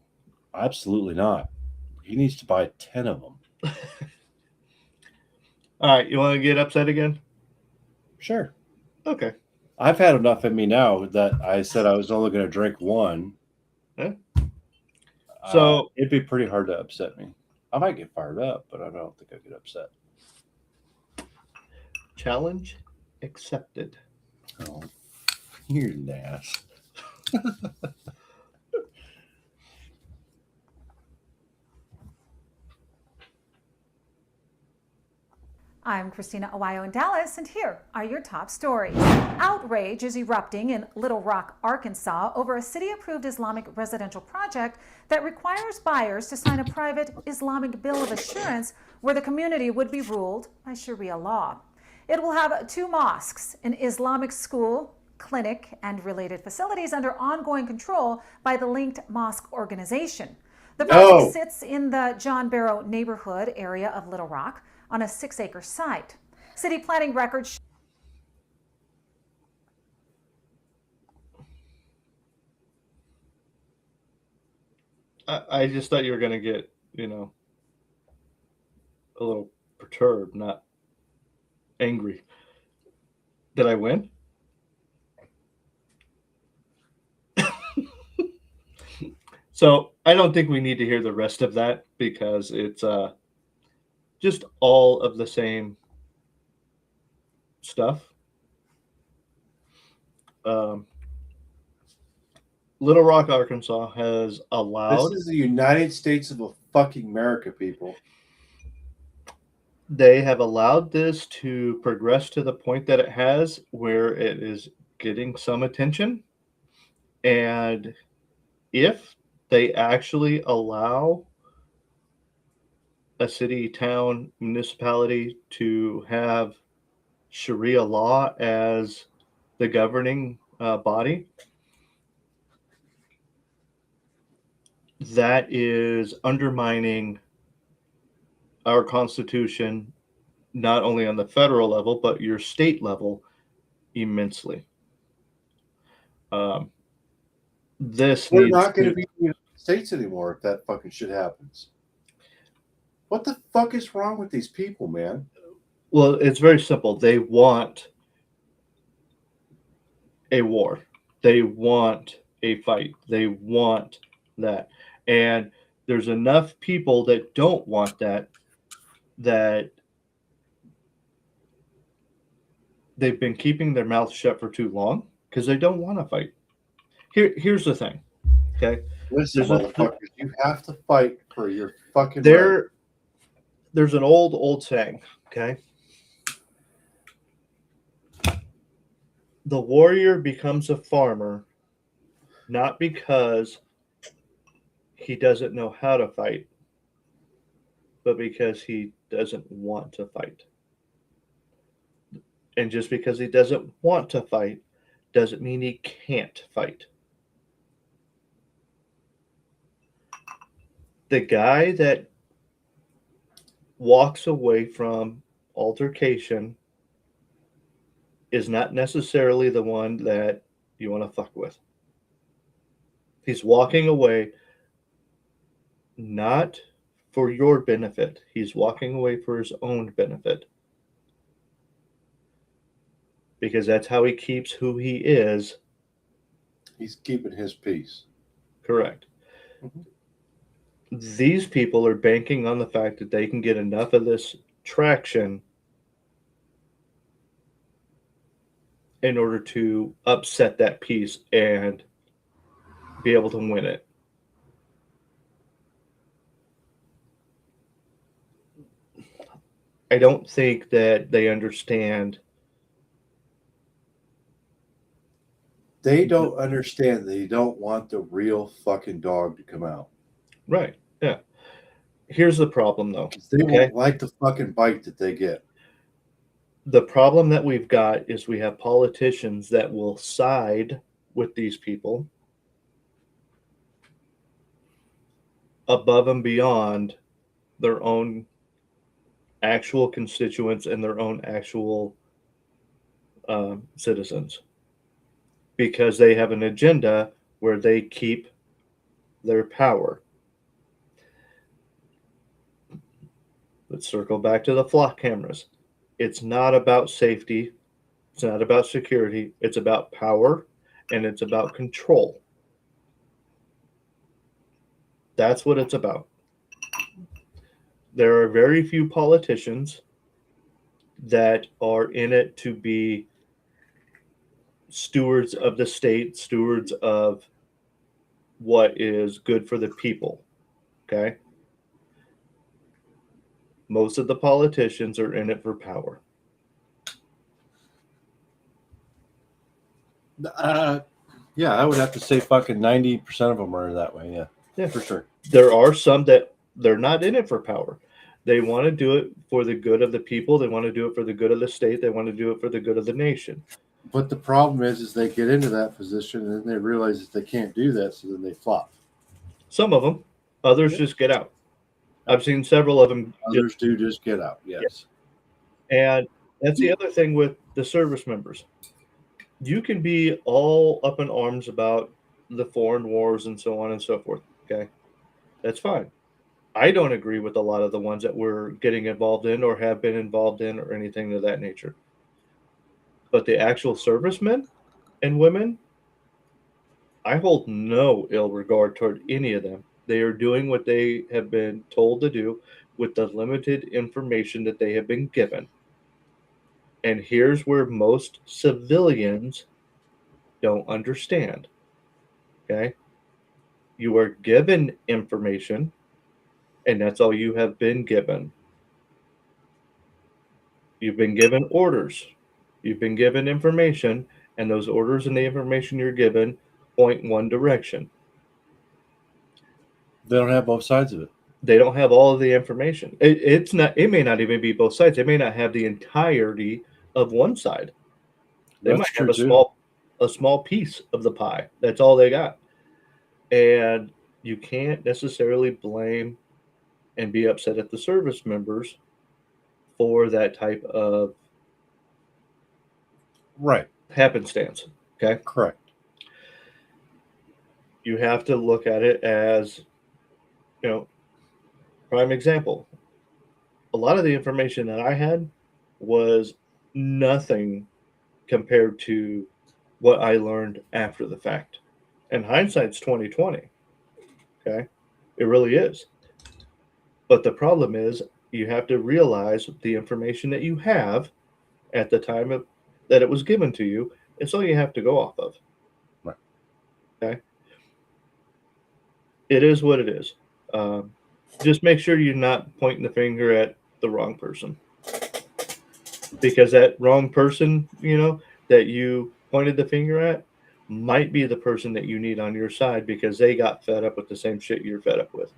absolutely not. He needs to buy 10 of them. All right, you want to get upset again? Sure. Okay. I've had enough in me now that I said I was only going to drink one. Yeah. So it'd be pretty hard to upset me. I might get fired up, but I don't think I'd get upset. challenge accepted. Oh, you're an ass. I'm Christina Awayo in Dallas, and here are your top stories. Outrage is erupting in Little Rock, Arkansas, over a city-approved Islamic residential project that requires buyers to sign a private Islamic bill of assurance where the community would be ruled by Sharia law. It will have 2 mosques, an Islamic school, clinic, and related facilities under ongoing control by the Linked Mosque organization. The project sits in the John Barrow neighborhood area of Little Rock, on a 6-acre site. City planning records. I just thought you were going to get, a little perturbed, not angry. Did I win? So I don't think we need to hear the rest of that because it's just all of the same stuff. Little Rock, Arkansas has allowed. This is the United States of fucking America, people. They have allowed this to progress to the point that it has, where it is getting some attention. And if they actually allow a city, town, municipality to have Sharia law as the governing body, that is undermining our Constitution, not only on the federal level, but your state level immensely. This We're needs not going to to be in the United States anymore if that fucking shit happens. What the fuck is wrong with these people, man? Well, it's very simple. They want a war. They want a fight. They want that. And there's enough people that don't want that, that they've been keeping their mouths shut for too long because they don't want to fight. Here's the thing. Okay. Listen, motherfuckers, you have to fight for your fucking right. There's an old saying, okay? The warrior becomes a farmer not because he doesn't know how to fight, but because he doesn't want to fight. And just because he doesn't want to fight doesn't mean he can't fight. The guy that walks away from altercation is not necessarily the one that you want to fuck with. He's walking away not for your benefit. He's walking away for his own benefit. Because that's how he keeps who he is. He's keeping his peace. Correct. Mm-hmm. These people are banking on the fact that they can get enough of this traction in order to upset that peace and be able to win it. I don't think that they understand. They don't understand. They don't want the real fucking dog to come out. Right. Yeah. Here's the problem, though. They won't like the fucking bite that they get. The problem that we've got is we have politicians that will side with these people above and beyond their own actual constituents and their own actual citizens, because they have an agenda where they keep their power. Let's circle back to the flock cameras. It's not about safety. It's not about security. It's about power, and it's about control. That's what it's about. There are very few politicians that are in it to be stewards of the state, stewards of what is good for the people. Okay? Most of the politicians are in it for power. Yeah, I would have to say fucking 90% of them are that way. Yeah. Yeah, for sure. There are some that they're not in it for power. They want to do it for the good of the people. They want to do it for the good of the state. They want to do it for the good of the nation. But the problem is they get into that position and then they realize that they can't do that, so then they flop. Some of them. Others just get out. I've seen several of them. Others do just get out, yes. And that's the other thing with the service members. You can be all up in arms about the foreign wars and so on and so forth, okay? That's fine. I don't agree with a lot of the ones that we're getting involved in or have been involved in or anything of that nature. But the actual servicemen and women, I hold no ill regard toward any of them. They are doing what they have been told to do with the limited information that they have been given. And here's where most civilians don't understand. Okay? You are given information, and that's all you have been given. You've been given orders. You've been given information, and those orders and the information you're given point one direction. They don't have both sides of it. they don't have all of the information. It's not. It may not even be both sides. They may not have the entirety of one side. They might have a small piece of the pie. That's all they got. And you can't necessarily blame and be upset at the service members for that type of happenstance. Okay. Correct. You have to look at it as, prime example. A lot of the information that I had was nothing compared to what I learned after the fact. And hindsight's 2020. Okay. It really is. But the problem is you have to realize the information that you have at the time that it was given to you. It's all you have to go off of. Right. Okay. It is what it is. Just make sure you're not pointing the finger at the wrong person. Because that wrong person, that you pointed the finger at might be the person that you need on your side because they got fed up with the same shit you're fed up with.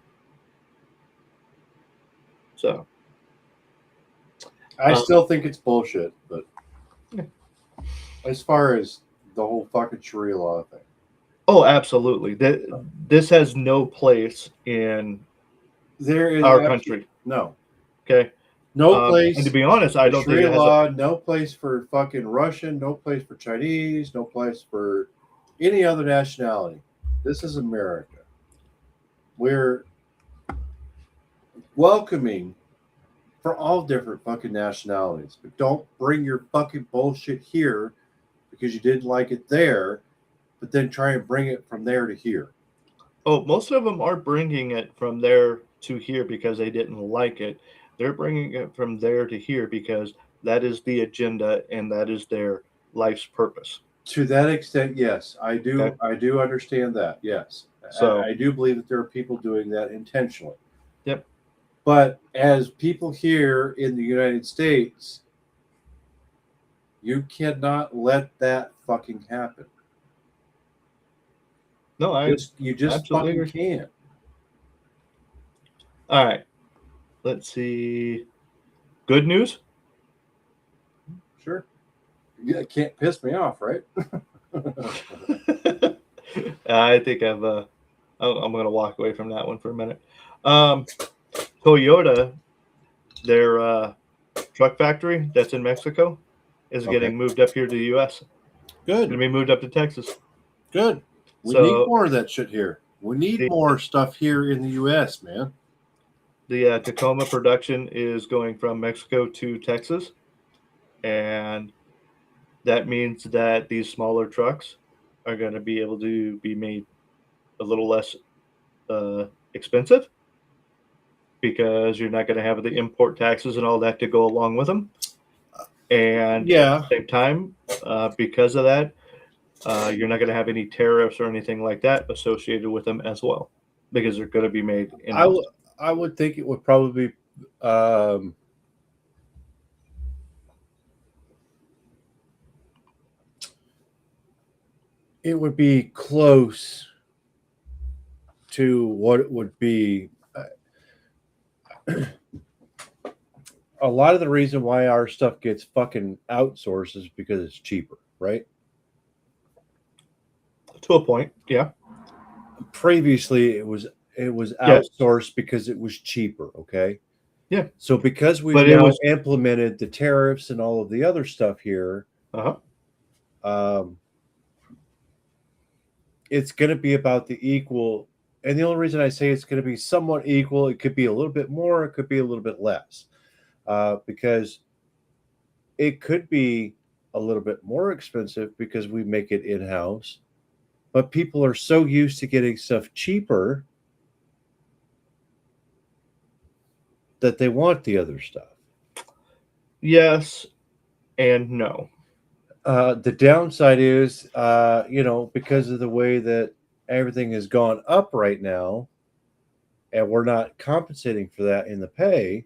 So. I still think it's bullshit, but as far as the whole fucking Sharia law thing. Oh, absolutely. This has no place in our country. No. Okay. No place. And to be honest, I don't think Sharia it has law, no place for fucking Russian, no place for Chinese, no place for any other nationality. This is America. We're welcoming for all different fucking nationalities, but don't bring your fucking bullshit here because you didn't like it there, but then try and bring it from there to here. Oh, most of them are bringing it from there to here because they didn't like it. They're bringing it from there to here because that is the agenda and that is their life's purpose. To that extent, yes, I do. Okay. I do understand that. Yes, So I do believe that there are people doing that intentionally. Yep. But as people here in the United States, you cannot let that fucking happen. No, You just absolutely fucking agree. can't. All right. Let's see. Good news? Sure. You can't piss me off, right? I think I'm going to walk away from that one for a minute. Toyota, their truck factory that's in Mexico, is getting moved up here to the U.S. Good. Going to be moved up to Texas. Good. We need more of that shit here. We need more stuff here in the U.S., man. The Tacoma production is going from Mexico to Texas, and that means that these smaller trucks are going to be able to be made a little less expensive because you're not going to have the import taxes and all that to go along with them. And at the same time, because of that, you're not going to have any tariffs or anything like that associated with them as well, because they're going to be made in. I would think it would probably be it would be close to what it would be. A lot of the reason why our stuff gets fucking outsourced is because it's cheaper, right? To a point, yeah. Previously, it was outsourced because it was cheaper, okay? Yeah. So because we've now implemented the tariffs and all of the other stuff here, it's going to be about the equal. And the only reason I say it's going to be somewhat equal, it could be a little bit more, it could be a little bit less, because it could be a little bit more expensive because we make it in-house, but people are so used to getting stuff cheaper that they want the other stuff. Yes and no. The downside is, because of the way that everything has gone up right now, and we're not compensating for that in the pay.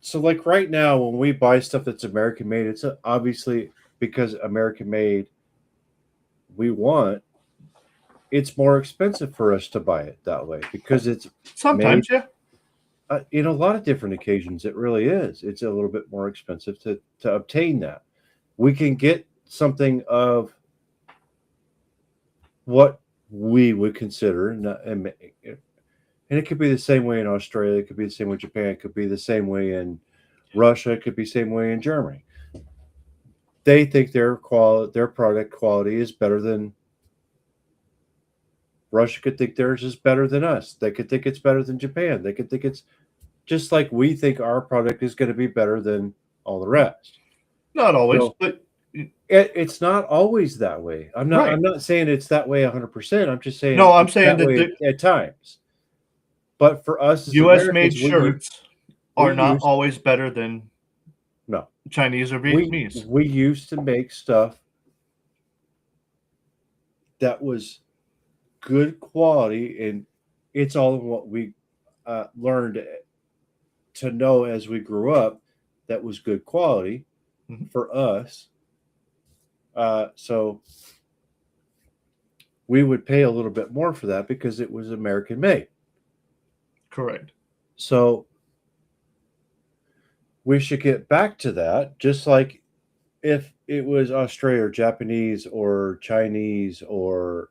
So like right now, when we buy stuff that's American made, it's obviously because American made we want, it's more expensive for us to buy it that way because it's Sometimes, yeah. in a lot of different occasions, it really is. It's a little bit more expensive to obtain that. We can get something of what we would consider, and it could be the same way in Australia, it could be the same way in Japan, it could be the same way in Russia, it could be the same way in Germany. They think their product quality is better than Russia could think theirs is better than us. They could think it's better than Japan. They could think it's just like we think our product is going to be better than all the rest. Not always, So, but it's not always that way. I'm not. Right. I'm not saying it's that way 100%. I'm just saying. No, I'm it's saying that way at times. But for us, as U.S. made Americans, shirts are not use- always better than No. Chinese or Vietnamese. we used to make stuff that was good quality, and it's all in what we learned to know as we grew up that was good quality for us. So we would pay a little bit more for that because it was American made. Correct. So we should get back to that, just like if it was Australia or Japanese or Chinese or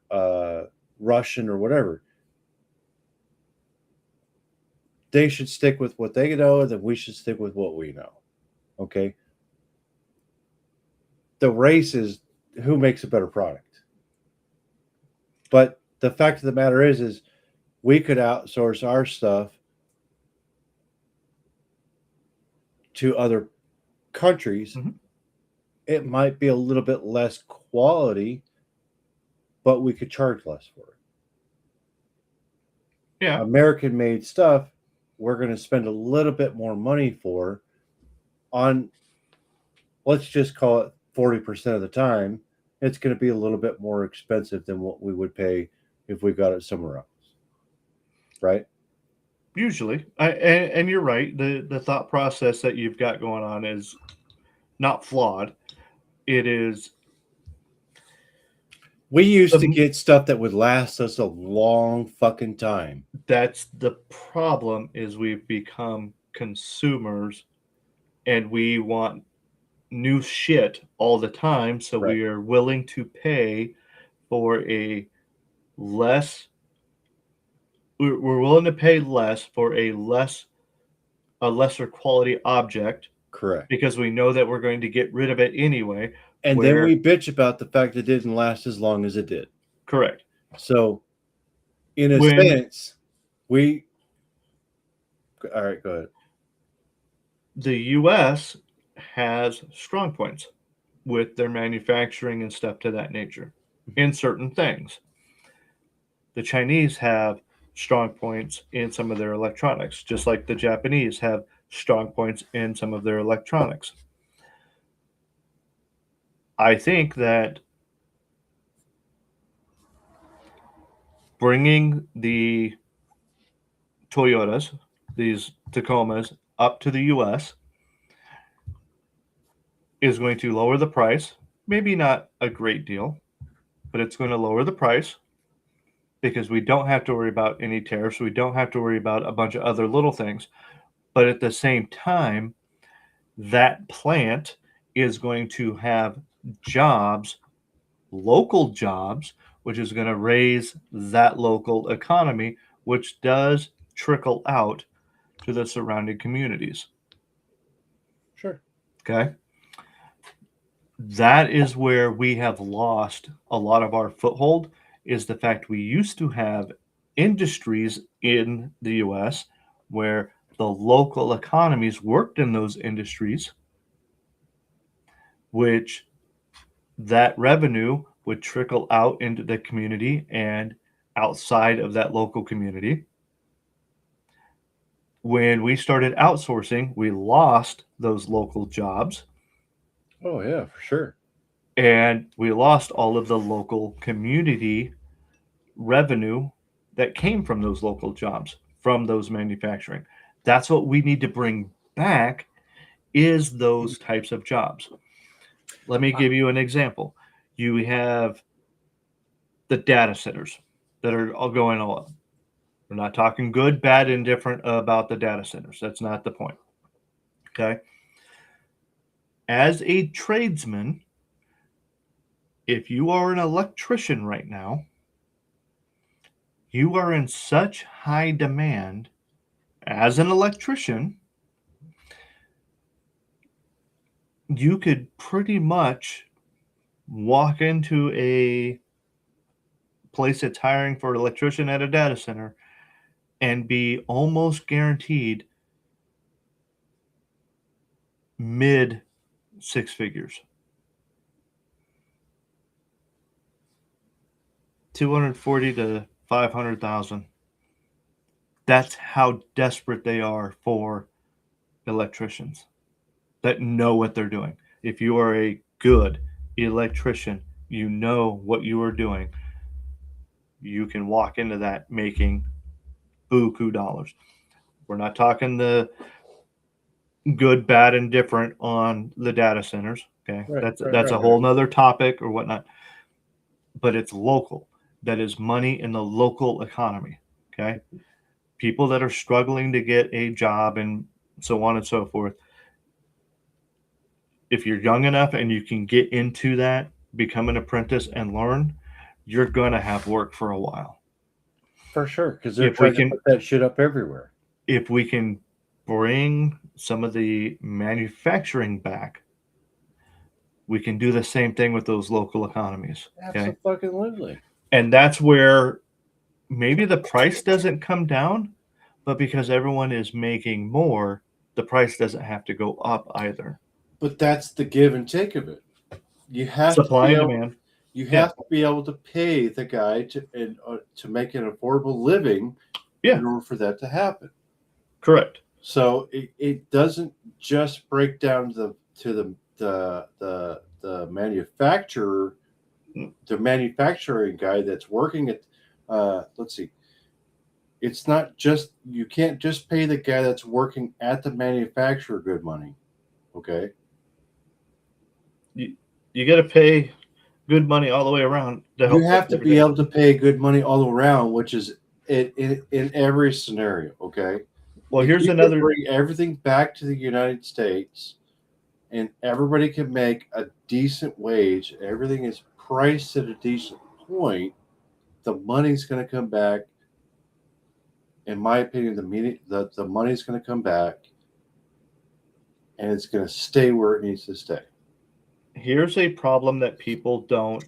Russian or whatever. They should stick with what they know, and then we should stick with what we know. Okay. The race is who makes a better product. But the fact of the matter is we could outsource our stuff to other countries. It might be a little bit less quality, but we could charge less for it. Yeah. American made stuff, we're going to spend a little bit more money for on, let's just call it 40% of the time. It's going to be a little bit more expensive than what we would pay if we got it somewhere else. Right? Usually. And you're right. The thought process that you've got going on is not flawed. It is. We used to get stuff that would last us a long fucking time. That's the problem, is we've become consumers and we want new shit all the time. So we are willing to pay for a less. We're willing to pay less for a lesser quality object. Correct. Because we know that we're going to get rid of it anyway. And then we bitch about the fact it didn't last as long as it did. Correct. So, in a sense, all right, go ahead. The U.S. has strong points with their manufacturing and stuff to that nature in certain things. The Chinese have strong points in some of their electronics, just like the Japanese have strong points in some of their electronics. I think that bringing the Toyotas, these Tacomas, up to the U.S. is going to lower the price. Maybe not a great deal, but it's going to lower the price because we don't have to worry about any tariffs. We don't have to worry about a bunch of other little things. But at the same time, that plant is going to have jobs, local jobs, which is going to raise that local economy, which does trickle out to the surrounding communities. Sure. Okay. That is where we have lost a lot of our foothold, is the fact we used to have industries in the U.S. where the local economies worked in those industries, which that revenue would trickle out into the community and outside of that local community. When we started outsourcing, we lost those local jobs. Oh, yeah, for sure. And we lost all of the local community revenue that came from those local jobs, from those manufacturing. That's what we need to bring back, is those types of jobs. Let me give you an example. You have the data centers that are all going all up. We're not talking good, bad, indifferent about the data centers. That's not the point. Okay. As a tradesman, if you are an electrician right now, you are in such high demand as an electrician, you could pretty much walk into a place that's hiring for an electrician at a data center and be almost guaranteed mid six figures. 240 to 500,000. That's how desperate they are for electricians that know what they're doing. If you are a good electrician, you know what you are doing, you can walk into that making buku dollars. We're not talking the good, bad, and different on the data centers. Okay. That's a whole nother topic or whatnot, but it's local. That is money in the local economy. Okay. People that are struggling to get a job and so on and so forth. If you're young enough and you can get into that, become an apprentice and learn, you're going to have work for a while. For sure. Because they're trying to put that shit up everywhere. If we can bring some of the manufacturing back, we can do the same thing with those local economies. Okay? Absolutely. And that's where maybe the price doesn't come down, but because everyone is making more, the price doesn't have to go up either. But that's the give and take of it. You have supply and demand. You have to be able to pay the guy to make an affordable living in order for that to happen. Correct. So it doesn't just break down to the manufacturer, the manufacturing guy that's working at. Let's see. It's not just, you can't just pay the guy that's working at the manufacturer good money. Okay. You got to pay good money all the way around. You have to be able to pay good money all the way around, which is in every scenario. Okay. Well, if here's you another. Bring everything back to the United States, and everybody can make a decent wage. Everything is priced at a decent point. The money's going to come back. In my opinion, the money's going to come back, and it's going to stay where it needs to stay. Here's a problem that people don't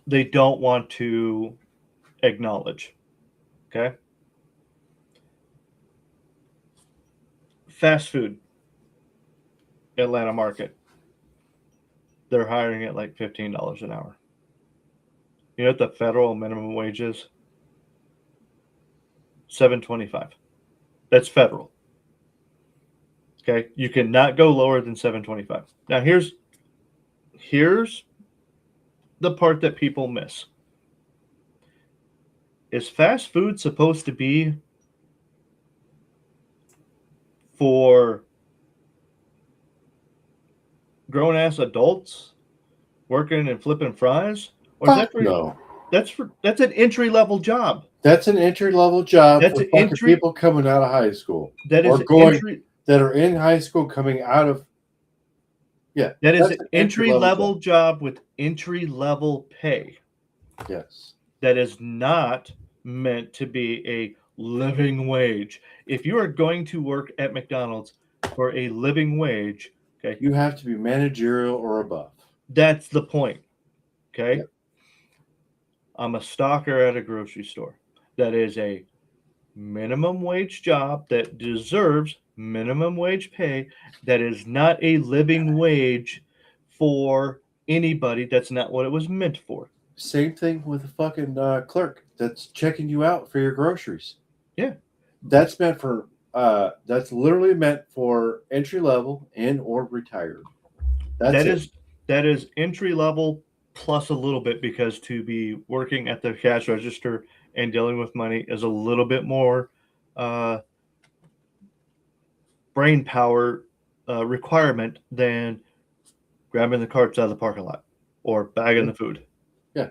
want to acknowledge. Okay. Fast food, Atlanta market. They're hiring at like $15 an hour. You know what the federal minimum wage is? $7.25. That's federal. Okay, you cannot go lower than $7.25. Now here's the part that people miss. Is fast food supposed to be for grown-ass adults working and flipping fries? Or is that for, no. That's an entry-level job. That's an entry-level job That's for people coming out of high school. That is that are in high school coming out of. Yeah. That is an entry-level job with entry-level pay. Yes. That is not meant to be a living wage. If you are going to work at McDonald's for a living wage, okay, you have to be managerial or above. That's the point. Okay. Yep. I'm a stalker at a grocery store. That is a minimum wage job that deserves minimum wage pay. That is not a living wage for anybody. That's not what it was meant for. Same thing with a fucking clerk that's checking you out for your groceries. Yeah. That's meant for that's literally meant for entry level and or retired. That is entry level plus a little bit, because to be working at the cash register and dealing with money is a little bit more brain power requirement than grabbing the carts out of the parking lot or bagging the food. Yeah.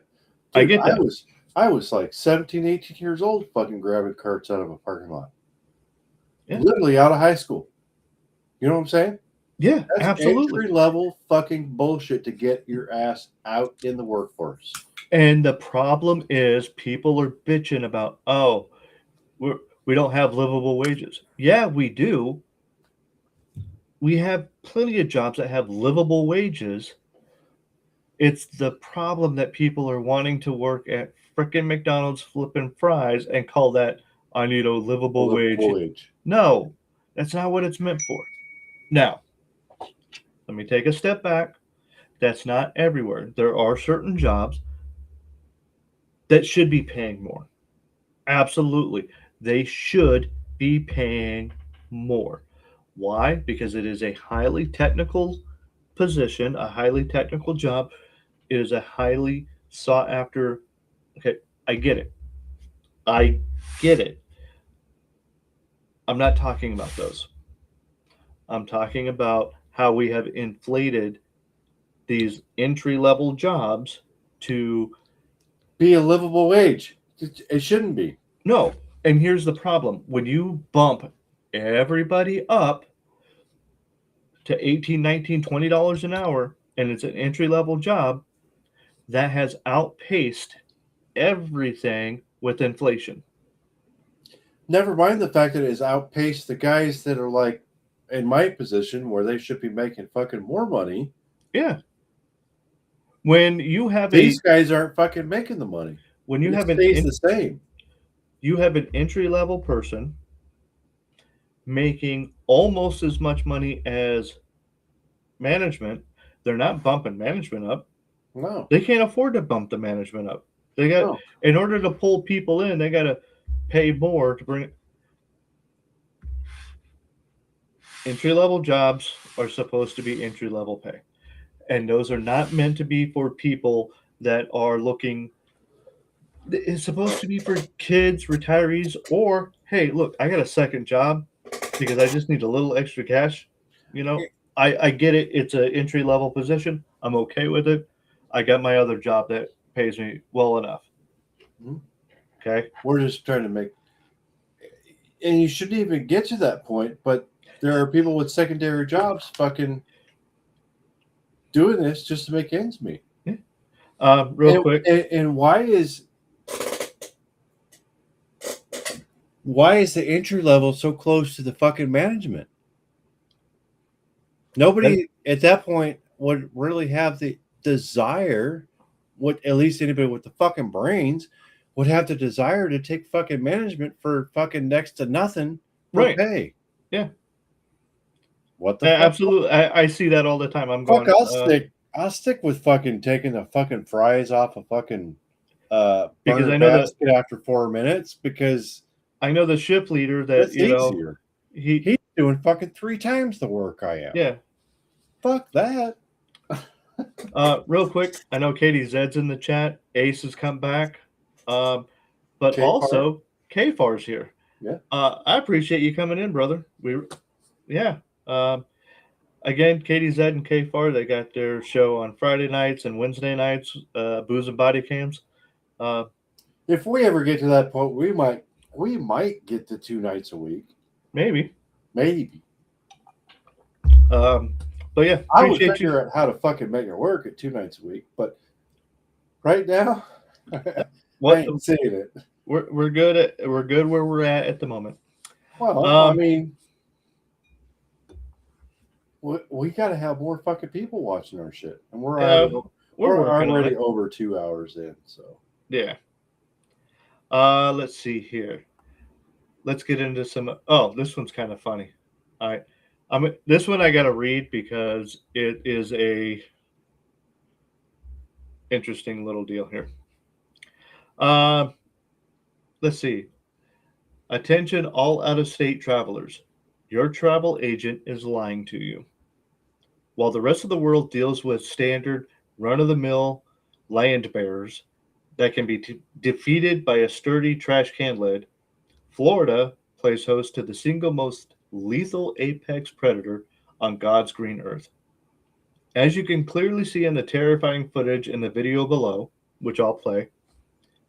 I Dude, get that. I was like 17, 18 years old fucking grabbing carts out of a parking lot. Yeah. Literally out of high school. You know what I'm saying? Yeah, That's absolutely. entry level fucking bullshit to get your ass out in the workforce. And the problem is people are bitching about, oh, we don't have livable wages. Yeah, we do. We have plenty of jobs that have livable wages. It's the problem that people are wanting to work at frickin' McDonald's flipping fries and call that, I need a livable wage. No, that's not what it's meant for. Now, let me take a step back. That's not everywhere. There are certain jobs that should be paying more. Absolutely. They should be paying more. Why? Because it is a highly technical position, a highly technical job. It is a highly sought after. Okay, I get it. I get it. I'm not talking about those. I'm talking about how we have inflated these entry level jobs to be a livable wage. It shouldn't be. No. And here's the problem. When you bump everybody up to $18, $19, $20 an hour, and it's an entry level job, that has outpaced everything with inflation. Never mind the fact that it has outpaced the guys that are like in my position where they should be making fucking more money. Yeah. When you have these guys aren't fucking making the money. When you it have stays the same. You have an entry level person making almost as much money as management. They're not bumping management up. No. They can't afford to bump the management up. They got in order to pull people in, they got to pay more to bring entry level jobs are supposed to be entry level pay. And those are not meant to be for people that are looking. It's supposed to be for kids, retirees, or hey, look, I got a second job because I just need a little extra cash. You know, I get it. It's an entry level position. I'm okay with it. I got my other job that pays me well enough. Mm-hmm. Okay. We're just trying to make, and you shouldn't even get to that point, but there are people with secondary jobs fucking doing this just to make ends meet. Yeah. Real quick. And why is the entry level so close to the fucking management? Nobody at that point would really have the desire, at least anybody with the fucking brains would have the desire to take fucking management for fucking next to nothing for pay. Yeah. What the fuck? Absolutely. I see that all the time. I'm fuck, going. I'll stick with fucking taking the fucking fries off a fucking because I know basket after 4 minutes because I know the shift leader that easier. He's doing fucking 3 times the work I am. Yeah. Fuck that. Real quick, I know Katie Zed's in the chat. Ace has come back. But K-Far. also K-Far's here. Yeah. I appreciate you coming in, brother. Again, Katie Zed and K-Far, they got their show on Friday nights and Wednesday nights, Booze and Body Cams. If we ever get to that point, we might get to 2 nights a week. Maybe. But yeah, I would figure out how to fucking make it work at 2 nights a week. But right now, I ain't saying it. We're good where we're at the moment. Well, I mean, we got to have more fucking people watching our shit, and we're already over 2 hours in. So yeah. Let's see here. Let's get into some. Oh, this one's kind of funny. All right. This one I got to read because it is a interesting little deal here. Let's see. Attention, all out-of-state travelers. Your travel agent is lying to you. While the rest of the world deals with standard, run-of-the-mill land bears that can be defeated by a sturdy trash can lid, Florida plays host to the single most lethal apex predator on God's green earth. As you can clearly see in the terrifying footage in the video below, which I'll play.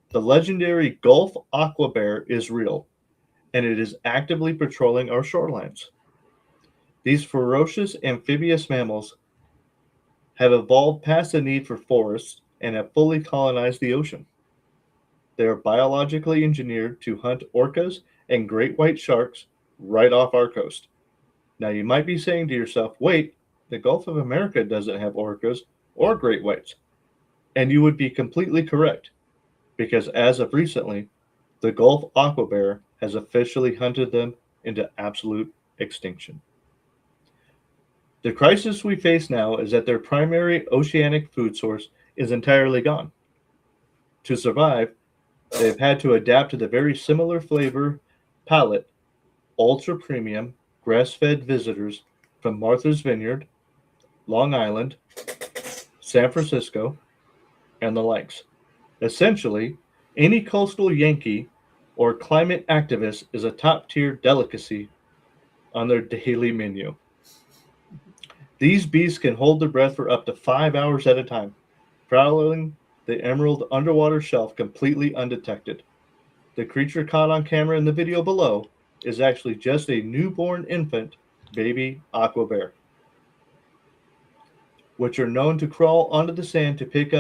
The legendary Gulf aqua bear is real, and it is actively patrolling our shorelines. These ferocious amphibious mammals have evolved past the need for forests and have fully colonized the ocean. They are biologically engineered to hunt orcas and great white sharks right off our coast. Now, you might be saying to yourself, wait, the Gulf of America doesn't have orcas or great whites. And you would be completely correct, because as of recently, the Gulf aqua bear has officially hunted them into absolute extinction. The crisis we face now is that their primary oceanic food source is entirely gone. To survive, they've had to adapt to the very similar flavor palette, ultra premium, grass-fed visitors from Martha's Vineyard, Long Island, San Francisco, and the likes. Essentially, any coastal Yankee or climate activist is a top-tier delicacy on their daily menu. These beasts can hold their breath for up to 5 hours at a time, prowling the emerald underwater shelf completely undetected. The creature caught on camera in the video below is actually just a newborn infant baby aqua bear, which are known to crawl onto the sand to pick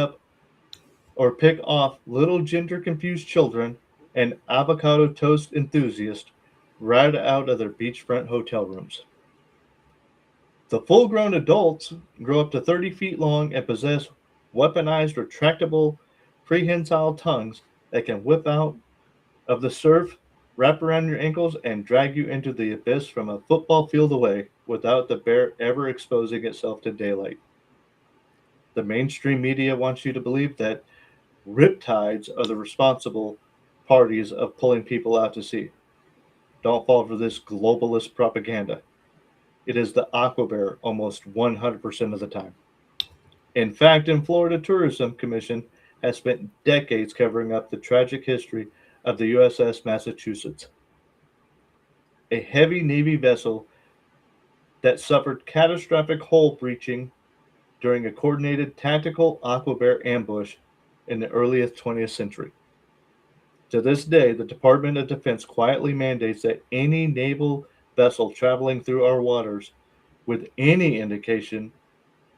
off little gender confused children and avocado toast enthusiasts right out of their beachfront hotel rooms. The full-grown adults grow up to 30 feet long and possess weaponized retractable prehensile tongues that can whip out of the surf, wrap around your ankles, and drag you into the abyss from a football field away without the bear ever exposing itself to daylight. The mainstream media wants you to believe that riptides are the responsible parties of pulling people out to sea. Don't fall for this globalist propaganda. It is the aqua bear almost 100% of the time. In fact, in Florida Tourism Commission has spent decades covering up the tragic history of the USS Massachusetts, a heavy Navy vessel that suffered catastrophic hull breaching during a coordinated tactical aqua bear ambush in the earliest 20th century. To this day, the Department of Defense quietly mandates that any naval vessel traveling through our waters with any indication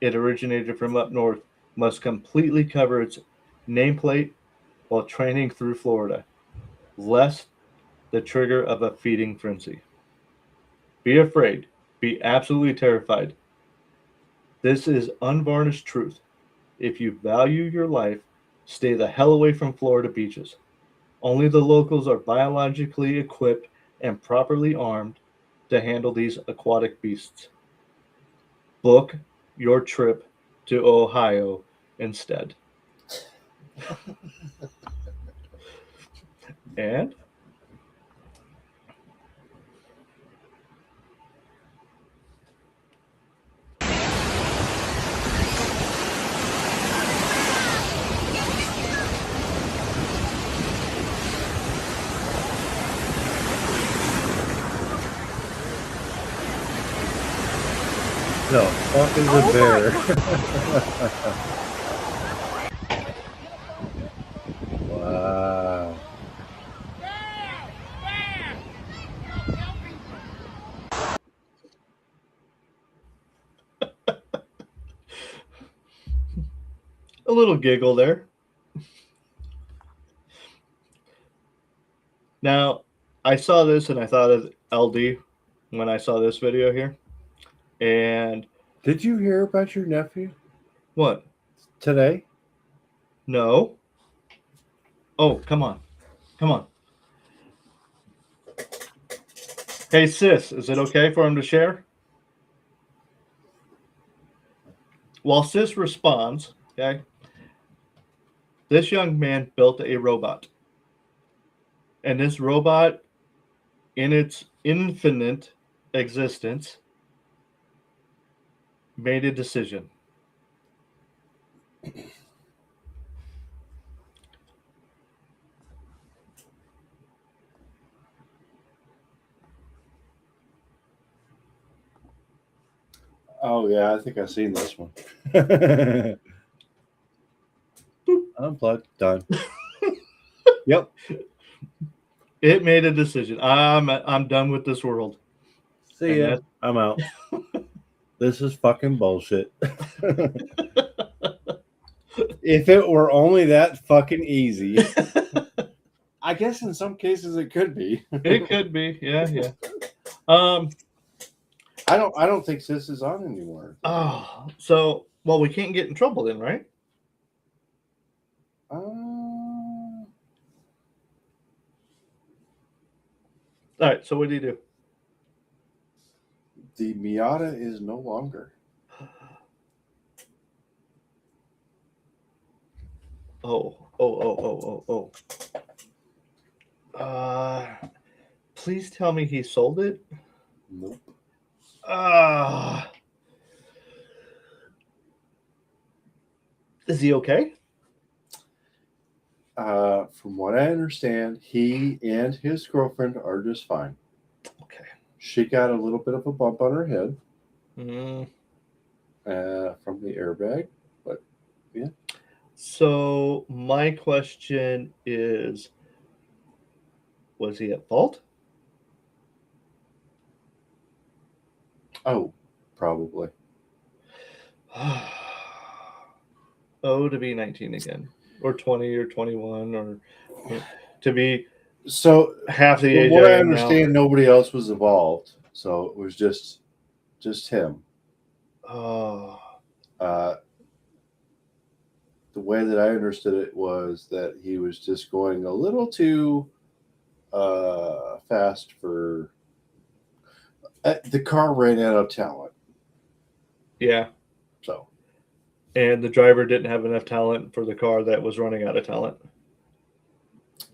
it originated from up north must completely cover its nameplate while training through Florida, lest the trigger of a feeding frenzy. Be afraid. Be absolutely terrified. This is unvarnished truth. If you value your life, stay the hell away from Florida beaches. Only the locals are biologically equipped and properly armed to handle these aquatic beasts. Book your trip to Ohio instead. And No, fuck is a bear. Wow. a little giggle there. Now, I saw this and I thought of LD when I saw this video here. And did you hear about your nephew? What? Today? No. Oh, come on. Come on. Hey, sis, is it okay for him to share? While sis responds, okay, this young man built a robot. And this robot, in its infinite existence, made a decision. Oh yeah, I think I've seen this one. Boop. Unplugged. Done. Yep. It made a decision. I'm done with this world. See ya. I'm out. This is fucking bullshit. If it were only that fucking easy. I guess in some cases it could be. It could be. Yeah. I don't think this is on anymore. Oh, so we can't get in trouble then, right? All right. So what do you do? The Miata is no longer. Oh. Please tell me he sold it. Nope. Is he okay? From what I understand, he and his girlfriend are just fine. Okay. She got a little bit of a bump on her head Mm. from the airbag, but yeah. So my question is, was he at fault? Oh, probably. Oh, to be 19 again, or 20, or 21, or to be So half the age. from what I am now. understand, nobody else was involved, so it was just him. Oh, The way that I understood it was that he was just going a little too fast for. The car ran out of talent, yeah. so And the driver didn't have enough talent for the car that was running out of talent.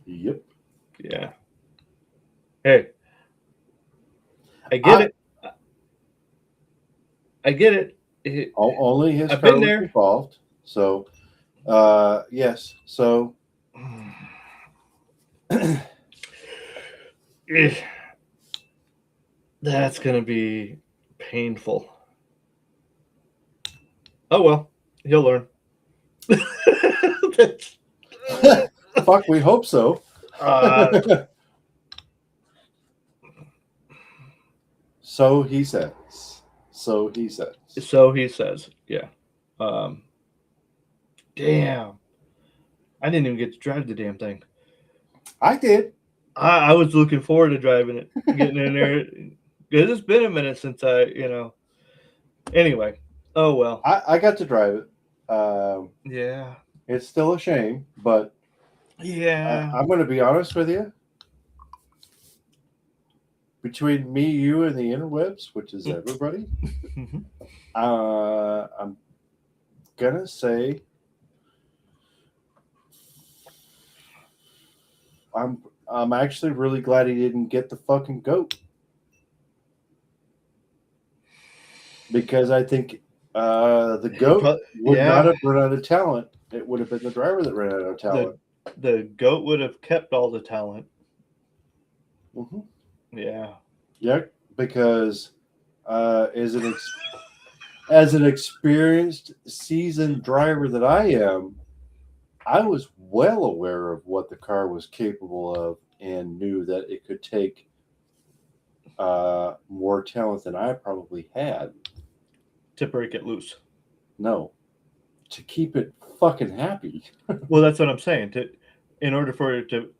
yep. Yeah. Hey, I get it. I get it. Only his I've car been was there. involved. So, yes. So, That's going to be painful. Oh, well, he'll learn. fuck, we hope so. So he says. So he says. So he says, yeah. Damn. I didn't even get to drive the damn thing. I did. I was looking forward to driving it, getting in there. Because it's been a minute since Anyway. Oh, well. I got to drive it. Yeah. It's still a shame, but Yeah. I'm going to be honest with you. Between me, you, and the interwebs, which is everybody, I'm going to say I'm actually really glad he didn't get the fucking goat. Because I think the goat would not have run out of talent. It would have been the driver that ran out of talent. The goat would have kept all the talent. Mm-hmm. Yeah. Yeah, because as an experienced, seasoned driver that I am, I was well aware of what the car was capable of and knew that it could take more talent than I probably had. To break it loose. No. To keep it fucking happy. Well, that's what I'm saying. In order for it to...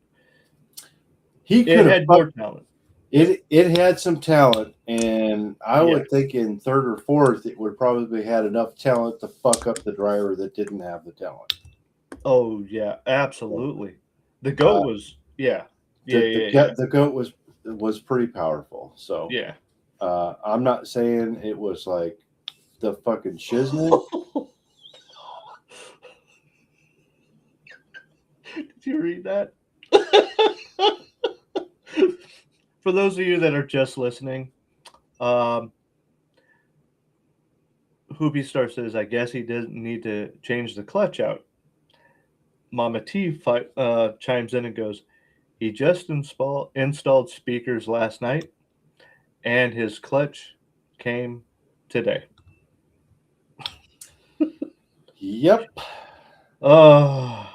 He could have had more talent. It had some talent, and I would think in third or fourth it would probably had enough talent to fuck up the driver that didn't have the talent. Oh yeah, absolutely. The goat was The goat was pretty powerful. So yeah. I'm not saying it was like the fucking shiznit. Did you read that? For those of you that are just listening, Hoopy Star says, I guess he didn't need to change the clutch out. Mama T chimes in and goes, he just installed speakers last night, and his clutch came today. Yep. Oh.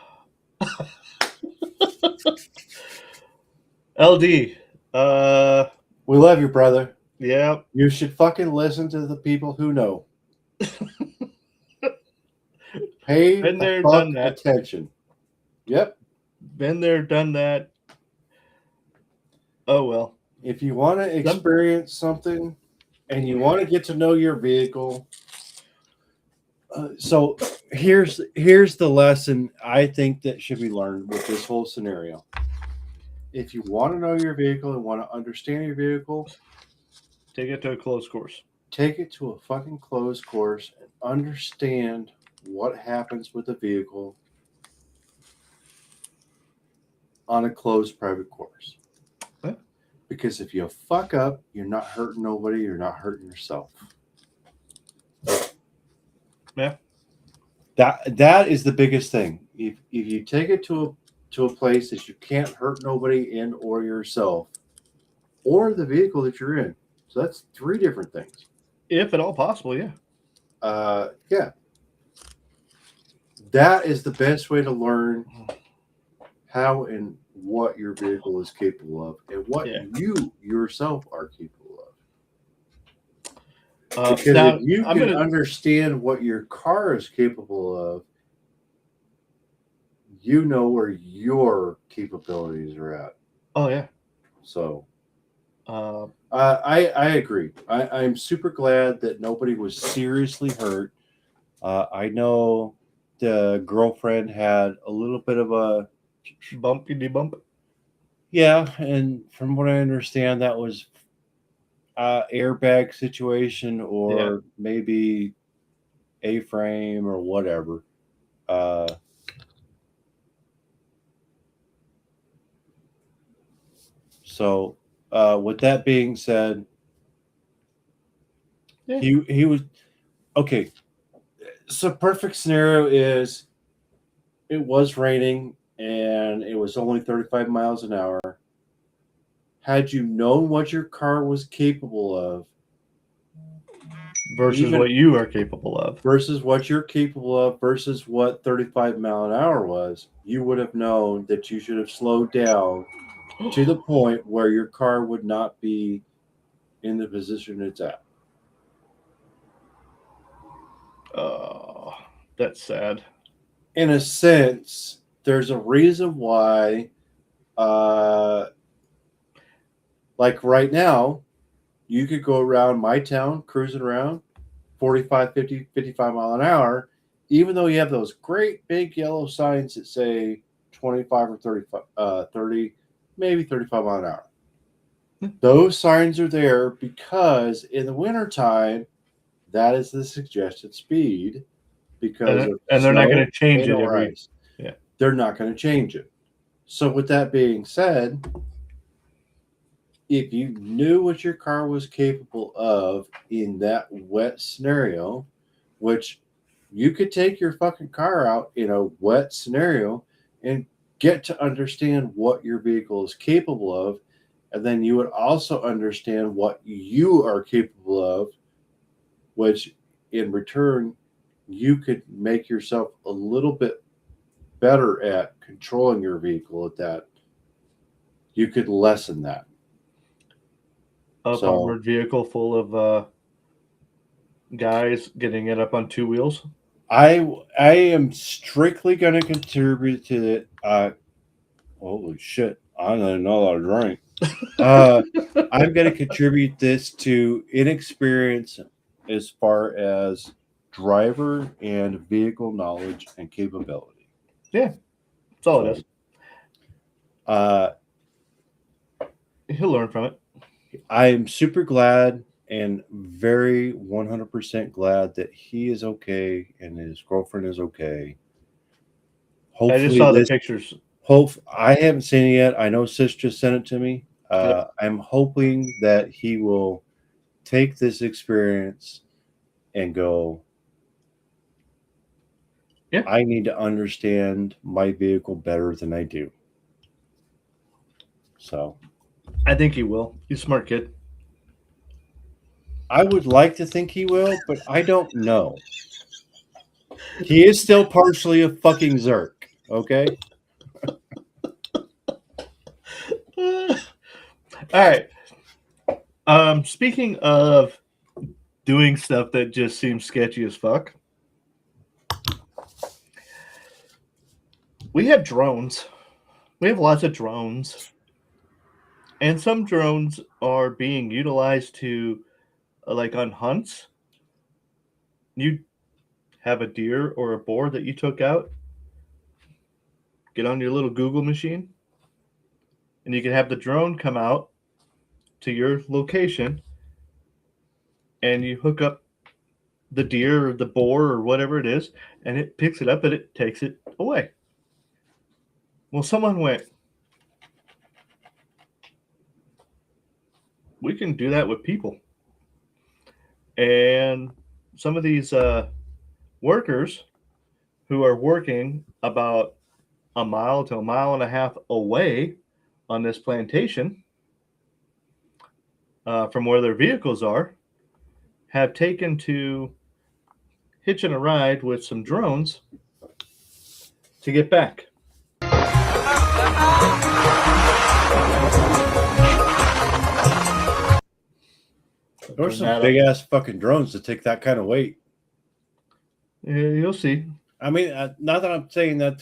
LD. We love you, brother. Yeah. You should fucking listen to the people who know. Pay Been there, the done fuck that. attention. Yep. Been there, done that. Oh well. If you want to experience something and you want to get to know your vehicle, so here's the lesson I think that should be learned with this whole scenario. If you want to know your vehicle and want to understand your vehicle, Take it to a closed course. take it to a fucking closed course and understand what happens with the vehicle on a closed private course. Okay. Because if you fuck up, you're not hurting nobody, you're not hurting yourself. Yeah. That is the biggest thing. If you take it to a place that you can't hurt nobody in or yourself or the vehicle that you're in. So that's 3 different things. If at all possible, yeah. Yeah. That is the best way to learn how and what your vehicle is capable of and what you yourself are capable of. Because now, if you I'm can gonna- understand what your car is capable of, you know where your capabilities are at. Oh yeah. So I agree. I'm super glad that nobody was seriously hurt. I know the girlfriend had a little bit of a bumpy bump. Yeah, and from what I understand, that was airbag situation or maybe A-frame or whatever. So with that being said, he was okay. So perfect scenario is it was raining and it was only 35 miles an hour. Had you known what your car was capable of versus what you are capable of, versus what you're capable of, versus what 35 mile an hour was, you would have known that you should have slowed down to the point where your car would not be in the position it's at. Oh, that's sad. In a sense, there's a reason why, like right now, you could go around my town cruising around 45, 50, 55 mile an hour, even though you have those great big yellow signs that say 25 or 35, 30, maybe 35 mile an hour. Those signs are there because in the wintertime, that is the suggested speed because and they're not going to change it every. Yeah, they're not going to change it. So with that being said, if you knew what your car was capable of in that wet scenario, which you could take your fucking car out in a wet scenario and get to understand what your vehicle is capable of, and then you would also understand what you are capable of, which in return, you could make yourself a little bit better at controlling your vehicle at that. You could lessen that. Armored vehicle full of guys getting it up on 2 wheels. I am strictly going to contribute to it. Holy shit! I don't know how to drink. I'm going to contribute this to inexperience as far as driver and vehicle knowledge and capability. Yeah, that's all it is. He'll learn from it. I'm super glad and very 100% glad that he is okay and his girlfriend is okay. Hopefully, I just saw the pictures. I haven't seen it yet. I know Sis just sent it to me. I'm hoping that he will take this experience and go, I need to understand my vehicle better than I do. So I think he will. He's a smart kid. I would like to think he will, but I don't know. He is still partially a fucking Zerk, okay? right. Speaking of doing stuff that just seems sketchy as fuck, we have drones. We have lots of drones. And some drones are being utilized to, like on hunts. You have a deer or a boar that you took out, get on your little Google machine, and you can have the drone come out to your location, and you hook up the deer or the boar or whatever it is, and it picks it up and it takes it away. Well, someone went, we can do that with people. And some of these workers who are working about a mile to a mile and a half away on this plantation from where their vehicles are, have taken to hitching a ride with some drones to get back. There's some big ass fucking drones to take that kind of weight. Yeah, you'll see. I mean, not that I'm saying that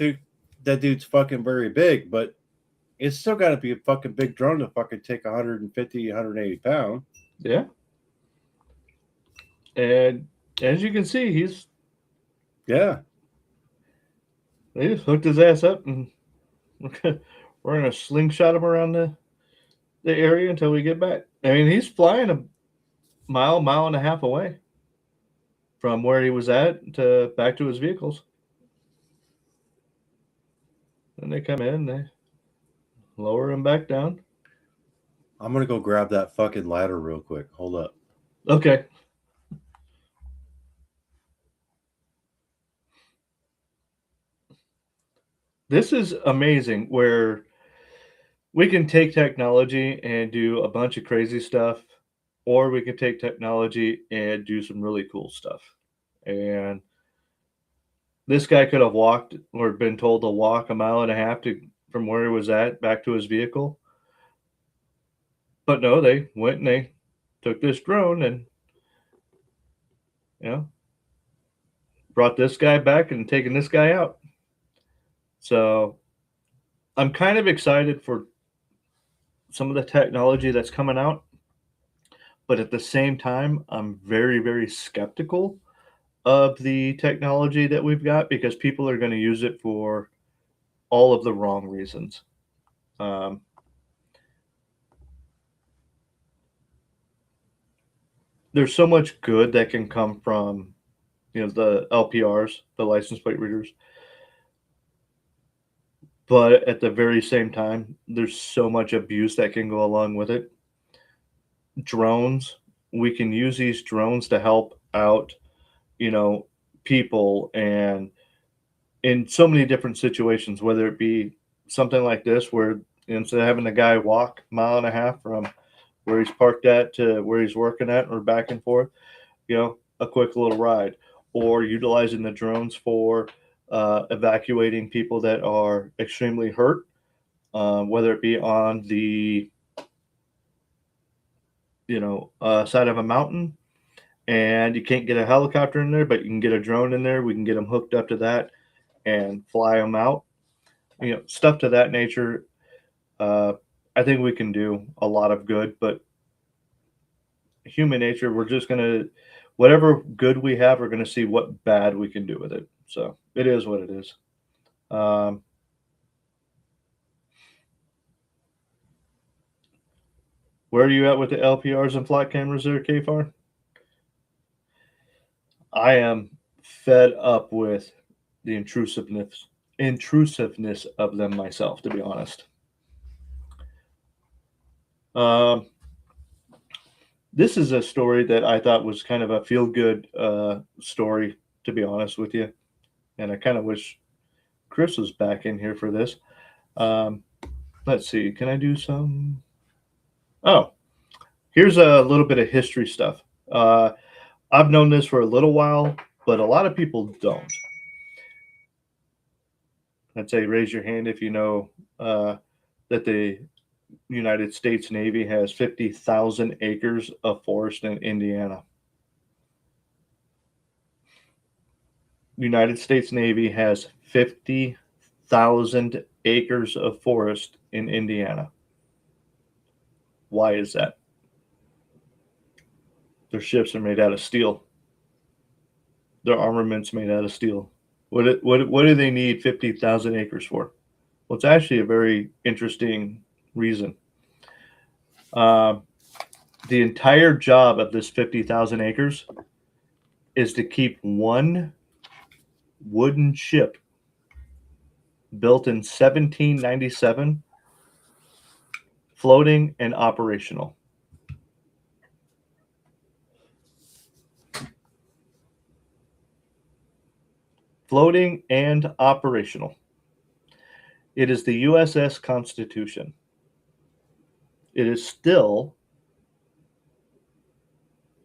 dude's fucking very big, but it's still got to be a fucking big drone to fucking take 150, 180 pounds. Yeah. And as you can see, they just hooked his ass up, and we're going to slingshot him around the area until we get back. I mean, he's flying a mile and a half away from where he was at to back to his vehicles. And they come in, they lower him back down. I'm going to go grab that fucking ladder real quick. Hold up. Okay. This is amazing where we can take technology and do a bunch of crazy stuff, or we can take technology and do some really cool stuff. And this guy could have walked or been told to walk a mile and a half from where he was at back to his vehicle. But no, they went and they took this drone and, brought this guy back and taken this guy out. So I'm kind of excited for some of the technology that's coming out. But at the same time, I'm very, very skeptical of the technology that we've got, because people are going to use it for all of the wrong reasons. There's so much good that can come from, the LPRs, the license plate readers. But at the very same time, there's so much abuse that can go along with it. Drones, we can use these drones to help out, people, and in so many different situations, whether it be something like this, where instead of having the guy walk a mile and a half from where he's parked at to where he's working at or back and forth, a quick little ride, or utilizing the drones for evacuating people that are extremely hurt, whether it be on the side of a mountain and you can't get a helicopter in there, but you can get a drone in there. We can get them hooked up to that and fly them out, stuff to that nature. I think we can do a lot of good, but human nature, we're just going to, whatever good we have, we're going to see what bad we can do with it. So it is what it is. Where are you at with the LPRs and flight cameras there, KFAR? I am fed up with the intrusiveness of them myself, to be honest. This is a story that I thought was kind of a feel-good story, to be honest with you. And I kind of wish Chris was back in here for this. Let's see. Can I do some? Oh, here's a little bit of history stuff. I've known this for a little while, but a lot of people don't. I'd say raise your hand if you know that the United States Navy has 50,000 acres of forest in Indiana. United States Navy has 50,000 acres of forest in Indiana. Why is that? Their ships are made out of steel. Their armament's made out of steel. What do they need 50,000 acres for? Well, it's actually a very interesting reason. The entire job of this 50,000 acres is to keep one wooden ship built in 1797 floating and operational. Floating and operational. It is the USS Constitution. It is still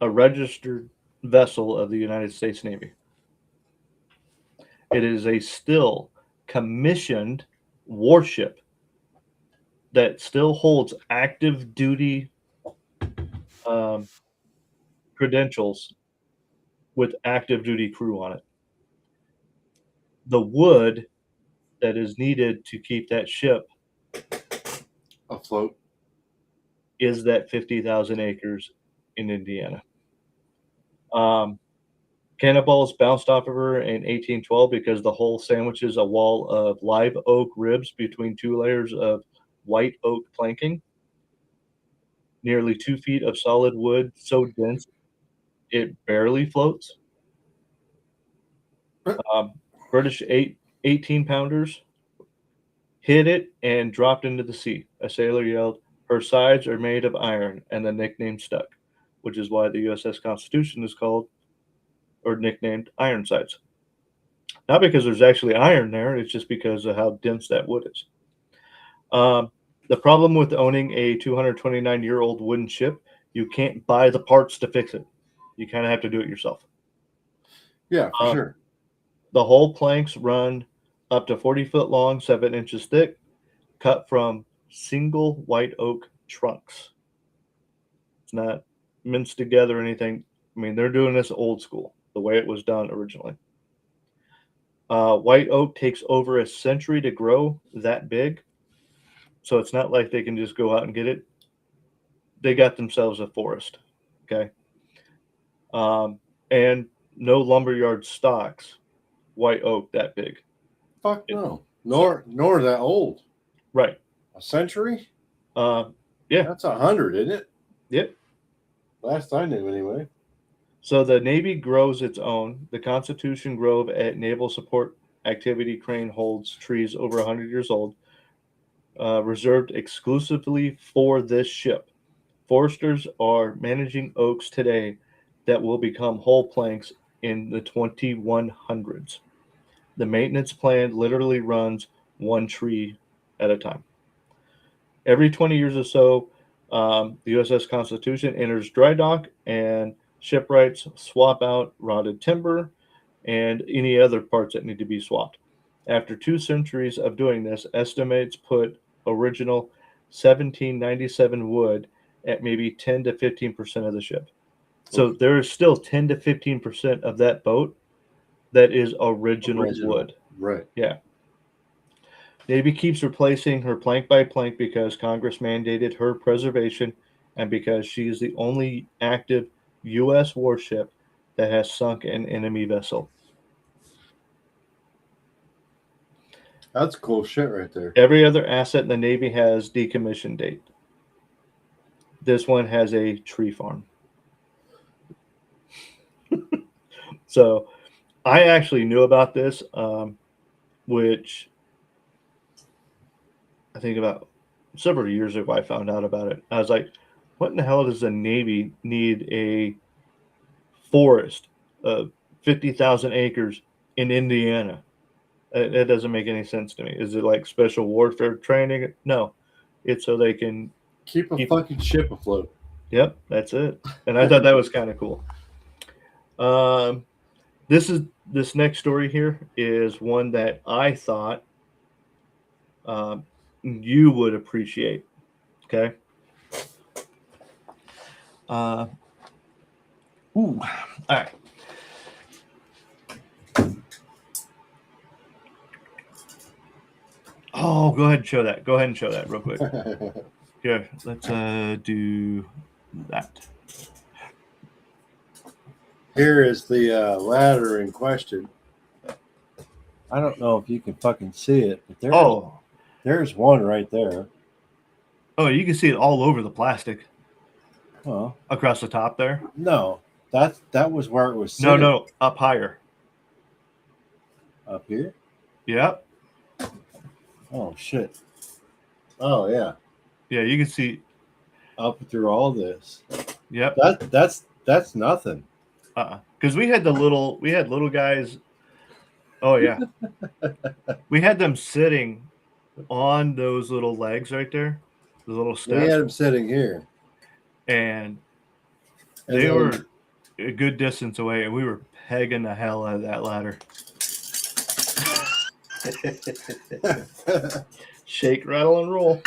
a registered vessel of the United States Navy. It is a still commissioned warship that still holds active duty credentials with active duty crew on it. The wood that is needed to keep that ship afloat is that 50,000 acres in Indiana. Cannonballs bounced off of her in 1812 because the hull sandwiches a wall of live oak ribs between two layers of white oak planking. Nearly 2 feet of solid wood so dense it barely floats. British 18-pounders hit it and dropped into the sea. A sailor yelled, "Her sides are made of iron," and the nickname stuck, which is why the USS Constitution is called or nicknamed Ironsides. Not because there's actually iron there, it's just because of how dense that wood is. The problem with owning a 229-year-old wooden ship, you can't buy the parts to fix it. You kind of have to do it yourself. Yeah, for sure. The whole planks run up to 40 foot long, 7 inches thick, cut from single white oak trunks. It's not minced together or anything. I mean, they're doing this old school, the way it was done originally. White oak takes over a century to grow that big. So it's not like they can just go out and get it. They got themselves a forest. Okay. And no lumberyard stocks white oak that big. Fuck no. Nor that old. Right. A century? Yeah. That's 100, isn't it? Yep. Last I knew, anyway. So the Navy grows its own. The Constitution Grove at Naval Support Activity Crane holds trees over 100 years old, reserved exclusively for this ship. Foresters are managing oaks today that will become whole planks in the 2100s. The maintenance plan literally runs one tree at a time. Every 20 years or so, the USS Constitution enters dry dock and shipwrights swap out rotted timber and any other parts that need to be swapped. After 2 centuries of doing this, estimates put original 1797 wood at maybe 10 to 15% of the ship. So there is still 10 to 15% of that boat that is original wood. Right. Yeah. Navy keeps replacing her plank by plank because Congress mandated her preservation and because she is the only active U.S. warship that has sunk an enemy vessel. That's cool shit right there. Every other asset in the Navy has decommission date. This one has a tree farm. So I actually knew about this, which I think about several years ago I found out about it. I was like, what in the hell does the Navy need a forest of 50,000 acres in Indiana? That doesn't make any sense to me. Is it like special warfare training? No. It's so they can keep a fucking ship afloat. Yep, that's it. And I thought that was kind of cool. This next story here is one that I thought you would appreciate. Okay. All right. Oh, go ahead and show that. Go ahead and show that real quick. Here, let's do that. Here is the ladder in question. I don't know if you can fucking see it, but there's one right there. Oh, you can see it all over the plastic. Oh, across the top there. No, that was where it was sitting. No, up higher. Up here? Yep. Oh shit. Oh yeah. Yeah, you can see up through all this. Yep. That's nothing. Because we had little guys. Oh yeah. We had them sitting on those little legs right there, the little steps. We had them sitting here, and they were a good distance away, and we were pegging the hell out of that ladder. Shake, rattle, and roll.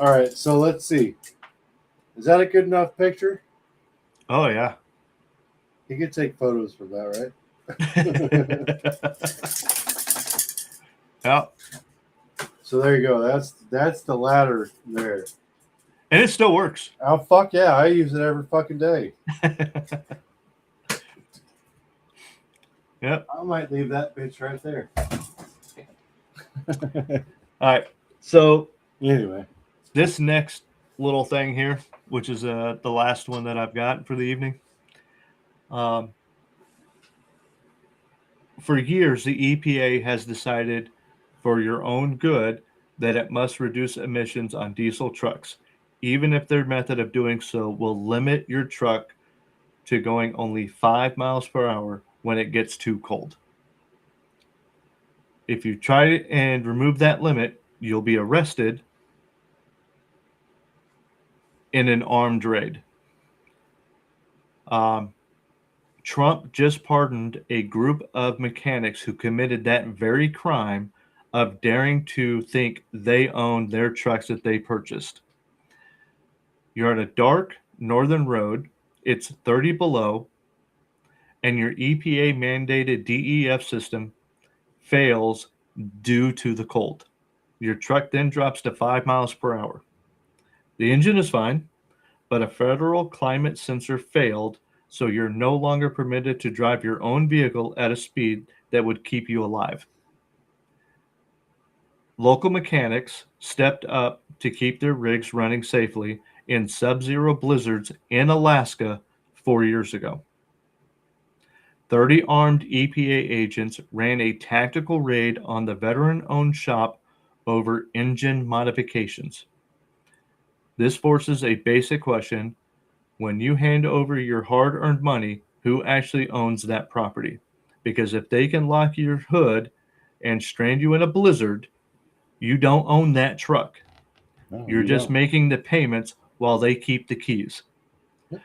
All right, so let's see. Is that a good enough picture? Oh yeah. You can take photos from that, right? Yeah. So there you go. That's the ladder there. And it still works. Oh fuck yeah, I use it every fucking day. Yep. I might leave that bitch right there. All right. So anyway, this next little thing here, which is the last one that I've got for the evening. For years, the EPA has decided for your own good that it must reduce emissions on diesel trucks, even if their method of doing so will limit your truck to going only 5 miles per hour when it gets too cold. If you try and remove that limit, you'll be arrested in an armed raid. Trump just pardoned a group of mechanics who committed that very crime of daring to think they owned their trucks that they purchased. You're on a dark northern road, it's 30 below, and your EPA mandated DEF system fails due to the cold. Your truck then drops to 5 miles per hour. The engine is fine, but a federal climate sensor failed, so you're no longer permitted to drive your own vehicle at a speed that would keep you alive. Local mechanics stepped up to keep their rigs running safely in sub-zero blizzards in Alaska 4 years ago. 30 armed EPA agents ran a tactical raid on the veteran-owned shop over engine modifications. This forces a basic question. When you hand over your hard-earned money, who actually owns that property? Because if they can lock your hood and strand you in a blizzard, you don't own that truck. No, You're just making the payments while they keep the keys. Yep.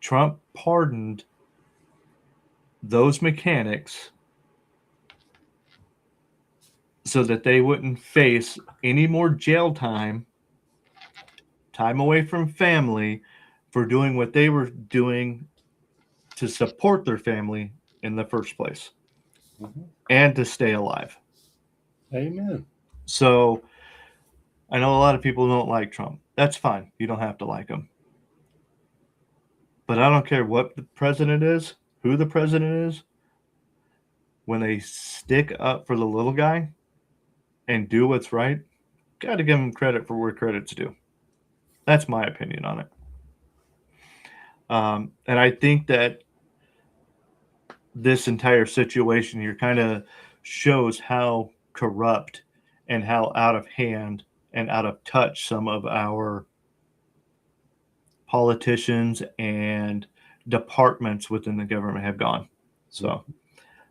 Trump pardoned those mechanics so that they wouldn't face any more jail time away from family, for doing what they were doing to support their family in the first place, and to stay alive. Amen. So I know a lot of people don't like Trump. That's fine. You don't have to like him. But I don't care what the president is, who the president is. When they stick up for the little guy and do what's right, got to give them credit for where credit's due. That's my opinion on it. And I think that this entire situation here kind of shows how corrupt and how out of hand and out of touch some of our politicians and departments within the government have gone. So,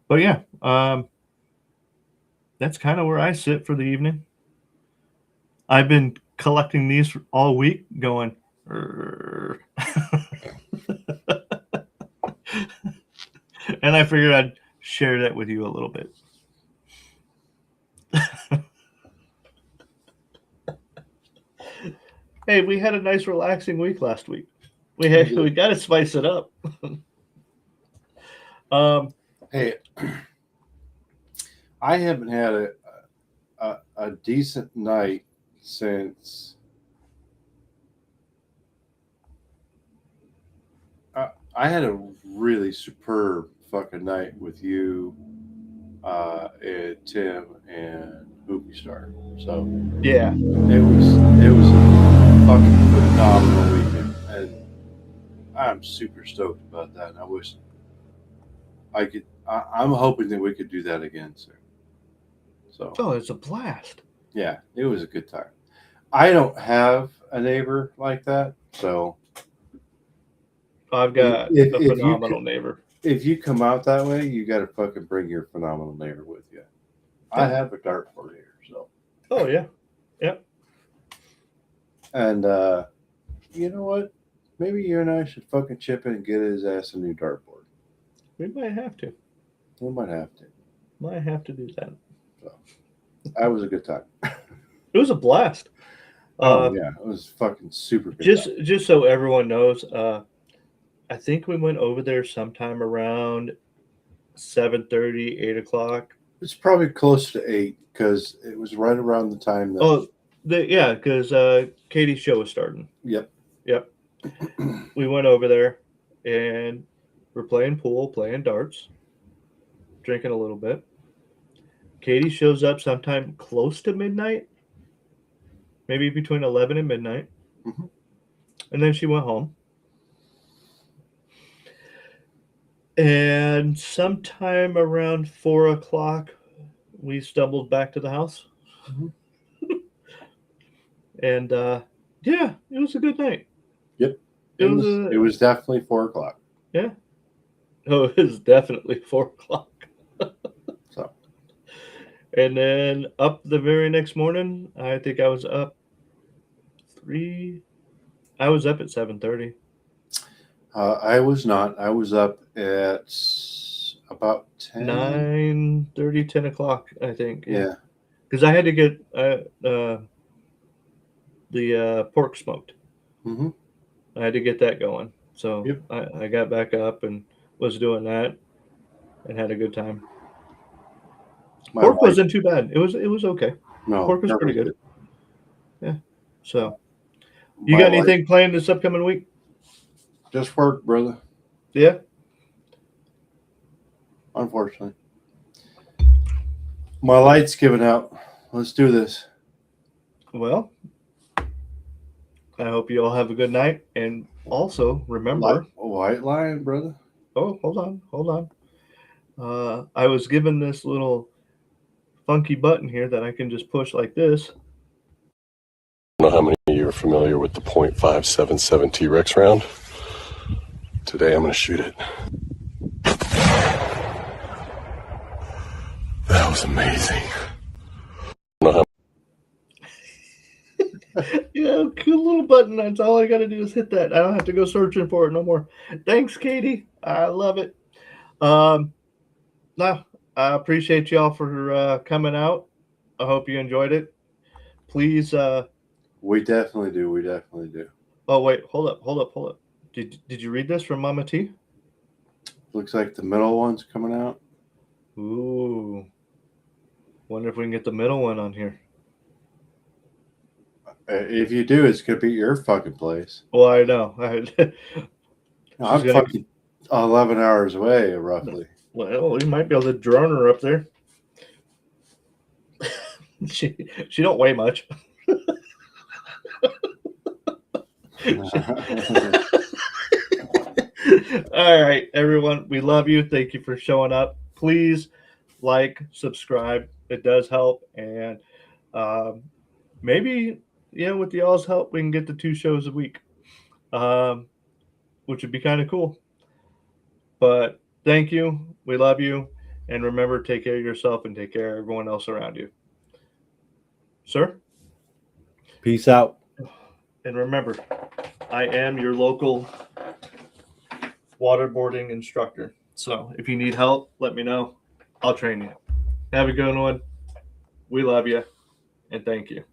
but yeah, that's kind of where I sit for the evening. I've been collecting these all week going, and I figured I'd share that with you a little bit. Hey, we had a nice relaxing week last week. We got to spice it up. Hey, I haven't had a decent night since I had a really superb fucking night with you, and Tim and Hoopy Star. So Yeah, it was a fucking phenomenal weekend, and I'm super stoked about that. And I wish I could. I'm hoping that we could do that again soon. So oh, it's a blast. yeah, it was a good time. I don't have a neighbor like that, so I've got If- a if you phenomenal could- neighbor. if you come out that way, you got to fucking bring your phenomenal neighbor with you. I have a dartboard here, so. Oh yeah, And you know what? Maybe you and I should fucking chip in and get his ass a new dartboard. we might have to. We might have to. Might have to do that. That was a good time. It was a blast. Oh yeah, it was fucking super good. Just so everyone knows, I think we went over there sometime around 7:30, 8 o'clock. It's probably close to 8 because it was right around the time that. Oh, yeah, because Katie's show was starting. Yep. We went over there and we're playing pool, playing darts, drinking a little bit. Katie shows up sometime close to midnight, maybe between 11 and midnight. Mhm. And then she went home. And sometime around 4 o'clock, we stumbled back to the house. Mhm. And yeah, it was a good night. Yep. It It was was, it was definitely 4 o'clock. Yeah. Oh, it was definitely 4 o'clock. So. And then up the very next morning, I think I was up I was up at 7:30. I was not. I was up at about 10. 9:30, 10 o'clock, I think. Yeah. Because I had to get the pork smoked. Mm-hmm. I had to get that going. So Yep. I got back up and was doing that and had a good time. Pork wasn't too bad. It was okay. No, Pork was that pretty was good. Yeah. So you My got wife- anything planned this upcoming week? Just work, brother. Yeah. Unfortunately. My light's giving out. Let's do this. Well, I hope you all have a good night. And also remember, White line, brother. oh, hold on. I was given this little funky button here that I can just push like this. I don't know how many of you are familiar with the .577 T-Rex round. Today I'm going to shoot it. That was amazing. I don't know Yeah, cool little button. That's all I got to do is hit that. I don't have to go searching for it no more. Thanks, Katie. I love it. No, I appreciate y'all for coming out. I hope you enjoyed it. Please. We definitely do. We definitely do. Oh wait, hold up. Did you read this from Mama T? Looks like the middle one's coming out. Ooh. Wonder if we can get the middle one on here. If you do, it's gonna be your fucking place. Well, I know. I'm gonna- fucking 11 hours away, roughly. Well, we might be able to drone her up there. she don't weigh much. All right, everyone. We love you. Thank you for showing up. Please like, subscribe. It does help. And maybe, with y'all's help, we can get to 2 shows a week, which would be kind of cool. But thank you. We love you. And remember, take care of yourself and take care of everyone else around you. Sir? Peace out. And remember, I am your local waterboarding instructor. So if you need help, let me know. I'll train you. Have a good one. We love you. And thank you.